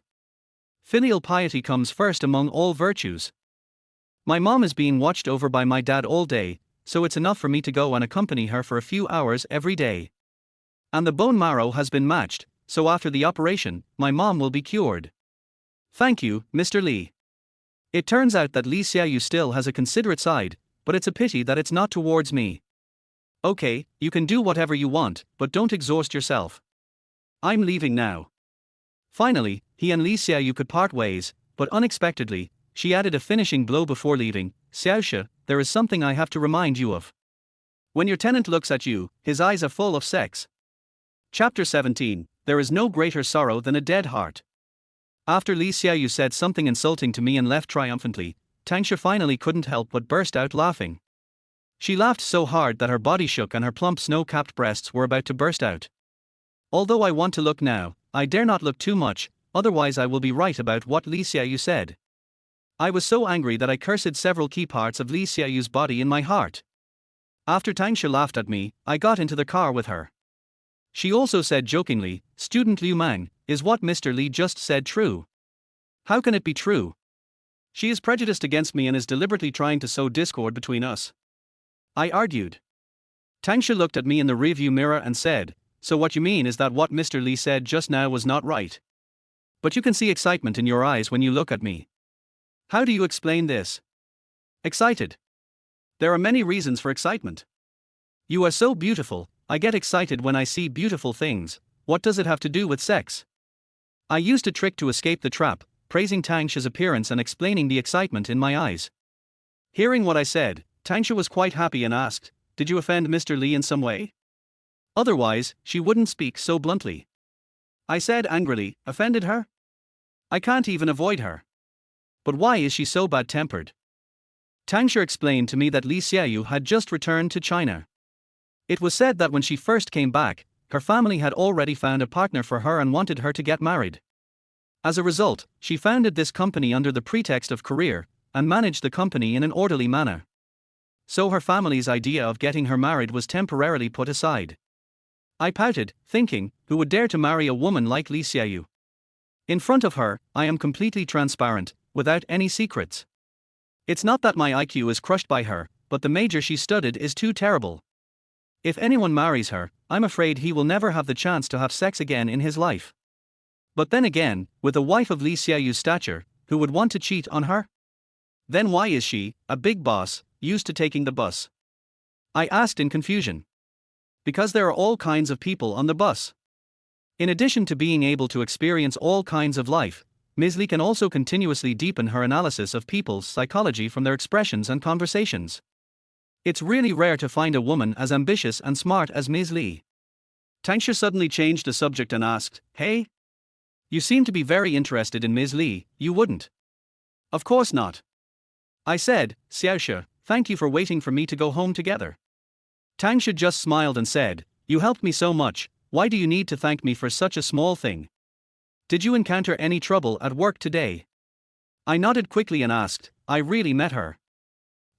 Filial piety comes first among all virtues. My mom is being watched over by my dad all day, so it's enough for me to go and accompany her for a few hours every day. And the bone marrow has been matched, so after the operation, my mom will be cured. Thank you, Mr. Li." It turns out that Li Xiaoyu still has a considerate side, but it's a pity that it's not towards me. Okay, you can do whatever you want, but don't exhaust yourself. I'm leaving now. Finally, he and Li Xiaoyu could part ways, but unexpectedly, she added a finishing blow before leaving. "Xiaoshi, there is something I have to remind you of. When your tenant looks at you, his eyes are full of sex." Chapter 17, There is no greater sorrow than a dead heart. After Li Xiaoyu said something insulting to me and left triumphantly, Tang Shi finally couldn't help but burst out laughing. She laughed so hard that her body shook and her plump snow-capped breasts were about to burst out. Although I want to look now, I dare not look too much, otherwise I will be right about what Li Xiaoyu said. I was so angry that I cursed several key parts of Li Xiaoyu's body in my heart. After Tang Shi laughed at me, I got into the car with her. She also said jokingly, "Student Liu Mang, is what Mr. Li just said true? How can it be true? She is prejudiced against me and is deliberately trying to sow discord between us." I argued. Tang Shi looked at me in the rearview mirror and said, "So what you mean is that what Mr. Li said just now was not right? But you can see excitement in your eyes when you look at me. How do you explain this?" Excited. There are many reasons for excitement. You are so beautiful. I get excited when I see beautiful things. What does it have to do with sex? I used a trick to escape the trap, praising Tang Shi's appearance and explaining the excitement in my eyes. Hearing what I said, Tang Shi was quite happy and asked, "Did you offend Mr. Li in some way? Otherwise, she wouldn't speak so bluntly." I said angrily, "Offended her? I can't even avoid her. But why is she so bad-tempered?" Tang Shi explained to me that Li Xiaoyu had just returned to China. It was said that when she first came back, her family had already found a partner for her and wanted her to get married. As a result, she founded this company under the pretext of career, and managed the company in an orderly manner. So her family's idea of getting her married was temporarily put aside. I pouted, thinking, who would dare to marry a woman like Li Xiaoyu? In front of her, I am completely transparent, without any secrets. It's not that my IQ is crushed by her, but the major she studied is too terrible. If anyone marries her, I'm afraid he will never have the chance to have sex again in his life. But then again, with a wife of Li Xiaoyu's stature, who would want to cheat on her? Then why is she, a big boss, used to taking the bus? I asked in confusion. Because there are all kinds of people on the bus. In addition to being able to experience all kinds of life, Ms. Li can also continuously deepen her analysis of people's psychology from their expressions and conversations. It's really rare to find a woman as ambitious and smart as Ms. Li. Tang Shi suddenly changed the subject and asked, "Hey? You seem to be very interested in Ms. Li, you wouldn't?" "Of course not." I said, "Xiaoshi, thank you for waiting for me to go home together." Tang Shi just smiled and said, "You helped me so much, why do you need to thank me for such a small thing? Did you encounter any trouble at work today?" I nodded quickly and asked, "I really met her.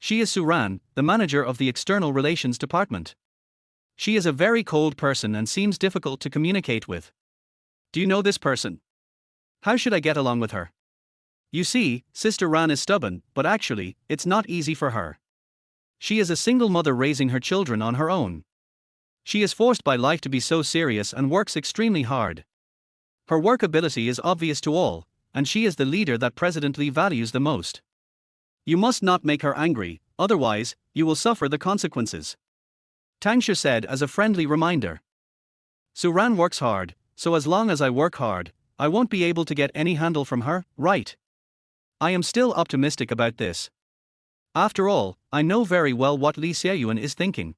She is Suran, the manager of the External Relations Department. She is a very cold person and seems difficult to communicate with. Do you know this person? How should I get along with her? You see, Sister Ran is stubborn, but actually, it's not easy for her. She is a single mother raising her children on her own. She is forced by life to be so serious and works extremely hard. Her work ability is obvious to all, and she is the leader that President Lee values the most. You must not make her angry, otherwise, you will suffer the consequences. Tang Shi said as a friendly reminder. Suran works hard, so as long as I work hard, I won't be able to get any handle from her, right? I am still optimistic about this. After all, I know very well what Lee Xiaoyuan is thinking.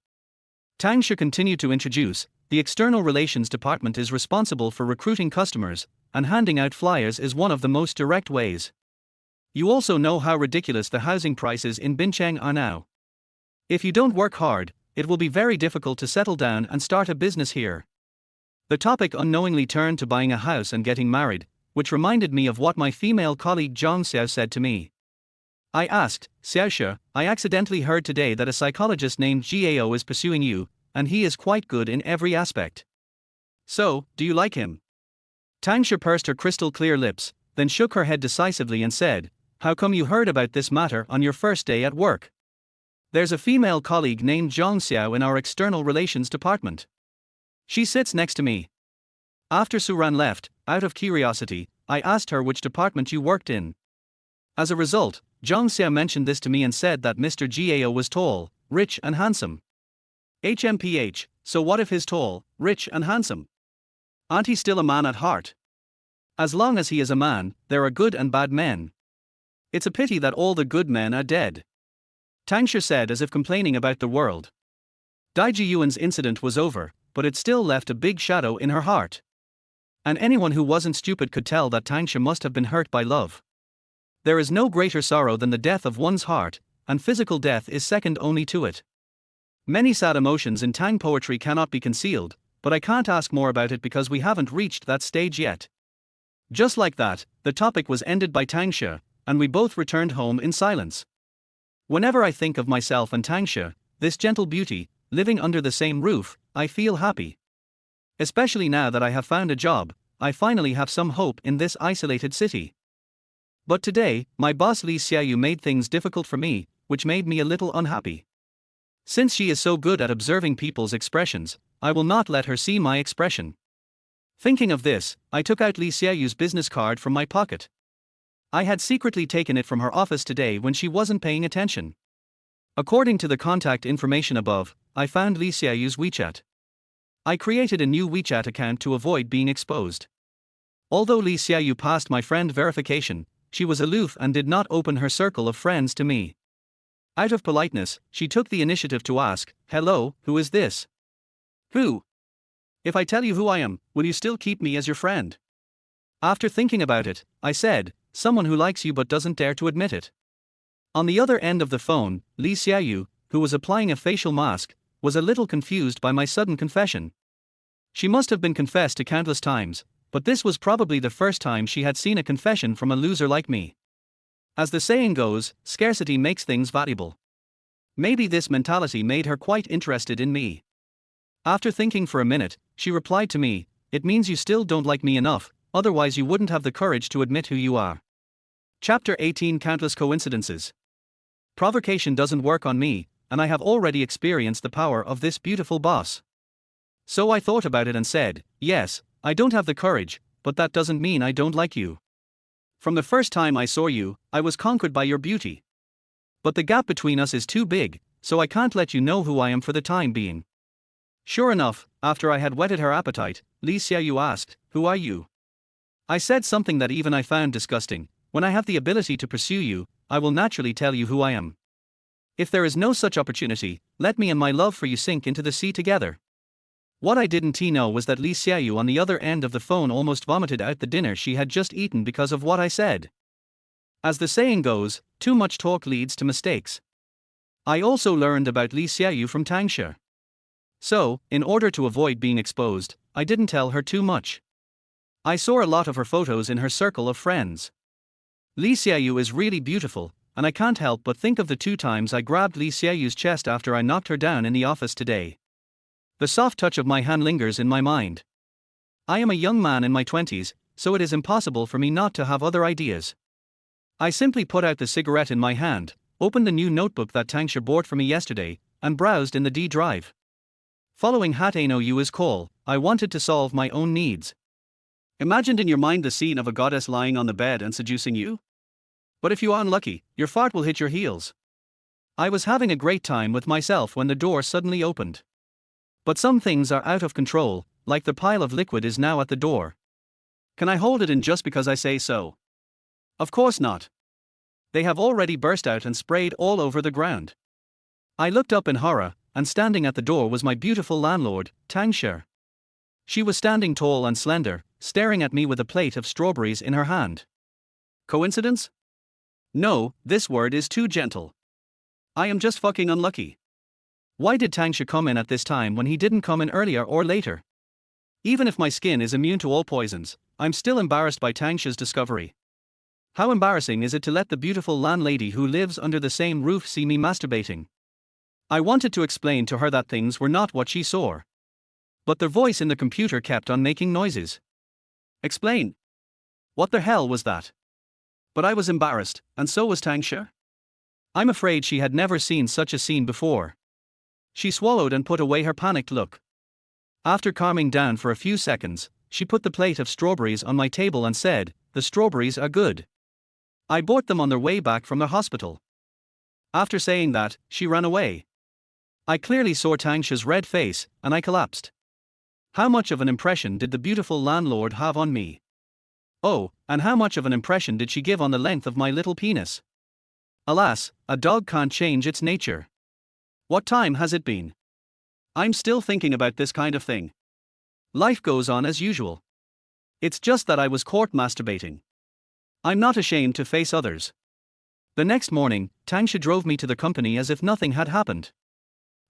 Tang Shi continued to introduce, the External Relations Department is responsible for recruiting customers, and handing out flyers is one of the most direct ways. You also know how ridiculous the housing prices in Binchang are now. If you don't work hard, it will be very difficult to settle down and start a business here. The topic unknowingly turned to buying a house and getting married, which reminded me of what my female colleague Zhang Xiao said to me. I asked, Xiaoshi, I accidentally heard today that a psychologist named Gao is pursuing you, and he is quite good in every aspect. So, do you like him? Tang Shi pursed her crystal clear lips, then shook her head decisively and said, how come you heard about this matter on your first day at work? There's a female colleague named Zhang Xiao in our External Relations Department. She sits next to me. After Suran left, out of curiosity, I asked her which department you worked in. As a result, Zhang Xiao mentioned this to me and said that Mr. Gao was tall, rich and handsome. HMPH, so what if he's tall, rich and handsome? Aren't he still a man at heart? As long as he is a man, there are good and bad men. It's a pity that all the good men are dead. Tang Shi said as if complaining about the world. Dai Jiyuan's incident was over, but it still left a big shadow in her heart. And anyone who wasn't stupid could tell that Tang Shi must have been hurt by love. There is no greater sorrow than the death of one's heart, and physical death is second only to it. Many sad emotions in Tang poetry cannot be concealed, but I can't ask more about it because we haven't reached that stage yet. Just like that, the topic was ended by Tang Shi, and we both returned home in silence. Whenever I think of myself and Tang Shi, this gentle beauty, living under the same roof, I feel happy. Especially now that I have found a job, I finally have some hope in this isolated city. But today, my boss Lee Xiaoyu made things difficult for me, which made me a little unhappy. Since she is so good at observing people's expressions, I will not let her see my expression. Thinking of this, I took out Lee Xiaoyu's business card from my pocket. I had secretly taken it from her office today when she wasn't paying attention. According to the contact information above, I found Lee Xiaoyu's WeChat. I created a new WeChat account to avoid being exposed. Although Lee Xiaoyu passed my friend verification, she was aloof and did not open her circle of friends to me. Out of politeness, she took the initiative to ask, hello, who is this? Who? If I tell you who I am, will you still keep me as your friend? After thinking about it, I said, someone who likes you but doesn't dare to admit it. On the other end of the phone, Lee Xiaoyu, who was applying a facial mask, was a little confused by my sudden confession. She must have been confessed to countless times, but this was probably the first time she had seen a confession from a loser like me. As the saying goes, scarcity makes things valuable. Maybe this mentality made her quite interested in me. After thinking for a minute, she replied to me, it means you still don't like me enough, otherwise you wouldn't have the courage to admit who you are. Chapter 18 Countless Coincidences. Provocation doesn't work on me, and I have already experienced the power of this beautiful boss. So I thought about it and said, yes, I don't have the courage, but that doesn't mean I don't like you. From the first time I saw you, I was conquered by your beauty. But the gap between us is too big, so I can't let you know who I am for the time being. Sure enough, after I had whetted her appetite, Lee Xiaoyu asked, who are you? I said something that even I found disgusting. When I have the ability to pursue you, I will naturally tell you who I am. If there is no such opportunity, let me and my love for you sink into the sea together. What I didn't know was that Lee Xiaoyu on the other end of the phone almost vomited out the dinner she had just eaten because of what I said. As the saying goes, too much talk leads to mistakes. I also learned about Lee Xiaoyu from Tang Shi. So, in order to avoid being exposed, I didn't tell her too much. I saw a lot of her photos in her circle of friends. Lee Xiaoyu is really beautiful, and I can't help but think of the 2 times I grabbed Lee Xiaoyu's chest after I knocked her down in the office today. The soft touch of my hand lingers in my mind. I am a young man in my 20s, so it is impossible for me not to have other ideas. I simply put out the cigarette in my hand, opened the new notebook that Tang Shi bought for me yesterday, and browsed in the D drive. Following Yu's call, I wanted to solve my own needs. Imagined in your mind the scene of a goddess lying on the bed and seducing you? But if you are unlucky, your fart will hit your heels. I was having a great time with myself when the door suddenly opened. But some things are out of control, like the pile of liquid is now at the door. Can I hold it in just because I say so? Of course not. They have already burst out and sprayed all over the ground. I looked up in horror, and standing at the door was my beautiful landlord, Tang Shi. She was standing tall and slender, staring at me with a plate of strawberries in her hand. Coincidence? No, this word is too gentle. I am just fucking unlucky. Why did Tang Shi come in at this time when he didn't come in earlier or later? Even if my skin is immune to all poisons, I'm still embarrassed by Tang Shi's discovery. How embarrassing is it to let the beautiful landlady who lives under the same roof see me masturbating? I wanted to explain to her that things were not what she saw. But the voice in the computer kept on making noises. Explain. What the hell was that? But I was embarrassed, and so was Tang Shi. I'm afraid she had never seen such a scene before. She swallowed and put away her panicked look. After calming down for a few seconds, she put the plate of strawberries on my table and said, "The strawberries are good. I bought them on their way back from the hospital." After saying that, she ran away. I clearly saw Tang Shi's red face, and I collapsed. How much of an impression did the beautiful landlord have on me? Oh, and how much of an impression did she give on the length of my little penis? Alas, a dog can't change its nature. What time has it been? I'm still thinking about this kind of thing. Life goes on as usual. It's just that I was caught masturbating. I'm not ashamed to face others. The next morning, Tang Shi drove me to the company as if nothing had happened.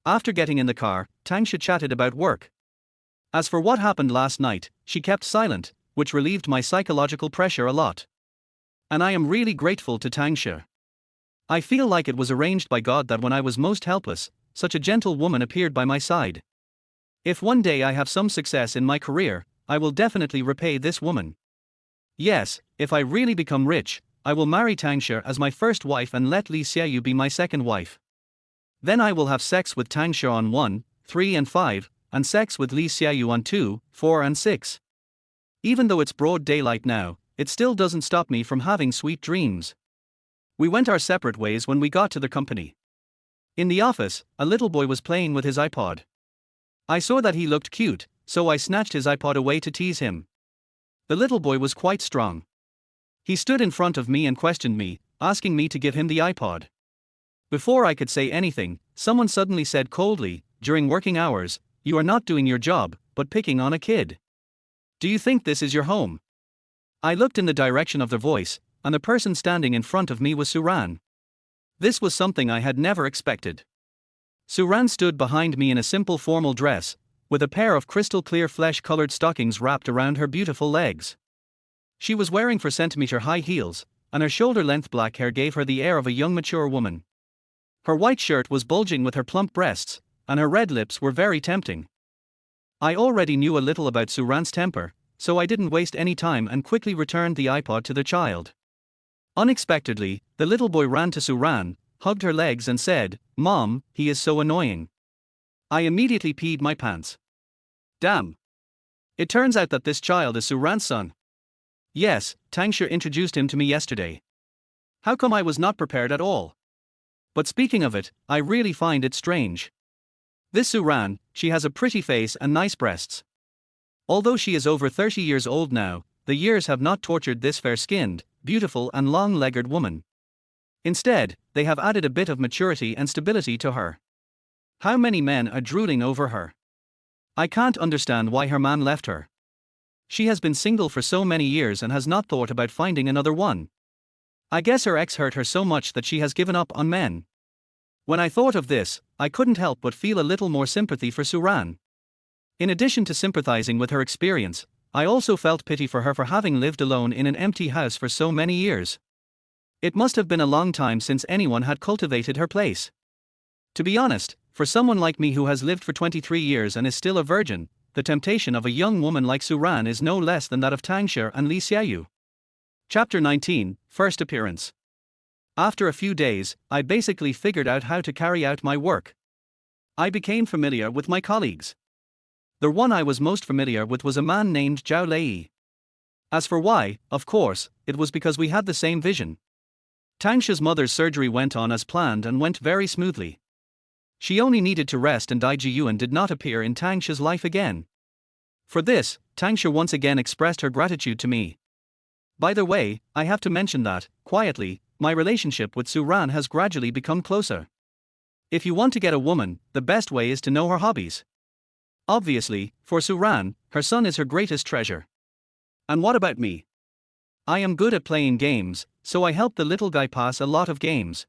After getting in the car, Tang Shi chatted about work. As for what happened last night, she kept silent, which relieved my psychological pressure a lot. And I am really grateful to Tang Shi. I feel like it was arranged by God that when I was most helpless, such a gentle woman appeared by my side. If one day I have some success in my career, I will definitely repay this woman. Yes, if I really become rich, I will marry Tang Shi as my first wife and let Lee Xiaoyu be my second wife. Then I will have sex with Tang Shi on 1, 3 and 5, and sex with Lee Xiaoyu on 2, 4 and 6. Even though it's broad daylight now, it still doesn't stop me from having sweet dreams. We went our separate ways when we got to the company. In the office, a little boy was playing with his iPod. I saw that he looked cute, so I snatched his iPod away to tease him. The little boy was quite strong. He stood in front of me and questioned me, asking me to give him the iPod. Before I could say anything, someone suddenly said coldly, "During working hours, you are not doing your job, but picking on a kid. Do you think this is your home?" I looked in the direction of the voice, and the person standing in front of me was Suran. This was something I had never expected. Suran stood behind me in a simple formal dress, with a pair of crystal clear flesh-colored stockings wrapped around her beautiful legs. She was wearing 4-centimeter high heels, and her shoulder-length black hair gave her the air of a young mature woman. Her white shirt was bulging with her plump breasts, and her red lips were very tempting. I already knew a little about Suran's temper, so I didn't waste any time and quickly returned the iPod to the child. Unexpectedly, the little boy ran to Suran, hugged her legs and said, "Mom, he is so annoying." I immediately peed my pants. Damn. It turns out that this child is Suran's son. Yes, Tang Shi introduced him to me yesterday. How come I was not prepared at all? But speaking of it, I really find it strange. This Suran, she has a pretty face and nice breasts. Although she is over 30 years old now, the years have not tortured this fair-skinned, beautiful and long-legged woman. Instead, they have added a bit of maturity and stability to her. How many men are drooling over her? I can't understand why her man left her. She has been single for so many years and has not thought about finding another one. I guess her ex hurt her so much that she has given up on men. When I thought of this, I couldn't help but feel a little more sympathy for Suran. In addition to sympathizing with her experience, I also felt pity for her for having lived alone in an empty house for so many years. It must have been a long time since anyone had cultivated her place. To be honest, for someone like me who has lived for 23 years and is still a virgin, the temptation of a young woman like Suran is no less than that of Tang Shi and Li Xiaoyu. Chapter 19, First Appearance. After a few days, I basically figured out how to carry out my work. I became familiar with my colleagues. The one I was most familiar with was a man named Zhao Lei. As for why, of course, it was because we had the same vision. Tang Shi's mother's surgery went on as planned and went very smoothly. She only needed to rest and Ji Yuan did not appear in Tang Shi's life again. For this, Tang Shi once again expressed her gratitude to me. By the way, I have to mention that, quietly, my relationship with Suran has gradually become closer. If you want to get a woman, the best way is to know her hobbies. Obviously, for Suran, her son is her greatest treasure. And what about me? I am good at playing games, so I help the little guy pass a lot of games.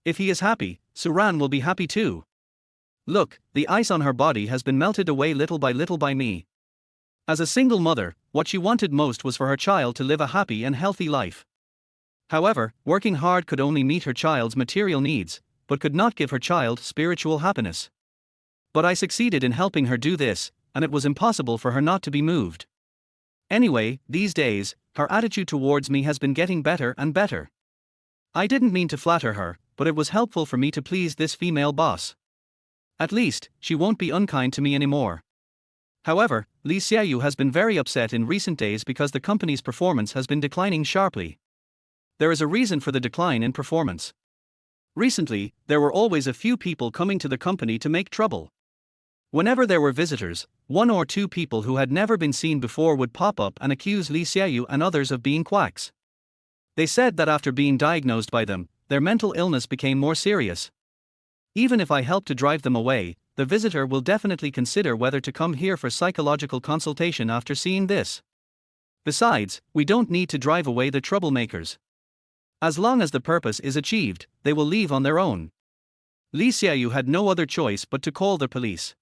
If he is happy, Suran will be happy too. Look, the ice on her body has been melted away little by me. As a single mother, what she wanted most was for her child to live a happy and healthy life. However, working hard could only meet her child's material needs, but could not give her child spiritual happiness. But I succeeded in helping her do this, and it was impossible for her not to be moved. Anyway, these days, her attitude towards me has been getting better and better. I didn't mean to flatter her, but it was helpful for me to please this female boss. At least, she won't be unkind to me anymore. However, Li Xiaoyu has been very upset in recent days because the company's performance has been declining sharply. There is a reason for the decline in performance. Recently, there were always a few people coming to the company to make trouble. Whenever there were visitors, one or two people who had never been seen before would pop up and accuse Li Xiaoyu and others of being quacks. They said that after being diagnosed by them, their mental illness became more serious. Even if I help to drive them away, the visitor will definitely consider whether to come here for psychological consultation after seeing this. Besides, we don't need to drive away the troublemakers. As long as the purpose is achieved, they will leave on their own. Li Xiaoyu had no other choice but to call the police.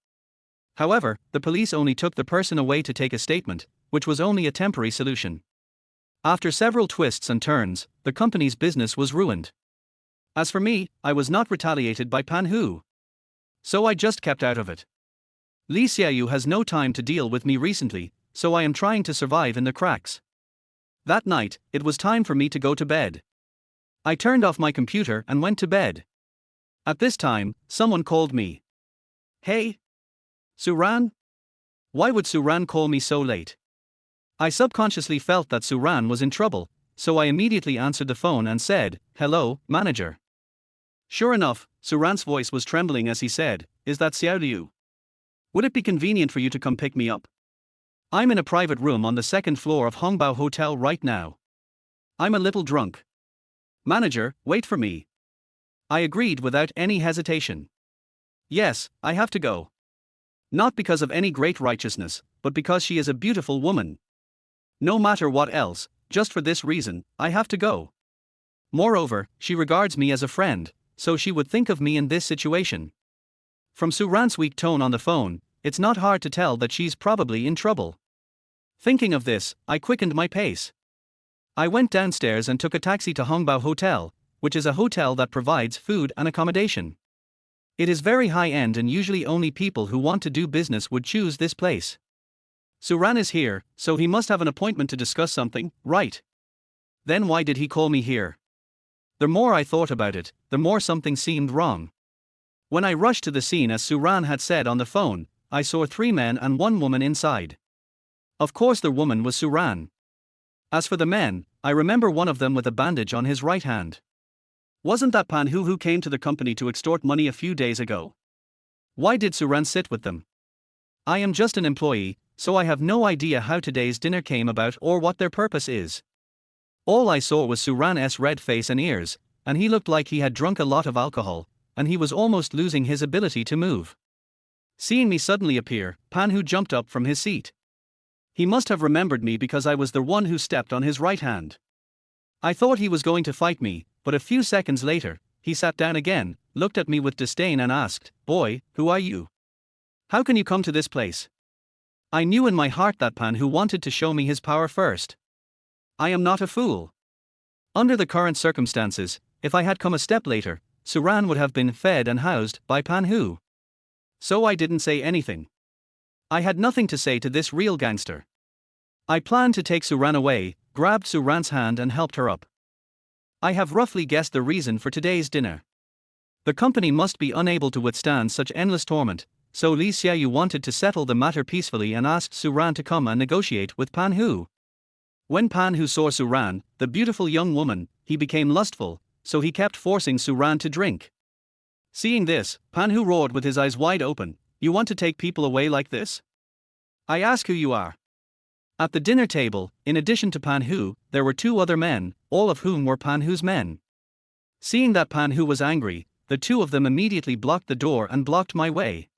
However, the police only took the person away to take a statement, which was only a temporary solution. After several twists and turns, the company's business was ruined. As for me, I was not retaliated by Pan Hu. So I just kept out of it. Li Xiaoyu has no time to deal with me recently, so I am trying to survive in the cracks. That night, it was time for me to go to bed. I turned off my computer and went to bed. At this time, someone called me. Hey? Suran? Why would Suran call me so late? I subconsciously felt that Suran was in trouble, so I immediately answered the phone and said, "Hello, manager." Sure enough, Suran's voice was trembling as he said, "Is that Xiaoyu? Would it be convenient for you to come pick me up? I'm in a private room on the second floor of Hongbao Hotel right now. I'm a little drunk." "Manager, wait for me." I agreed without any hesitation. Yes, I have to go. Not because of any great righteousness, but because she is a beautiful woman. No matter what else, just for this reason, I have to go. Moreover, she regards me as a friend, so she would think of me in this situation. From Suran's weak tone on the phone, it's not hard to tell that she's probably in trouble. Thinking of this, I quickened my pace. I went downstairs and took a taxi to Hongbao Hotel, which is a hotel that provides food and accommodation. It is very high-end and usually only people who want to do business would choose this place. Suran is here, so he must have an appointment to discuss something, right? Then why did he call me here? The more I thought about it, the more something seemed wrong. When I rushed to the scene as Suran had said on the phone, I saw 3 men and 1 woman inside. Of course the woman was Suran. As for the men, I remember one of them with a bandage on his right hand. Wasn't that Pan Hu came to the company to extort money a few days ago? Why did Suran sit with them? I am just an employee, so I have no idea how today's dinner came about or what their purpose is. All I saw was Suran's red face and ears, and he looked like he had drunk a lot of alcohol, and he was almost losing his ability to move. Seeing me suddenly appear, Pan Hu jumped up from his seat. He must have remembered me because I was the one who stepped on his right hand. I thought he was going to fight me, but a few seconds later, he sat down again, looked at me with disdain and asked, "Boy, who are you? How can you come to this place?" I knew in my heart that Pan Hu wanted to show me his power first. I am not a fool. Under the current circumstances, if I had come a step later, Suran would have been fed and housed by Pan Hu. So I didn't say anything. I had nothing to say to this real gangster. I planned to take Suran away, grabbed Suran's hand and helped her up. I have roughly guessed the reason for today's dinner. The company must be unable to withstand such endless torment, so Li Xiaoyu wanted to settle the matter peacefully and asked Suran to come and negotiate with Pan Hu. When Pan Hu saw Suran, the beautiful young woman, he became lustful, so he kept forcing Suran to drink. Seeing this, Pan Hu roared with his eyes wide open, "You want to take people away like this? I ask who you are." At the dinner table, in addition to Pan Hu, there were 2 other men, all of whom were Pan Hu's men. Seeing that Pan Hu was angry, the 2 of them immediately blocked the door and blocked my way.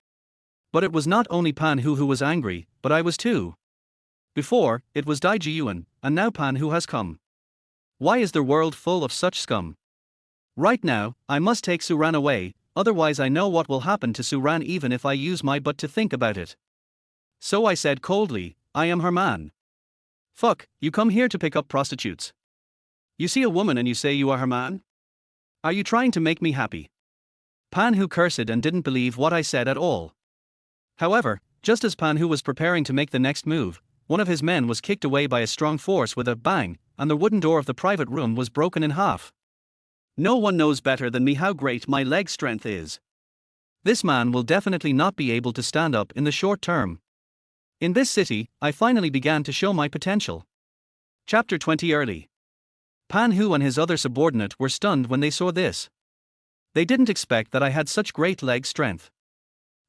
But it was not only Pan Hu who was angry, but I was too. Before, it was Dai Jiyuan, and now Pan Hu has come. Why is the world full of such scum? Right now, I must take Suran away, otherwise I know what will happen to Suran even if I use my butt to think about it. So I said coldly, "I am her man." "Fuck, you come here to pick up prostitutes. You see a woman and you say you are her man? Are you trying to make me happy?" Pan Hu cursed and didn't believe what I said at all. However, just as Pan Hu was preparing to make the next move, one of his men was kicked away by a strong force with a bang, and the wooden door of the private room was broken in half. No one knows better than me how great my leg strength is. This man will definitely not be able to stand up in the short term. In this city, I finally began to show my potential. Chapter 20 Early. Pan Hu and his other subordinate were stunned when they saw this. They didn't expect that I had such great leg strength.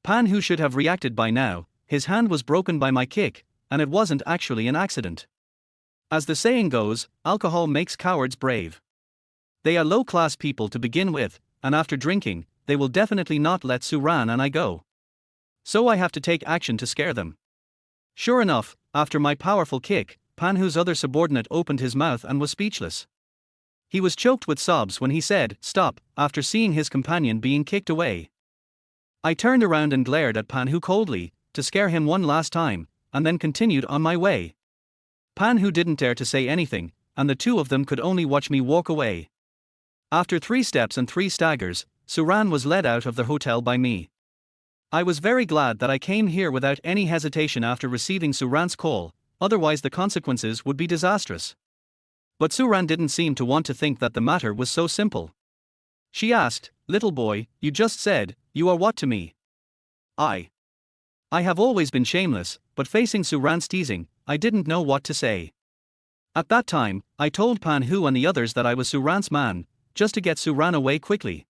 Pan Hu should have reacted by now, his hand was broken by my kick, and it wasn't actually an accident. As the saying goes, alcohol makes cowards brave. They are low-class people to begin with, and after drinking, they will definitely not let Suran and I go. So I have to take action to scare them. Sure enough, after my powerful kick, Pan Hu's other subordinate opened his mouth and was speechless. He was choked with sobs when he said, "Stop," after seeing his companion being kicked away. I turned around and glared at Pan Hu coldly, to scare him one last time, and then continued on my way. Pan Hu didn't dare to say anything, and the 2 of them could only watch me walk away. After 3 steps and 3 staggers, Suran was led out of the hotel by me. I was very glad that I came here without any hesitation after receiving Suran's call, otherwise the consequences would be disastrous. But Suran didn't seem to want to think that the matter was so simple. She asked, "Little boy, you just said, you are what to me?" I have always been shameless, but facing Suran's teasing, I didn't know what to say. At that time, I told Pan Hu and the others that I was Suran's man, just to get Suran away quickly.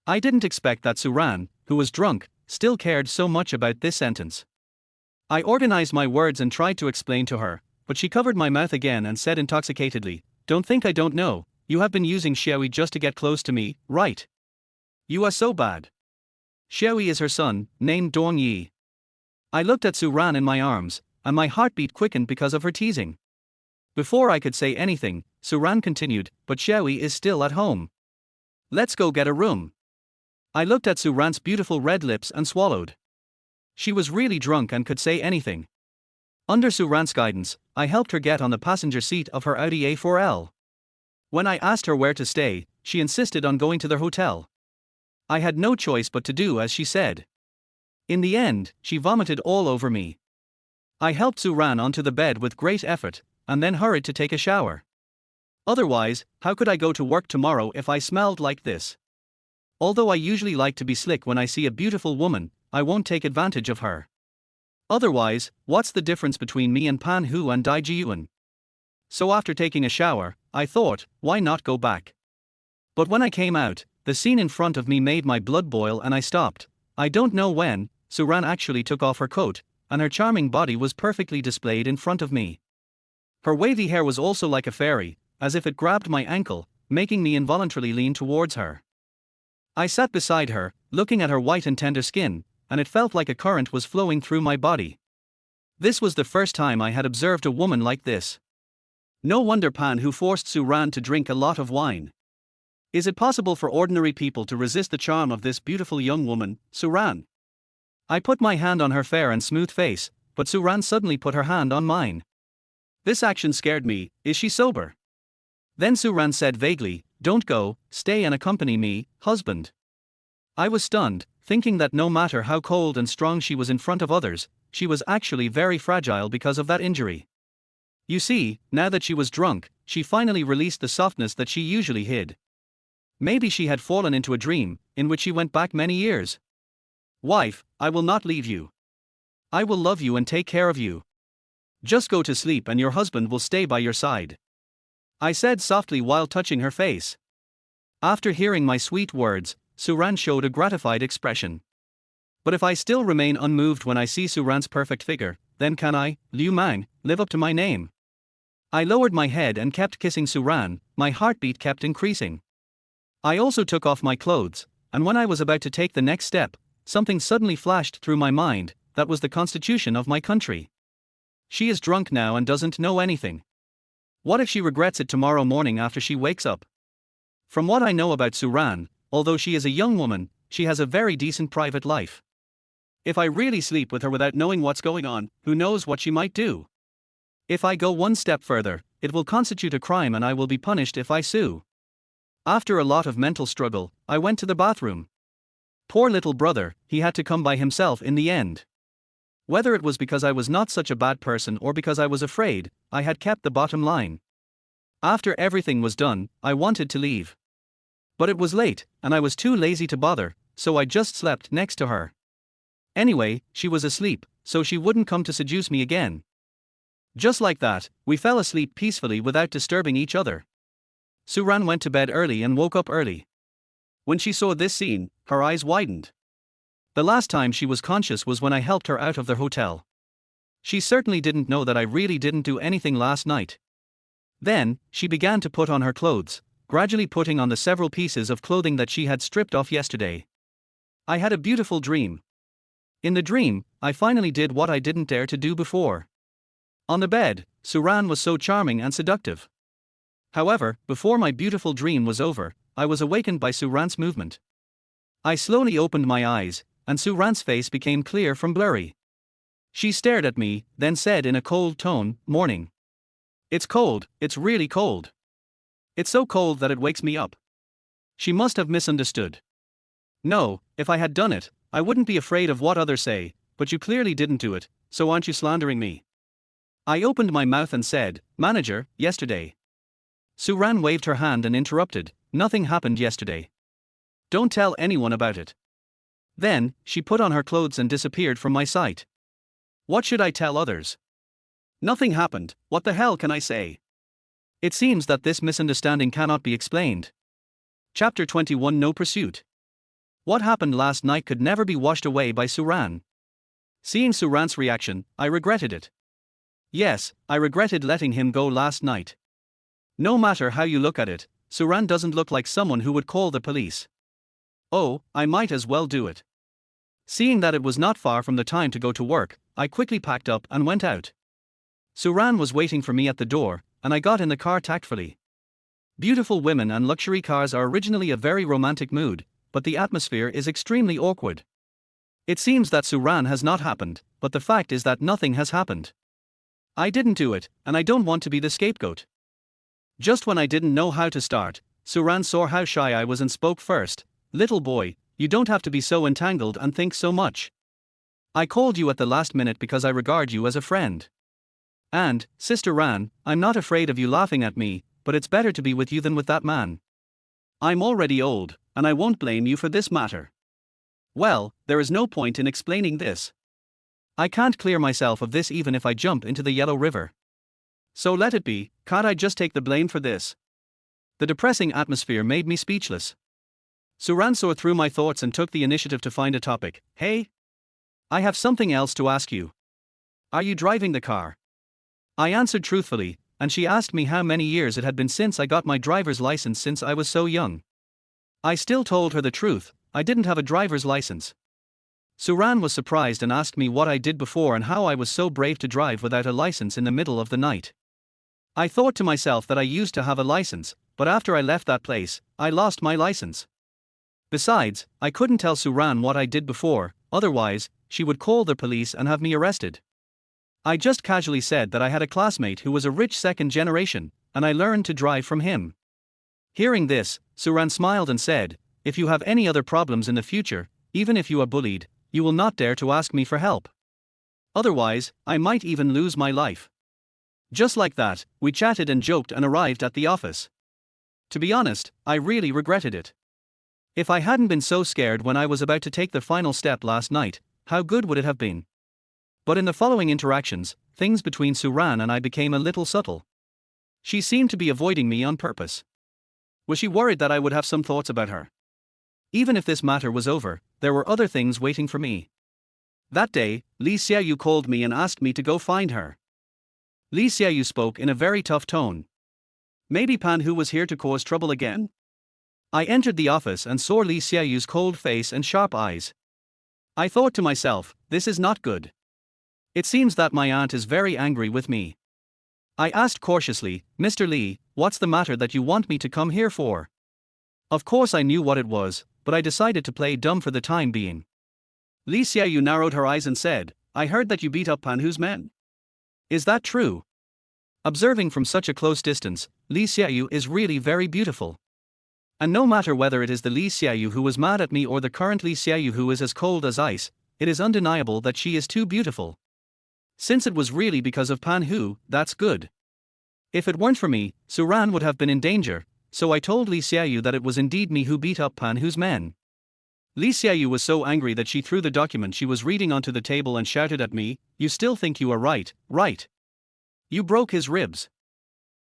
I didn't expect that Suran, who was drunk, still cared so much about this sentence. I organized my words and tried to explain to her, but she covered my mouth again and said intoxicatedly, "Don't think I don't know, you have been using Xiaoyi just to get close to me, right? You are so bad." Xiaoyi is her son, named Dong Yi. I looked at Suran in my arms, and my heartbeat quickened because of her teasing. Before I could say anything, Suran continued, "But Xiaoyi is still at home. Let's go get a room." I looked at Suran's beautiful red lips and swallowed. She was really drunk and could say anything. Under Suran's guidance, I helped her get on the passenger seat of her Audi A4L. When I asked her where to stay, she insisted on going to their hotel. I had no choice but to do as she said. In the end, she vomited all over me. I helped Suran onto the bed with great effort, and then hurried to take a shower. Otherwise, how could I go to work tomorrow if I smelled like this? Although I usually like to be slick when I see a beautiful woman, I won't take advantage of her. Otherwise, what's the difference between me and Pan Hu and Dai Jiyuan? So after taking a shower, I thought, why not go back? But when I came out, the scene in front of me made my blood boil and I stopped. I don't know when, Suran actually took off her coat, and her charming body was perfectly displayed in front of me. Her wavy hair was also like a fairy, as if it grabbed my ankle, making me involuntarily lean towards her. I sat beside her, looking at her white and tender skin, and it felt like a current was flowing through my body. This was the first time I had observed a woman like this. No wonder Pan Hu forced Suran to drink a lot of wine. Is it possible for ordinary people to resist the charm of this beautiful young woman, Suran? I put my hand on her fair and smooth face, but Suran suddenly put her hand on mine. This action scared me. Is she sober? Then Suran said vaguely, "Don't go, stay and accompany me, husband." I was stunned, thinking that no matter how cold and strong she was in front of others, she was actually very fragile because of that injury. You see, now that she was drunk, she finally released the softness that she usually hid. Maybe she had fallen into a dream, in which she went back many years. "Wife, I will not leave you. I will love you and take care of you. Just go to sleep and your husband will stay by your side," I said softly while touching her face. After hearing my sweet words, Suran showed a gratified expression. But if I still remain unmoved when I see Suran's perfect figure, then can I, Liu Mang, live up to my name? I lowered my head and kept kissing Suran, my heartbeat kept increasing. I also took off my clothes, and when I was about to take the next step, something suddenly flashed through my mind. That was the constitution of my country. She is drunk now and doesn't know anything. What if she regrets it tomorrow morning after she wakes up? From what I know about Suran, although she is a young woman, she has a very decent private life. If I really sleep with her without knowing what's going on, who knows what she might do? If I go one step further, it will constitute a crime and I will be punished if I sue. After a lot of mental struggle, I went to the bathroom. Poor little brother, he had to come by himself in the end. Whether it was because I was not such a bad person or because I was afraid, I had kept the bottom line. After everything was done, I wanted to leave. But it was late, and I was too lazy to bother, so I just slept next to her. Anyway, she was asleep, so she wouldn't come to seduce me again. Just like that, we fell asleep peacefully without disturbing each other. Suran went to bed early and woke up early. When she saw this scene, her eyes widened. The last time she was conscious was when I helped her out of the hotel. She certainly didn't know that I really didn't do anything last night. Then, she began to put on her clothes, gradually putting on the several pieces of clothing that she had stripped off yesterday. I had a beautiful dream. In the dream, I finally did what I didn't dare to do before. On the bed, Suran was so charming and seductive. However, before my beautiful dream was over, I was awakened by Suran's movement. I slowly opened my eyes, and Suran's face became clear from blurry. She stared at me, then said in a cold tone, "Morning. It's cold, it's really cold. It's so cold that it wakes me up." She must have misunderstood. "No, if I had done it, I wouldn't be afraid of what others say, but you clearly didn't do it, so aren't you slandering me?" I opened my mouth and said, "Manager, yesterday." Suran waved her hand and interrupted, "Nothing happened yesterday. Don't tell anyone about it." Then, she put on her clothes and disappeared from my sight. What should I tell others? Nothing happened, what the hell can I say? It seems that this misunderstanding cannot be explained. Chapter 21 No Pursuit. What happened last night could never be washed away by Suran. Seeing Suran's reaction, I regretted it. Yes, I regretted letting him go last night. No matter how you look at it, Suran doesn't look like someone who would call the police. Oh, I might as well do it. Seeing that it was not far from the time to go to work, I quickly packed up and went out. Suran was waiting for me at the door, and I got in the car tactfully. Beautiful women and luxury cars are originally a very romantic mood, but the atmosphere is extremely awkward. It seems that Suran has not happened, but the fact is that nothing has happened. I didn't do it, and I don't want to be the scapegoat. Just when I didn't know how to start, Suran saw how shy I was and spoke first. "Little boy, you don't have to be so entangled and think so much. I called you at the last minute because I regard you as a friend. And, Sister Ran, I'm not afraid of you laughing at me, but it's better to be with you than with that man. I'm already old, and I won't blame you for this matter." Well, there is no point in explaining this. I can't clear myself of this even if I jump into the Yellow River. So let it be, can't I just take the blame for this? The depressing atmosphere made me speechless. Suran saw through my thoughts and took the initiative to find a topic. "Hey? I have something else to ask you. Are you driving the car?" I answered truthfully, and she asked me how many years it had been since I got my driver's license since I was so young. I still told her the truth, I didn't have a driver's license. Suran was surprised and asked me what I did before and how I was so brave to drive without a license in the middle of the night. I thought to myself that I used to have a license, but after I left that place, I lost my license. Besides, I couldn't tell Suran what I did before, otherwise, she would call the police and have me arrested. I just casually said that I had a classmate who was a rich second generation, and I learned to drive from him. Hearing this, Suran smiled and said, "If you have any other problems in the future, even if you are bullied, you will not dare to ask me for help. Otherwise, I might even lose my life." Just like that, we chatted and joked and arrived at the office. To be honest, I really regretted it. If I hadn't been so scared when I was about to take the final step last night, how good would it have been? But in the following interactions, things between Suran and I became a little subtle. She seemed to be avoiding me on purpose. Was she worried that I would have some thoughts about her? Even if this matter was over, there were other things waiting for me. That day, Li Xiaoyu called me and asked me to go find her. Li Xiaoyu spoke in a very tough tone. Maybe Pan Hu was here to cause trouble again? I entered the office and saw Li Xiaoyu's cold face and sharp eyes. I thought to myself, this is not good. It seems that my aunt is very angry with me. I asked cautiously, "Mr. Li, what's the matter that you want me to come here for?" Of course I knew what it was, but I decided to play dumb for the time being. Li Xiaoyu narrowed her eyes and said, "I heard that you beat up Pan Hu's men. Is that true?" Observing from such a close distance, Li Xiaoyu is really very beautiful. And no matter whether it is the Li Xiaoyu who was mad at me or the current Li Xiaoyu who is as cold as ice, it is undeniable that she is too beautiful. Since it was really because of Pan Hu, that's good. If it weren't for me, Suran would have been in danger, so I told Li Xiaoyu that it was indeed me who beat up Pan Hu's men. Li Xiaoyu was so angry that she threw the document she was reading onto the table and shouted at me, "You still think you are right, right? You broke his ribs.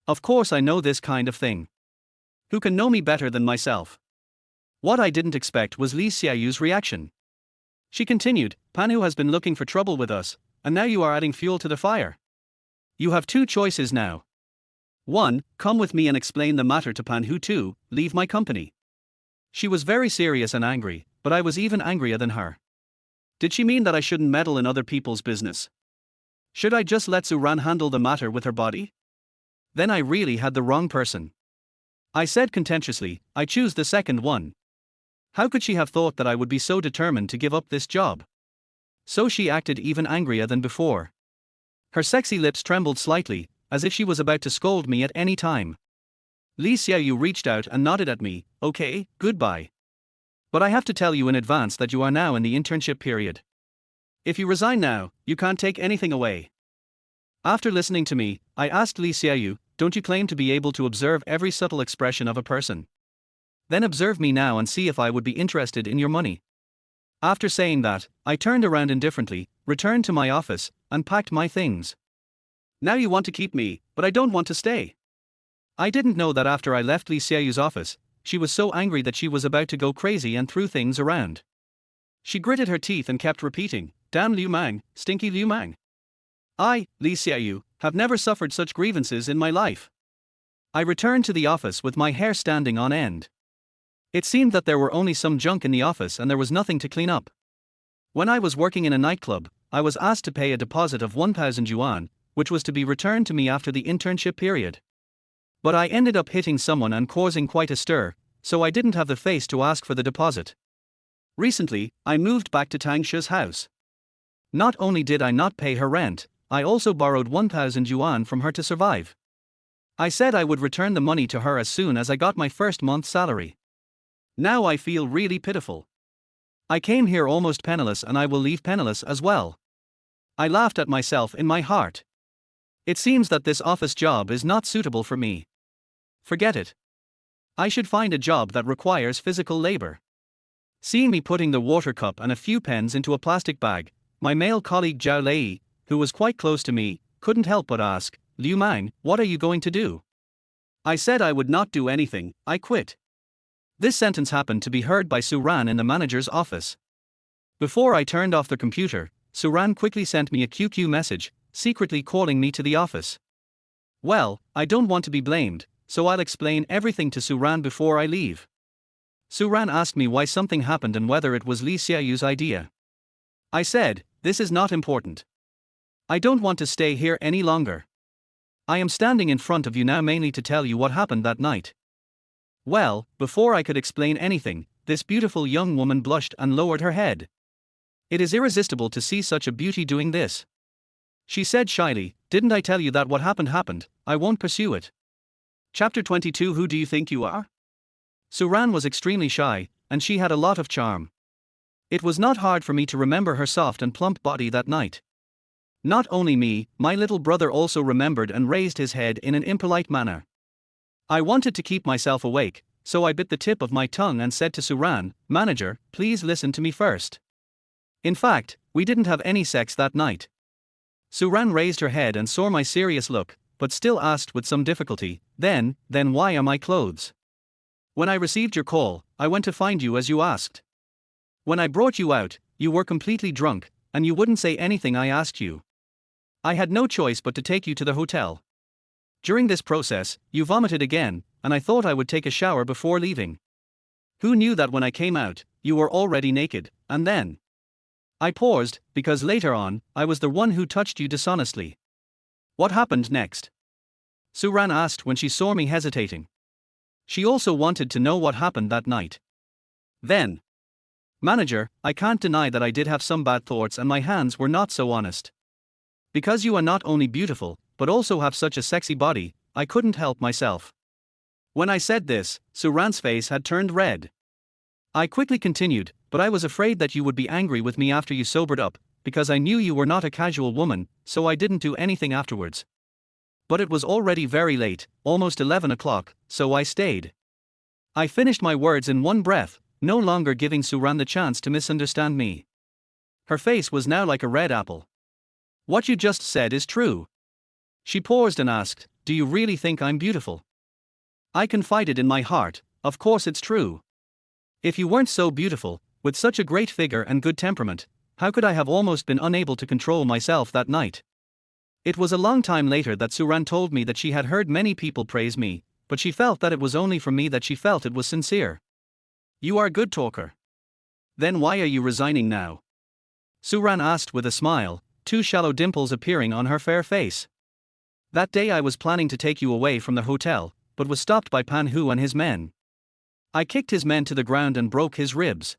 Of course I know this kind of thing. Who can know me better than myself?" What I didn't expect was Li Xiaoyu's reaction. She continued, "Pan Hu has been looking for trouble with us, and now you are adding fuel to the fire. You have two choices now. 1. Come with me and explain the matter to Pan Hu. 2. Leave my company." She was very serious and angry, but I was even angrier than her. Did she mean that I shouldn't meddle in other people's business? Should I just let Suran handle the matter with her body? Then I really had the wrong person. I said contentiously, "I choose the second one." How could she have thought that I would be so determined to give up this job? So she acted even angrier than before. Her sexy lips trembled slightly, as if she was about to scold me at any time. Li Xiaoyu reached out and nodded at me, "Okay, goodbye. But I have to tell you in advance that you are now in the internship period. If you resign now, you can't take anything away." After listening to me, I asked Li Xiaoyu, "Don't you claim to be able to observe every subtle expression of a person? Then observe me now and see if I would be interested in your money." After saying that, I turned around indifferently, returned to my office, and packed my things. "Now you want to keep me, but I don't want to stay." I didn't know that after I left Li Xiaoyu's office, she was so angry that she was about to go crazy and threw things around. She gritted her teeth and kept repeating, "Damn Liu Mang, stinky Liu Mang. I, Li Xiaoyu, have never suffered such grievances in my life." I returned to the office with my hair standing on end. It seemed that there were only some junk in the office and there was nothing to clean up. When I was working in a nightclub, I was asked to pay a deposit of 1,000 yuan, which was to be returned to me after the internship period. But I ended up hitting someone and causing quite a stir, so I didn't have the face to ask for the deposit. Recently, I moved back to Tang Shi's house. Not only did I not pay her rent, I also borrowed 1,000 yuan from her to survive. I said I would return the money to her as soon as I got my first month's salary. Now I feel really pitiful. I came here almost penniless and I will leave penniless as well. I laughed at myself in my heart. It seems that this office job is not suitable for me. Forget it. I should find a job that requires physical labor. Seeing me putting the water cup and a few pens into a plastic bag, my male colleague Zhao Lei, who was quite close to me, couldn't help but ask, "Liu Mang, what are you going to do?" I said I would not do anything, I quit. This sentence happened to be heard by Suran in the manager's office. Before I turned off the computer, Suran quickly sent me a QQ message, secretly calling me to the office. Well, I don't want to be blamed, so I'll explain everything to Suran before I leave. Suran asked me why something happened and whether it was Li Xiaoyu's idea. I said, "This is not important. I don't want to stay here any longer. I am standing in front of you now mainly to tell you what happened that night." Well, before I could explain anything, this beautiful young woman blushed and lowered her head. It is irresistible to see such a beauty doing this. She said shyly, "Didn't I tell you that what happened happened, I won't pursue it." Chapter 22. Who do you think you are? Suran was extremely shy, and she had a lot of charm. It was not hard for me to remember her soft and plump body that night. Not only me, my little brother also remembered and raised his head in an impolite manner. I wanted to keep myself awake, so I bit the tip of my tongue and said to Suran, "Manager, please listen to me first." In fact, we didn't have any sex that night. Suran raised her head and saw my serious look, but still asked with some difficulty, Then why are my clothes? When I received your call, I went to find you as you asked. When I brought you out, you were completely drunk, and you wouldn't say anything I asked you. I had no choice but to take you to the hotel. During this process, you vomited again, and I thought I would take a shower before leaving. Who knew that when I came out, you were already naked, and then? I paused, because later on, I was the one who touched you dishonestly. What happened next? Suran asked when she saw me hesitating. She also wanted to know what happened that night. Then, Manager, I can't deny that I did have some bad thoughts and my hands were not so honest. Because you are not only beautiful, but also have such a sexy body, I couldn't help myself. When I said this, Suran's face had turned red. I quickly continued, but I was afraid that you would be angry with me after you sobered up, because I knew you were not a casual woman, so I didn't do anything afterwards. But it was already very late, almost 11 o'clock, so I stayed. I finished my words in one breath, no longer giving Suran the chance to misunderstand me. Her face was now like a red apple. What you just said is true. She paused and asked, Do you really think I'm beautiful? I confided in my heart, of course it's true. If you weren't so beautiful, with such a great figure and good temperament, how could I have almost been unable to control myself that night? It was a long time later that Suran told me that she had heard many people praise me, but she felt that it was only from me that she felt it was sincere. You are a good talker. Then why are you resigning now? Suran asked with a smile, two shallow dimples appearing on her fair face. That day I was planning to take you away from the hotel, but was stopped by Panhu and his men. I kicked his men to the ground and broke his ribs.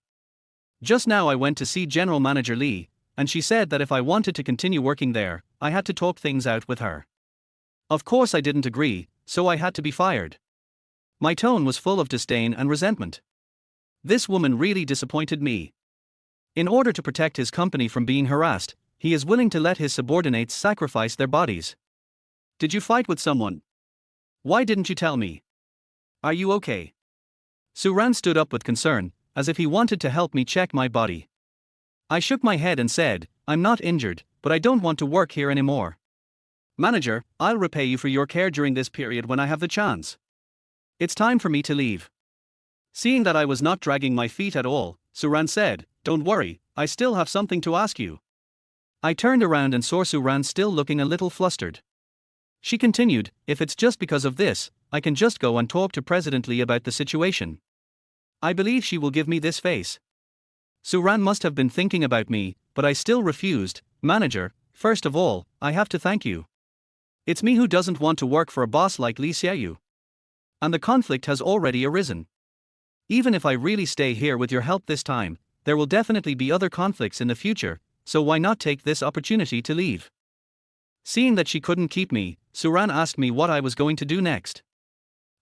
Just now I went to see General Manager Lee, and she said that if I wanted to continue working there, I had to talk things out with her. Of course I didn't agree, so I had to be fired. My tone was full of disdain and resentment. This woman really disappointed me. In order to protect his company from being harassed, he is willing to let his subordinates sacrifice their bodies. Did you fight with someone? Why didn't you tell me? Are you okay? Suran stood up with concern, as if he wanted to help me check my body. I shook my head and said, I'm not injured, but I don't want to work here anymore. Manager, I'll repay you for your care during this period when I have the chance. It's time for me to leave. Seeing that I was not dragging my feet at all, Suran said, Don't worry, I still have something to ask you. I turned around and saw Suran still looking a little flustered. She continued, If it's just because of this, I can just go and talk to President Lee about the situation. I believe she will give me this face. Suran must have been thinking about me, but I still refused. Manager, first of all, I have to thank you. It's me who doesn't want to work for a boss like Lee Xiaoyu. And the conflict has already arisen. Even if I really stay here with your help this time, there will definitely be other conflicts in the future, so why not take this opportunity to leave? Seeing that she couldn't keep me, Suran asked me what I was going to do next.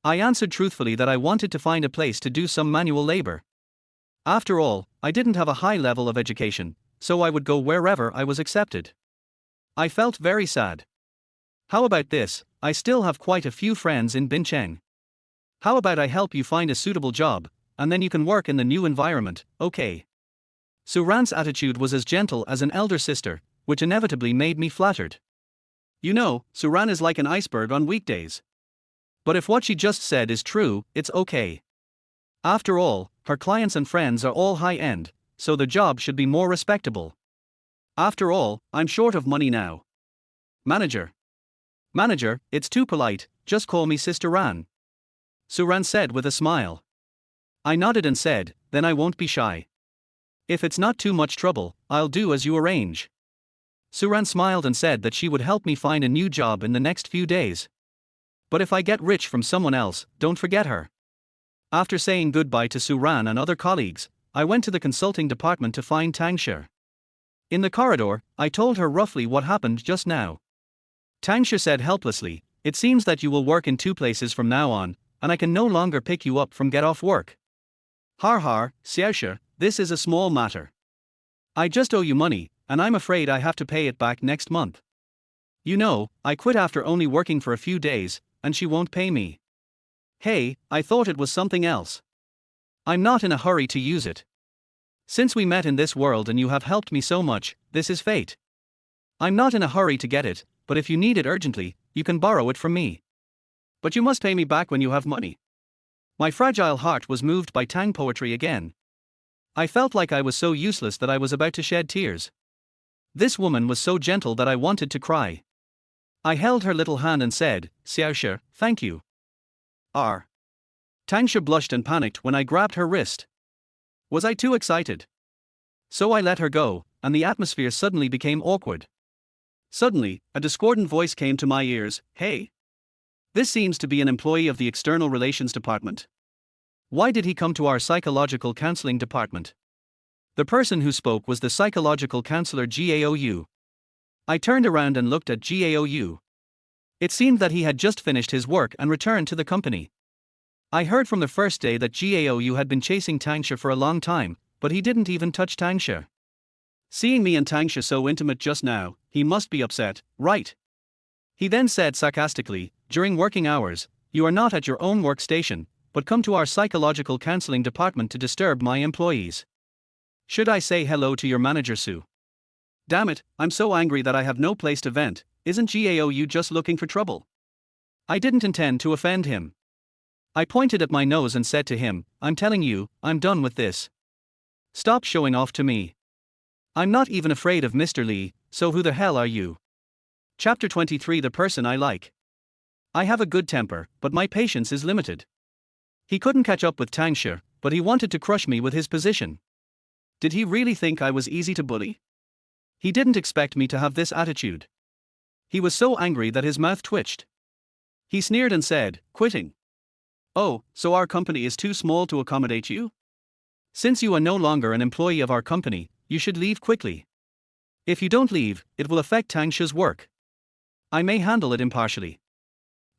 I answered truthfully that I wanted to find a place to do some manual labor. After all, I didn't have a high level of education, so I would go wherever I was accepted. I felt very sad. How about this? I still have quite a few friends in Bincheng. How about I help you find a suitable job, and then you can work in the new environment, okay? Suran's attitude was as gentle as an elder sister, which inevitably made me flattered. You know, Suran is like an iceberg on weekdays. But if what she just said is true, it's okay. After all, her clients and friends are all high-end, so the job should be more respectable. After all, I'm short of money now. Manager, it's too polite, just call me Sister Ran. Suran said with a smile. I nodded and said, Then I won't be shy. If it's not too much trouble, I'll do as you arrange. Suran smiled and said that she would help me find a new job in the next few days. But if I get rich from someone else, don't forget her. After saying goodbye to Suran and other colleagues, I went to the consulting department to find Tang Shi. In the corridor, I told her roughly what happened just now. Tang Shi said helplessly, it seems that you will work in two places from now on, and I can no longer pick you up from get off work. Har har, Xiaoshi, this is a small matter. I just owe you money, and I'm afraid I have to pay it back next month. You know, I quit after only working for a few days, and she won't pay me. Hey, I thought it was something else. I'm not in a hurry to use it. Since we met in this world and you have helped me so much, this is fate. I'm not in a hurry to get it, but if you need it urgently, you can borrow it from me. But you must pay me back when you have money. My fragile heart was moved by Tang poetry again. I felt like I was so useless that I was about to shed tears. This woman was so gentle that I wanted to cry. I held her little hand and said, Xiaoshi, thank you. Tang Shi blushed and panicked when I grabbed her wrist. Was I too excited? So I let her go, and the atmosphere suddenly became awkward. Suddenly, a discordant voice came to my ears, hey. This seems to be an employee of the External Relations Department. Why did he come to our psychological counseling department? The person who spoke was the psychological counselor Gaou. I turned around and looked at Gaou. It seemed that he had just finished his work and returned to the company. I heard from the first day that Gaou had been chasing Tang Shi for a long time, but he didn't even touch Tang Shi. Seeing me and Tang Shi so intimate just now, he must be upset, right? He then said sarcastically, during working hours, you are not at your own workstation, but come to our psychological counseling department to disturb my employees. Should I say hello to your manager, Sue? Damn it, I'm so angry that I have no place to vent. Isn't Gaou just looking for trouble? I didn't intend to offend him. I pointed at my nose and said to him, I'm telling you, I'm done with this. Stop showing off to me. I'm not even afraid of Mr. Lee, so who the hell are you? Chapter 23 The Person I Like. I have a good temper, but my patience is limited. He couldn't catch up with Tang Shi, but he wanted to crush me with his position. Did he really think I was easy to bully? He didn't expect me to have this attitude. He was so angry that his mouth twitched. He sneered and said, quitting. Oh, so our company is too small to accommodate you? Since you are no longer an employee of our company, you should leave quickly. If you don't leave, it will affect Tang Shi's work. I may handle it impartially.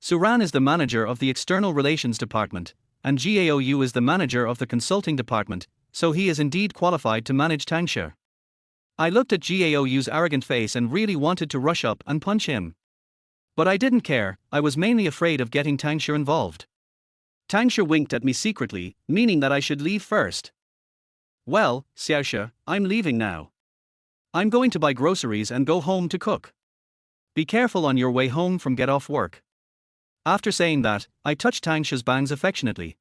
Suran is the manager of the External Relations Department, and Gaou is the manager of the Consulting Department, so he is indeed qualified to manage Tang Shi. I looked at Gaou's arrogant face and really wanted to rush up and punch him. But I didn't care, I was mainly afraid of getting Tang Shi involved. Tang Shi winked at me secretly, meaning that I should leave first. Well, Xiaoshi, I'm leaving now. I'm going to buy groceries and go home to cook. Be careful on your way home from get off work. After saying that, I touched Tang Shi's bangs affectionately.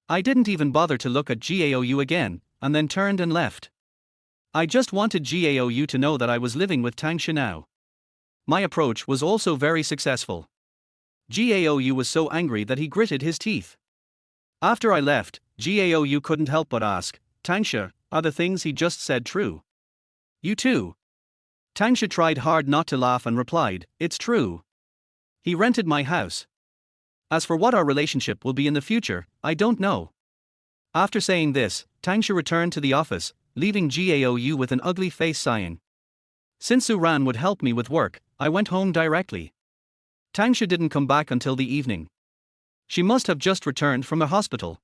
I didn't even bother to look at Gaou again, and then turned and left. I just wanted Gaou to know that I was living with Tang Shi now. My approach was also very successful. Gaou was so angry that he gritted his teeth. After I left, Gaou couldn't help but ask, Tang Shi, are the things he just said true? You too. Tang Shi tried hard not to laugh and replied, it's true. He rented my house. As for what our relationship will be in the future, I don't know. After saying this, Tang Shi returned to the office, leaving Gaou with an ugly face sighing. Since Suran would help me with work, I went home directly. Tang Shi didn't come back until the evening. She must have just returned from the hospital.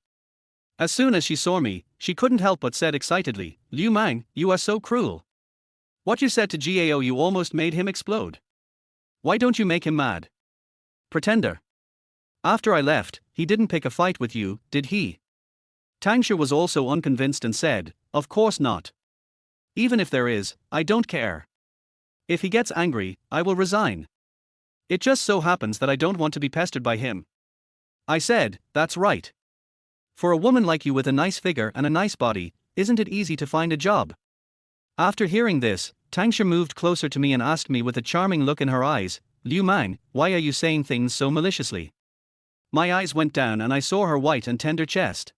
As soon as she saw me, she couldn't help but said excitedly, Liu Mang, you are so cruel. What you said to Gaou almost made him explode. Why don't you make him mad? Pretender. After I left, he didn't pick a fight with you, did he? Tang Shi was also unconvinced and said, of course not. Even if there is, I don't care. If he gets angry, I will resign. It just so happens that I don't want to be pestered by him. I said, that's right. For a woman like you with a nice figure and a nice body, isn't it easy to find a job? After hearing this, Tang Shi moved closer to me and asked me with a charming look in her eyes, Liu Mang, why are you saying things so maliciously? My eyes went down and I saw her white and tender chest.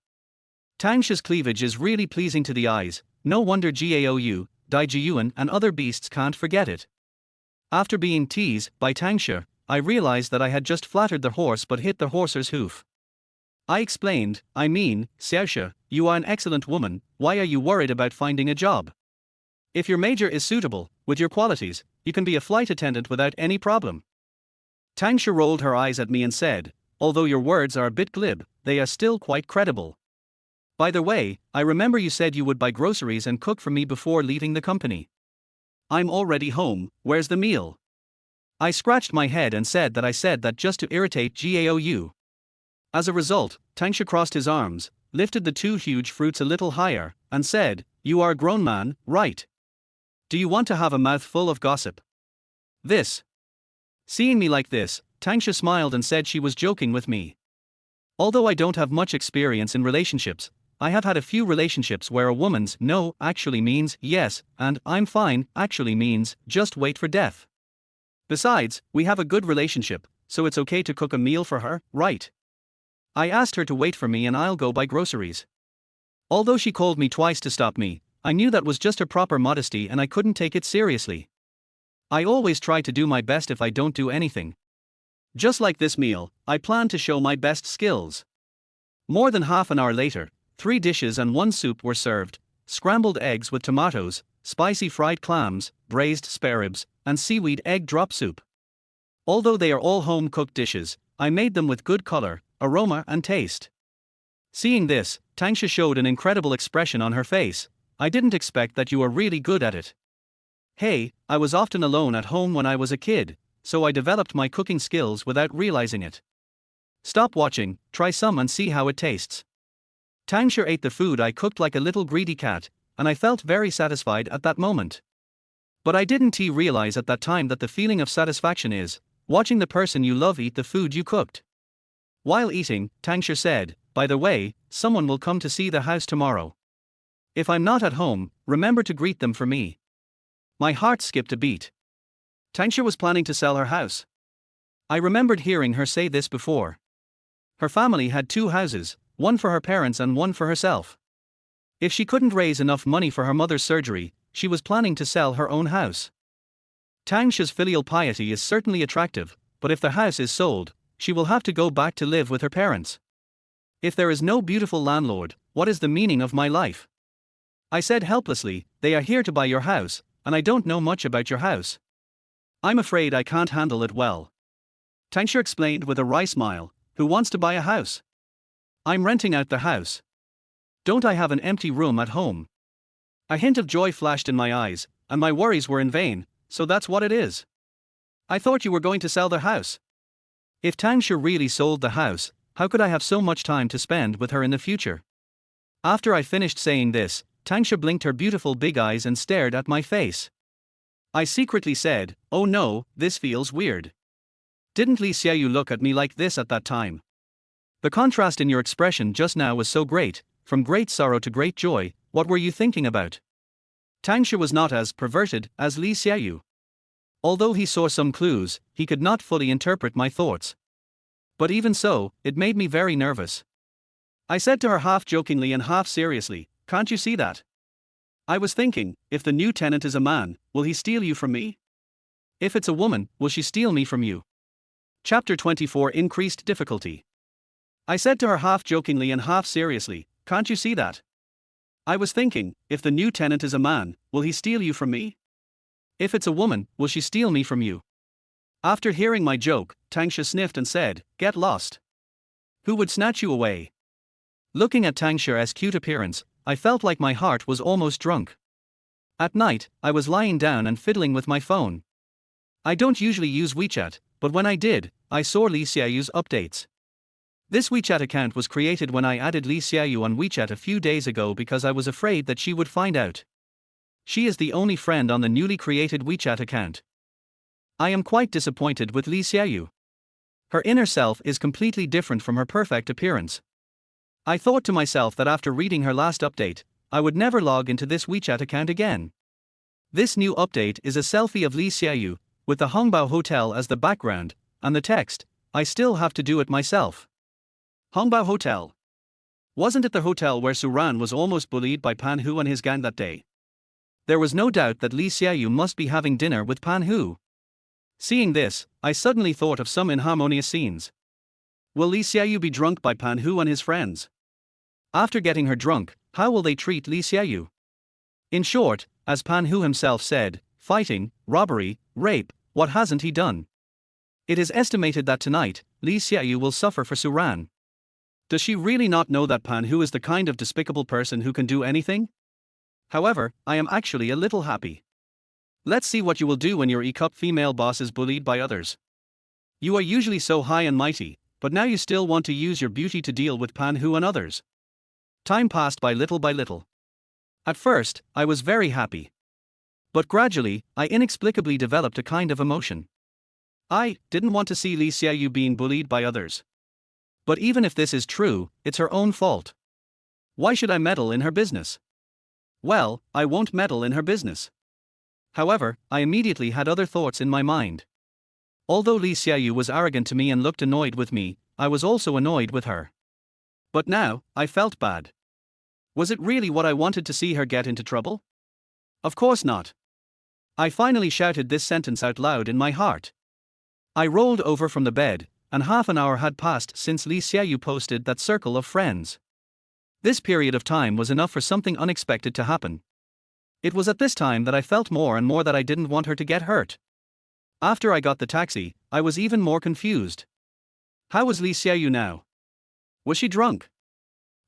Tang Shi's cleavage is really pleasing to the eyes, no wonder Gaou, Dai Jiyuan and other beasts can't forget it. After being teased by Tang Shi, I realized that I had just flattered the horse but hit the horse's hoof. I explained, I mean, Xiaoshi, you are an excellent woman, why are you worried about finding a job? If your major is suitable, with your qualities, you can be a flight attendant without any problem. Tang Shi rolled her eyes at me and said, although your words are a bit glib, they are still quite credible. By the way, I remember you said you would buy groceries and cook for me before leaving the company. I'm already home, where's the meal? I scratched my head and said that just to irritate Gao. As a result, Tang Shi crossed his arms, lifted the two huge fruits a little higher, and said, you are a grown man, right? Do you want to have a mouthful of gossip? This. Seeing me like this, Tang Shi smiled and said she was joking with me. Although I don't have much experience in relationships, I have had a few relationships where a woman's no actually means yes, and I'm fine actually means just wait for death. Besides, we have a good relationship, so it's okay to cook a meal for her, right? I asked her to wait for me and I'll go buy groceries. Although she called me twice to stop me, I knew that was just a proper modesty and I couldn't take it seriously. I always try to do my best if I don't do anything. Just like this meal, I plan to show my best skills. More than half an hour later, 3 dishes and 1 soup were served: scrambled eggs with tomatoes, spicy fried clams, braised spare ribs, and seaweed egg drop soup. Although they are all home-cooked dishes, I made them with good color, aroma and taste. Seeing this, Tang Shi showed an incredible expression on her face. I didn't expect that you are really good at it. Hey, I was often alone at home when I was a kid, so I developed my cooking skills without realizing it. Stop watching, try some and see how it tastes. Tang Shi ate the food I cooked like a little greedy cat, and I felt very satisfied at that moment. But I didn't realize at that time that the feeling of satisfaction is watching the person you love eat the food you cooked. While eating, Tang Shi said, by the way, someone will come to see the house tomorrow. If I'm not at home, remember to greet them for me. My heart skipped a beat. Tang Shi was planning to sell her house. I remembered hearing her say this before. Her family had 2 houses, one for her parents and one for herself. If she couldn't raise enough money for her mother's surgery, she was planning to sell her own house. Tang Shi's filial piety is certainly attractive, but if the house is sold, she will have to go back to live with her parents. If there is no beautiful landlord, what is the meaning of my life? I said helplessly, they are here to buy your house, and I don't know much about your house. I'm afraid I can't handle it well. Tang Shi explained with a wry smile, who wants to buy a house? I'm renting out the house. Don't I have an empty room at home? A hint of joy flashed in my eyes, and my worries were in vain, so that's what it is. I thought you were going to sell the house. If Tang Shi really sold the house, how could I have so much time to spend with her in the future? After I finished saying this, Tang Shi blinked her beautiful big eyes and stared at my face. I secretly said, oh no, this feels weird. Didn't Li Xiaoyu look at me like this at that time? The contrast in your expression just now was so great, from great sorrow to great joy. What were you thinking about? Tang Shi was not as perverted as Li Xiaoyu. Although he saw some clues, he could not fully interpret my thoughts. But even so, it made me very nervous. I said to her half jokingly and half seriously, can't you see that? I was thinking, if the new tenant is a man, will he steal you from me? If it's a woman, will she steal me from you? Chapter 24: Increased Difficulty. I said to her half jokingly and half seriously, can't you see that? I was thinking, if the new tenant is a man, will he steal you from me? If it's a woman, will she steal me from you? After hearing my joke, Tang Shi sniffed and said, get lost. Who would snatch you away? Looking at Tang Shi's cute appearance, I felt like my heart was almost drunk. At night, I was lying down and fiddling with my phone. I don't usually use WeChat, but when I did, I saw Li Xiaoyu's updates. This WeChat account was created when I added Li Xiaoyu on WeChat a few days ago because I was afraid that she would find out. She is the only friend on the newly created WeChat account. I am quite disappointed with Li Xiaoyu. Her inner self is completely different from her perfect appearance. I thought to myself that after reading her last update, I would never log into this WeChat account again. This new update is a selfie of Li Xiaoyu, with the Hongbao Hotel as the background, and the text, I still have to do it myself. Hongbao Hotel. Wasn't it the hotel where Su Ran was almost bullied by Pan Hu and his gang that day? There was no doubt that Li Xiaoyu must be having dinner with Pan Hu. Seeing this, I suddenly thought of some inharmonious scenes. Will Li Xiaoyu be drunk by Pan Hu and his friends? After getting her drunk, how will they treat Li Xiaoyu? In short, as Pan Hu himself said, fighting, robbery, rape, what hasn't he done? It is estimated that tonight, Li Xiaoyu will suffer for Suran. Does she really not know that Pan Hu is the kind of despicable person who can do anything? However, I am actually a little happy. Let's see what you will do when your E-cup female boss is bullied by others. You are usually so high and mighty, but now you still want to use your beauty to deal with Pan Hu and others. Time passed by little by little. At first, I was very happy. But gradually, I inexplicably developed a kind of emotion. I didn't want to see Li Xiaoyu being bullied by others. But even if this is true, it's her own fault. Why should I meddle in her business? Well, I won't meddle in her business. However, I immediately had other thoughts in my mind. Although Li Xiaoyu was arrogant to me and looked annoyed with me, I was also annoyed with her. But now, I felt bad. Was it really what I wanted to see her get into trouble? Of course not. I finally shouted this sentence out loud in my heart. I rolled over from the bed, and half an hour had passed since Li Xiaoyu posted that circle of friends. This period of time was enough for something unexpected to happen. It was at this time that I felt more and more that I didn't want her to get hurt. After I got the taxi, I was even more confused. How was Li Xiaoyu now? Was she drunk?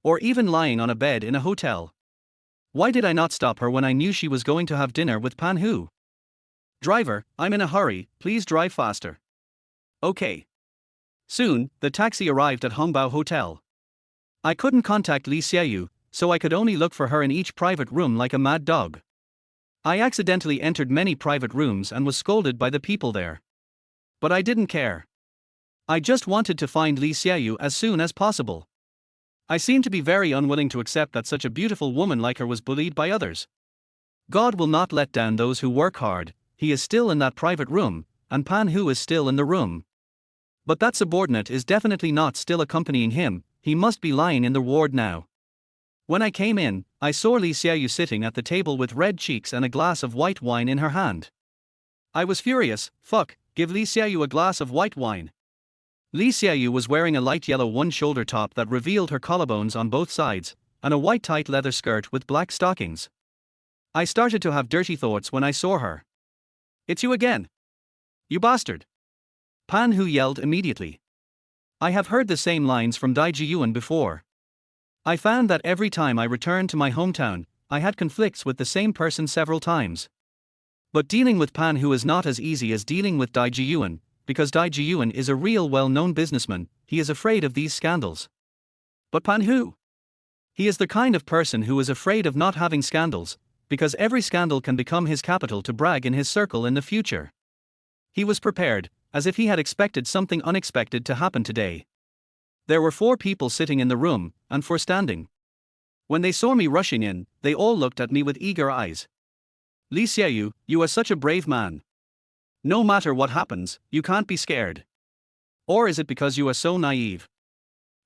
Or even lying on a bed in a hotel? Why did I not stop her when I knew she was going to have dinner with Pan Hu? Driver, I'm in a hurry, please drive faster. Okay. Soon, the taxi arrived at Hongbao Hotel. I couldn't contact Li Xiaoyu, so I could only look for her in each private room like a mad dog. I accidentally entered many private rooms and was scolded by the people there. But I didn't care. I just wanted to find Li Xiaoyu as soon as possible. I seemed to be very unwilling to accept that such a beautiful woman like her was bullied by others. God will not let down those who work hard. He is still in that private room, and Pan Hu is still in the room. But that subordinate is definitely not still accompanying him, he must be lying in the ward now. When I came in, I saw Li Xiaoyu sitting at the table with red cheeks and a glass of white wine in her hand. I was furious. Fuck, give Li Xiaoyu a glass of white wine. Li Xiaoyu was wearing a light yellow one-shoulder top that revealed her collarbones on both sides, and a white tight leather skirt with black stockings. I started to have dirty thoughts when I saw her. It's you again. You bastard. Pan Hu yelled immediately. I have heard the same lines from Dai Jiyuan before. I found that every time I returned to my hometown, I had conflicts with the same person several times. But dealing with Pan Hu is not as easy as dealing with Dai Jiyuan, because Dai Jiyuan is a real well-known businessman, he is afraid of these scandals. But Pan Hu? He is the kind of person who is afraid of not having scandals, because every scandal can become his capital to brag in his circle in the future. He was prepared, as if he had expected something unexpected to happen today. There were 4 people sitting in the room, and 4 standing. When they saw me rushing in, they all looked at me with eager eyes. Li Xiaoyu, you are such a brave man. No matter what happens, you can't be scared. Or is it because you are so naive?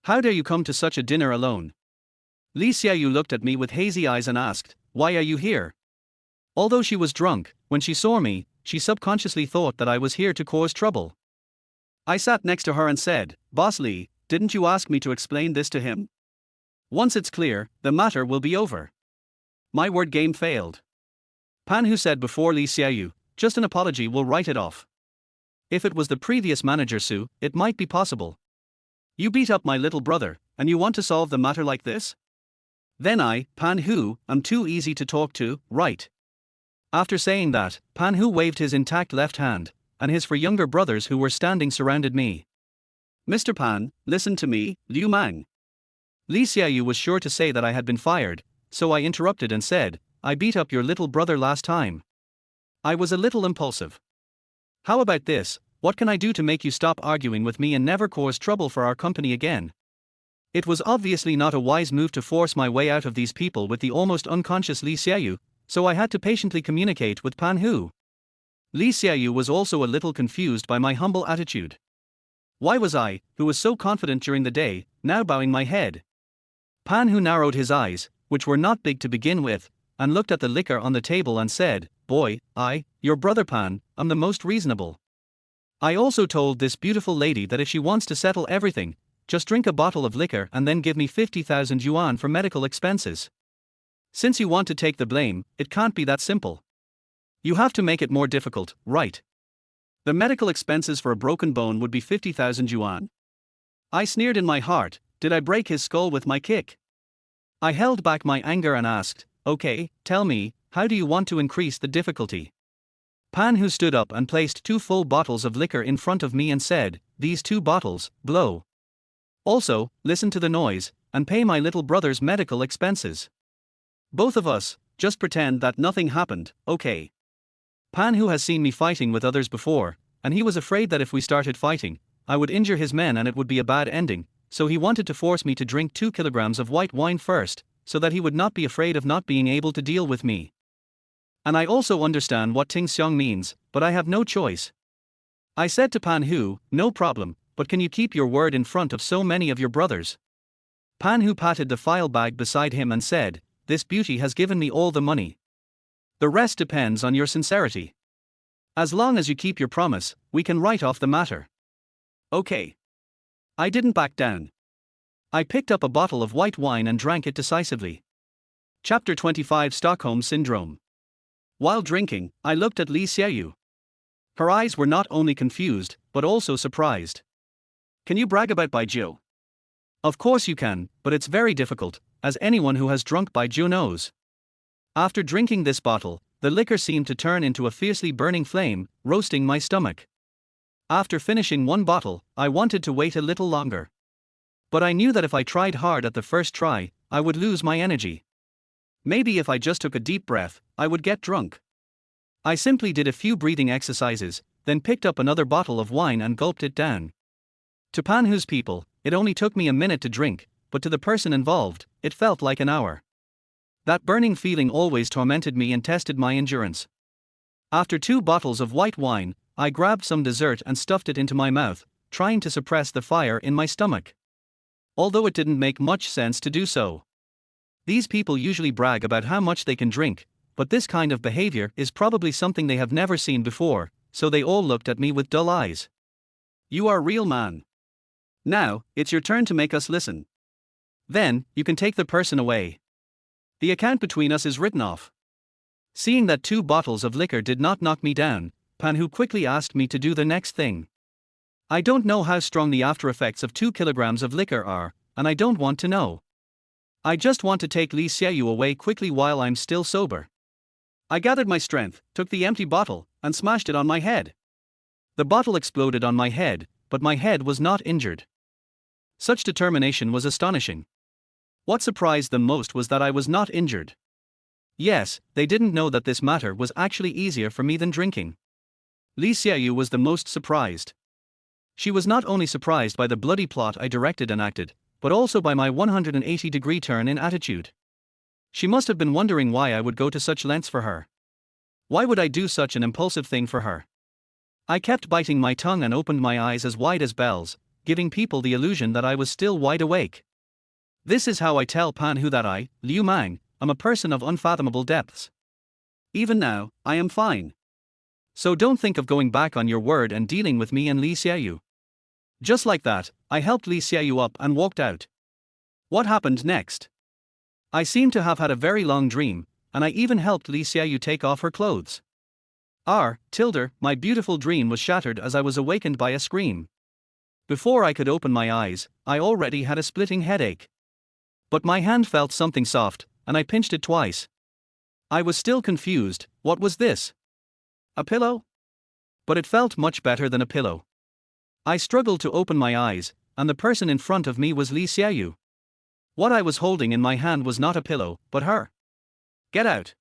How dare you come to such a dinner alone? Li Xiaoyu looked at me with hazy eyes and asked, why are you here? Although she was drunk, when she saw me, she subconsciously thought that I was here to cause trouble. I sat next to her and said, Boss Li, didn't you ask me to explain this to him? Once it's clear, the matter will be over. My word game failed. Pan Hu said before Li Xiaoyu, just an apology will write it off. If it was the previous manager Su, it might be possible. You beat up my little brother, and you want to solve the matter like this? Then I, Pan Hu, am too easy to talk to, right? After saying that, Pan Hu waved his intact left hand, and his 4 younger brothers who were standing surrounded me. Mr. Pan, listen to me, Liu Mang. Li Xiaoyu was sure to say that I had been fired, so I interrupted and said, I beat up your little brother last time. I was a little impulsive. How about this, what can I do to make you stop arguing with me and never cause trouble for our company again? It was obviously not a wise move to force my way out of these people with the almost unconscious Li Xiaoyu, so I had to patiently communicate with Pan Hu. Li Xiaoyu was also a little confused by my humble attitude. Why was I, who was so confident during the day, now bowing my head? Pan Hu narrowed his eyes, which were not big to begin with, and looked at the liquor on the table and said, Boy, your brother Pan, am the most reasonable. I also told this beautiful lady that if she wants to settle everything, just drink a bottle of liquor and then give me 50,000 yuan for medical expenses. Since you want to take the blame, it can't be that simple. You have to make it more difficult, right? The medical expenses for a broken bone would be 50,000 yuan. I sneered in my heart, did I break his skull with my kick? I held back my anger and asked, okay, tell me, how do you want to increase the difficulty? Pan Hu stood up and placed 2 full bottles of liquor in front of me and said, these 2 bottles, blow. Also, listen to the noise, and pay my little brother's medical expenses. Both of us, just pretend that nothing happened, okay? Pan Hu has seen me fighting with others before, and he was afraid that if we started fighting, I would injure his men and it would be a bad ending, so he wanted to force me to drink 2 kilograms of white wine first, so that he would not be afraid of not being able to deal with me. And I also understand what Ting Xiong means, but I have no choice. I said to Pan Hu, no problem, but can you keep your word in front of so many of your brothers? Pan Hu patted the file bag beside him and said, this beauty has given me all the money. The rest depends on your sincerity. As long as you keep your promise, we can write off the matter. Okay. I didn't back down. I picked up a bottle of white wine and drank it decisively. Chapter 25 Stockholm Syndrome. While drinking, I looked at Li Xiaoyu. Her eyes were not only confused, but also surprised. Can you brag about Baijiu? Of course you can, but it's very difficult, as anyone who has drunk Baijiu knows. After drinking this bottle, the liquor seemed to turn into a fiercely burning flame, roasting my stomach. After finishing 1 bottle, I wanted to wait a little longer. But I knew that if I tried hard at the first try, I would lose my energy. Maybe if I just took a deep breath, I would get drunk. I simply did a few breathing exercises, then picked up another bottle of wine and gulped it down. To Pan Hu's people, it only took me a minute to drink, but to the person involved, it felt like an hour. That burning feeling always tormented me and tested my endurance. After 2 bottles of white wine, I grabbed some dessert and stuffed it into my mouth, trying to suppress the fire in my stomach. Although it didn't make much sense to do so. These people usually brag about how much they can drink, but this kind of behavior is probably something they have never seen before, so they all looked at me with dull eyes. You are a real man. Now, it's your turn to make us listen. Then, you can take the person away. The account between us is written off. Seeing that 2 bottles of liquor did not knock me down, Pan Hu quickly asked me to do the next thing. I don't know how strong the after effects of 2 kilograms of liquor are, and I don't want to know. I just want to take Li Xiaoyu away quickly while I'm still sober. I gathered my strength, took the empty bottle, and smashed it on my head. The bottle exploded on my head, but my head was not injured. Such determination was astonishing. What surprised them most was that I was not injured. Yes, they didn't know that this matter was actually easier for me than drinking. Li Xiaoyu was the most surprised. She was not only surprised by the bloody plot I directed and acted, but also by my 180-degree turn in attitude. She must have been wondering why I would go to such lengths for her. Why would I do such an impulsive thing for her? I kept biting my tongue and opened my eyes as wide as bells, giving people the illusion that I was still wide awake. This is how I tell Pan Hu that I, Liu Mang, am a person of unfathomable depths. Even now, I am fine. So don't think of going back on your word and dealing with me and Li Xiaoyu. Just like that, I helped Li Xiaoyu up and walked out. What happened next? I seem to have had a very long dream, and I even helped Li Xiaoyu take off her clothes. My beautiful dream was shattered as I was awakened by a scream. Before I could open my eyes, I already had a splitting headache. But my hand felt something soft, and I pinched it twice. I was still confused. What was this? A pillow? But it felt much better than a pillow. I struggled to open my eyes, and the person in front of me was Li Xiaoyu. What I was holding in my hand was not a pillow, but her. Get out.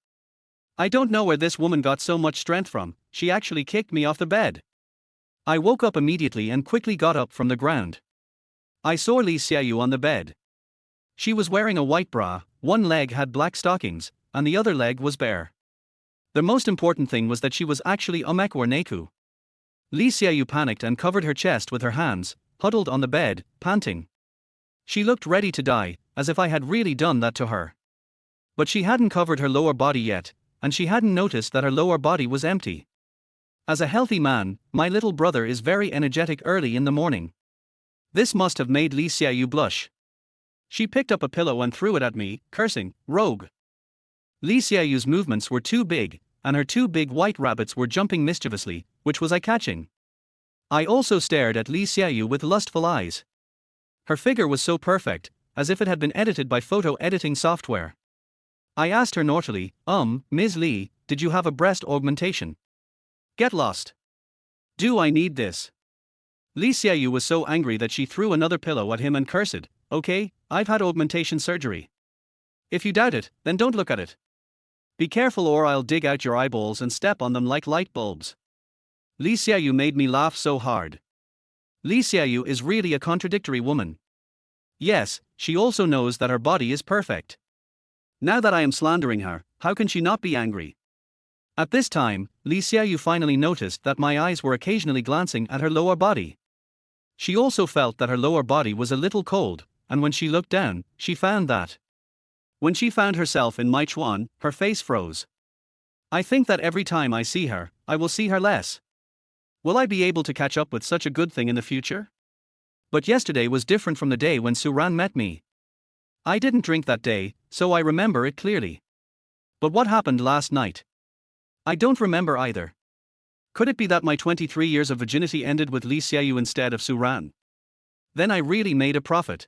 I don't know where this woman got so much strength from, she actually kicked me off the bed. I woke up immediately and quickly got up from the ground. I saw Li Xiaoyu on the bed. She was wearing a white bra, one leg had black stockings, and the other leg was bare. The most important thing was that she was actually Omekwar Neku. Li Xiaoyu panicked and covered her chest with her hands, huddled on the bed, panting. She looked ready to die, as if I had really done that to her. But she hadn't covered her lower body yet, and she hadn't noticed that her lower body was empty. As a healthy man, my little brother is very energetic early in the morning. This must have made Li Xiaoyu blush. She picked up a pillow and threw it at me, cursing, "Rogue." Li Xiaoyu's movements were too big, and her 2 big white rabbits were jumping mischievously, which was eye-catching. I also stared at Li Xiaoyu with lustful eyes. Her figure was so perfect, as if it had been edited by photo editing software. I asked her naughtily, Ms. Li, did you have a breast augmentation? Get lost. Do I need this? Li Xiaoyu was so angry that she threw another pillow at him and cursed, okay, I've had augmentation surgery. If you doubt it, then don't look at it. Be careful or I'll dig out your eyeballs and step on them like light bulbs. Li Xiaoyu made me laugh so hard. Li Xiaoyu is really a contradictory woman. Yes, she also knows that her body is perfect. Now that I am slandering her, how can she not be angry? At this time, Li Xiaoyu finally noticed that my eyes were occasionally glancing at her lower body. She also felt that her lower body was a little cold, and when she looked down, she found that. When she found herself in my chuan, her face froze. I think that every time I see her, I will see her less. Will I be able to catch up with such a good thing in the future? But yesterday was different from the day when Suran met me. I didn't drink that day, so I remember it clearly. But what happened last night? I don't remember either. Could it be that my 23 years of virginity ended with Li Xiaoyu instead of Suran? Then I really made a profit.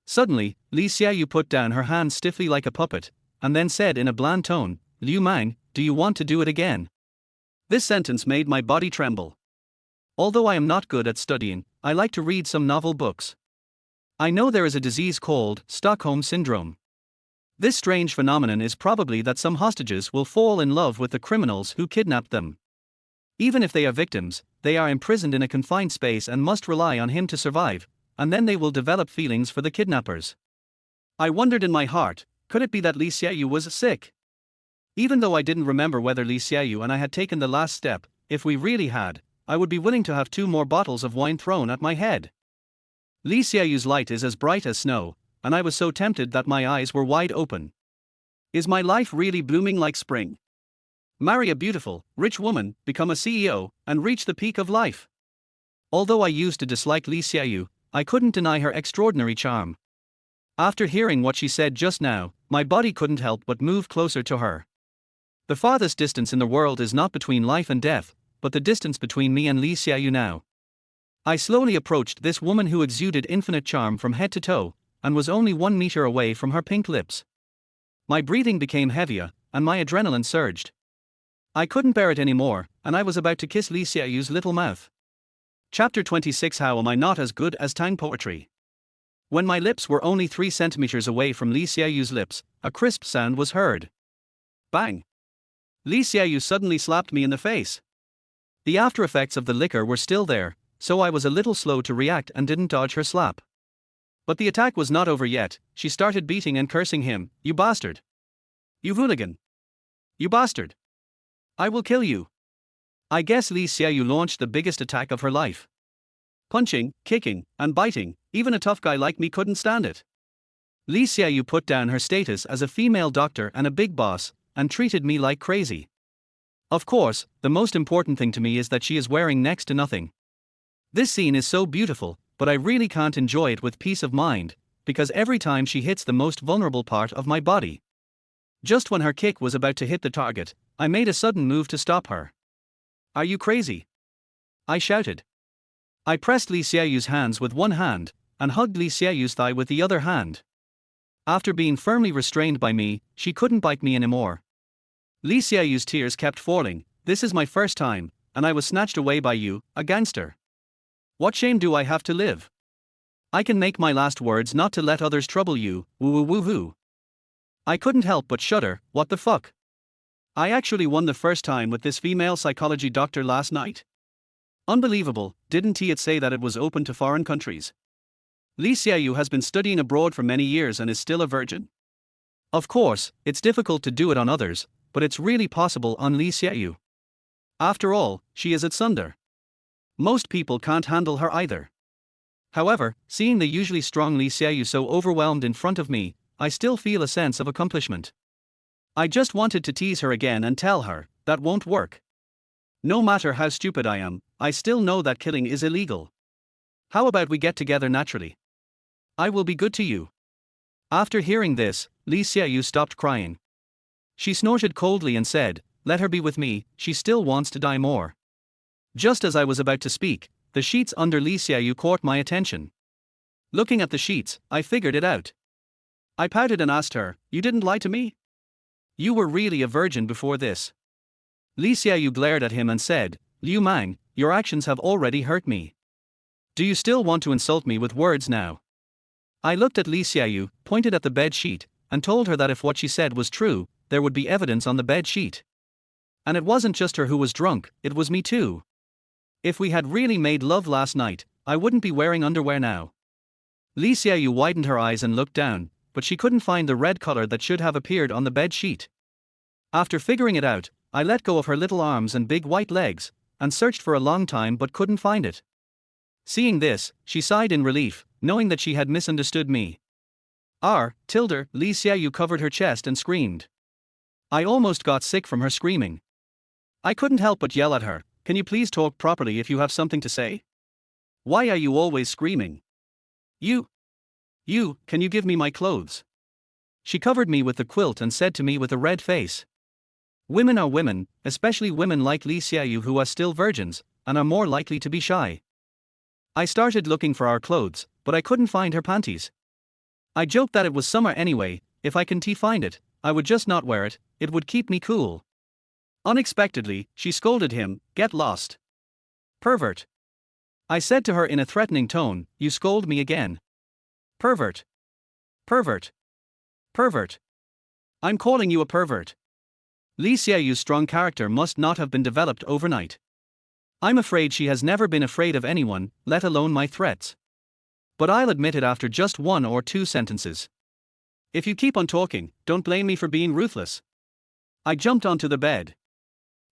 Suddenly, Li Xiaoyu put down her hand stiffly like a puppet, and then said in a bland tone, Liu Mang, do you want to do it again? This sentence made my body tremble. Although I am not good at studying, I like to read some novel books. I know there is a disease called Stockholm Syndrome. This strange phenomenon is probably that some hostages will fall in love with the criminals who kidnapped them. Even if they are victims, they are imprisoned in a confined space and must rely on him to survive, and then they will develop feelings for the kidnappers. I wondered in my heart, could it be that Li Xiaoyu was sick? Even though I didn't remember whether Li Xiaoyu and I had taken the last step, if we really had, I would be willing to have 2 more bottles of wine thrown at my head. Li Xiaoyu's light is as bright as snow, and I was so tempted that my eyes were wide open. Is my life really blooming like spring? Marry a beautiful, rich woman, become a CEO, and reach the peak of life. Although I used to dislike Li Xiaoyu, I couldn't deny her extraordinary charm. After hearing what she said just now, my body couldn't help but move closer to her. The farthest distance in the world is not between life and death, but the distance between me and Li Xiaoyu now. I slowly approached this woman who exuded infinite charm from head to toe, and was only 1 meter away from her pink lips. My breathing became heavier, and my adrenaline surged. I couldn't bear it anymore, and I was about to kiss Li Xiaoyu's little mouth. Chapter 26. How am I not as good as Tang poetry? When my lips were only 3 centimeters away from Li Xiaoyu's lips, a crisp sound was heard. Bang! Li Xiaoyu suddenly slapped me in the face. The after effects of the liquor were still there, so I was a little slow to react and didn't dodge her slap. But the attack was not over yet. She started beating and cursing him. You bastard! You hooligan! You bastard! I will kill you! I guess Li Xiaoyu launched the biggest attack of her life. Punching, kicking, and biting, even a tough guy like me couldn't stand it. Li Xiaoyu put down her status as a female doctor and a big boss, and treated me like crazy. Of course, the most important thing to me is that she is wearing next to nothing. This scene is so beautiful, but I really can't enjoy it with peace of mind, because every time she hits the most vulnerable part of my body. Just when her kick was about to hit the target, I made a sudden move to stop her. Are you crazy? I shouted. I pressed Li Xiaoyu's hands with one hand, and hugged Li Xiaoyu's thigh with the other hand. After being firmly restrained by me, she couldn't bite me anymore. Li Xiaoyu's tears kept falling. This is my first time, and I was snatched away by you, a gangster. What shame do I have to live? I can make my last words not to let others trouble you, woo-woo-woo-hoo. I couldn't help but shudder. What the fuck? I actually won the first time with this female psychology doctor last night. Unbelievable, didn't he say that it was open to foreign countries? Li Xiaoyu has been studying abroad for many years and is still a virgin. Of course, it's difficult to do it on others, but it's really possible on Li Xiaoyu. After all, she is at Sunder. Most people can't handle her either. However, seeing the usually strong Li Xiaoyu so overwhelmed in front of me, I still feel a sense of accomplishment. I just wanted to tease her again and tell her, that won't work. No matter how stupid I am, I still know that killing is illegal. How about we get together naturally? I will be good to you. After hearing this, Li Xiaoyu stopped crying. She snorted coldly and said, let her be with me, she still wants to die more. Just as I was about to speak, the sheets under Li Xiaoyu caught my attention. Looking at the sheets, I figured it out. I pouted and asked her, "You didn't lie to me? You were really a virgin before this." Li Xiaoyu glared at him and said, "Liu Mang, your actions have already hurt me. Do you still want to insult me with words now?" I looked at Li Xiaoyu, pointed at the bed sheet, and told her that if what she said was true, there would be evidence on the bed sheet. And it wasn't just her who was drunk, it was me too. If we had really made love last night, I wouldn't be wearing underwear now. Li Xiaoyu widened her eyes and looked down, but she couldn't find the red color that should have appeared on the bed sheet. After figuring it out, I let go of her little arms and big white legs, and searched for a long time but couldn't find it. Seeing this, she sighed in relief, knowing that she had misunderstood me. Li Xiaoyu covered her chest and screamed. I almost got sick from her screaming. I couldn't help but yell at her, "Can you please talk properly if you have something to say? Why are you always screaming? Can you give me my clothes?" She covered me with the quilt and said to me with a red face, "Women are women, especially women like Li Xiaoyu who are still virgins, and are more likely to be shy." I started looking for our clothes, but I couldn't find her panties. I joked that it was summer anyway, if I can find it, I would just not wear it, it would keep me cool. Unexpectedly, she scolded him, "Get lost. Pervert." I said to her in a threatening tone, "You scold me again. Pervert. Pervert. Pervert. I'm calling you a pervert." Li Xiaoyu's strong character must not have been developed overnight. I'm afraid she has never been afraid of anyone, let alone my threats. But I'll admit it after just 1 or 2 sentences. "If you keep on talking, don't blame me for being ruthless." I jumped onto the bed.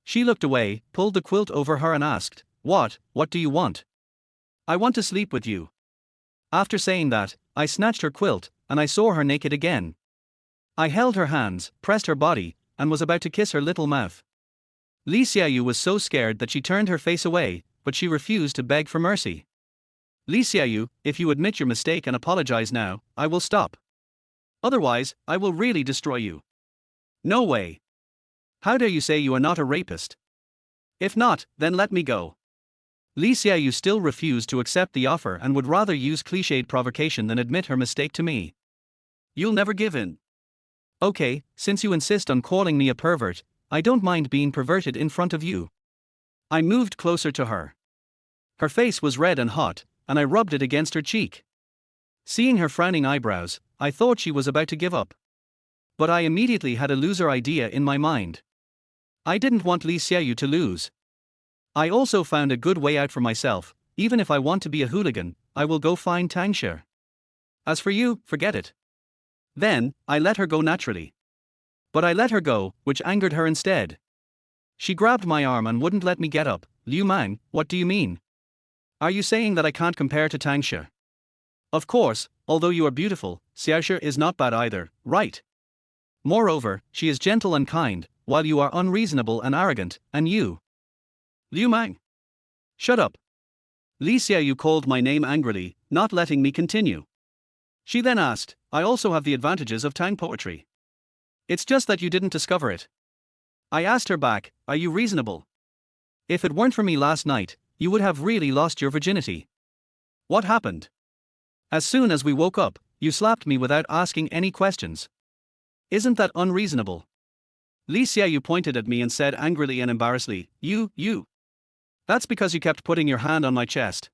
She looked away, pulled the quilt over her and asked, What do you want?" "I want to sleep with you." After saying that, I snatched her quilt, and I saw her naked again. I held her hands, pressed her body, and was about to kiss her little mouth. Li Xiaoyu was so scared that she turned her face away, but she refused to beg for mercy. "Li Xiaoyu, if you admit your mistake and apologize now, I will stop. Otherwise, I will really destroy you." "No way. How dare you say you are not a rapist? If not, then let me go." Li Xiaoyu still refused to accept the offer and would rather use cliched provocation than admit her mistake to me. "You'll never give in." "Okay, since you insist on calling me a pervert, I don't mind being perverted in front of you." I moved closer to her. Her face was red and hot, and I rubbed it against her cheek. Seeing her frowning eyebrows, I thought she was about to give up. But I immediately had a loser idea in my mind. I didn't want Li Xiaoyu to lose. I also found a good way out for myself. Even if I want to be a hooligan, I will go find Tang Shi. As for you, forget it. Then, I let her go naturally. But I let her go, which angered her instead. She grabbed my arm and wouldn't let me get up. "Liu Mang, what do you mean? Are you saying that I can't compare to Tang Shi? Of course, although you are beautiful, Xiao Shi is not bad either, right? Moreover, she is gentle and kind, while you are unreasonable and arrogant, and you." "Liu Mang. Shut up." Li Xiaoyu called my name angrily, not letting me continue. She then asked, "I also have the advantages of Tang poetry. It's just that you didn't discover it." I asked her back, "Are you reasonable? If it weren't for me last night, you would have really lost your virginity. What happened? As soon as we woke up, you slapped me without asking any questions. Isn't that unreasonable?" Li Xiaoyu pointed at me and said angrily and embarrassedly, You. That's because you kept putting your hand on my chest."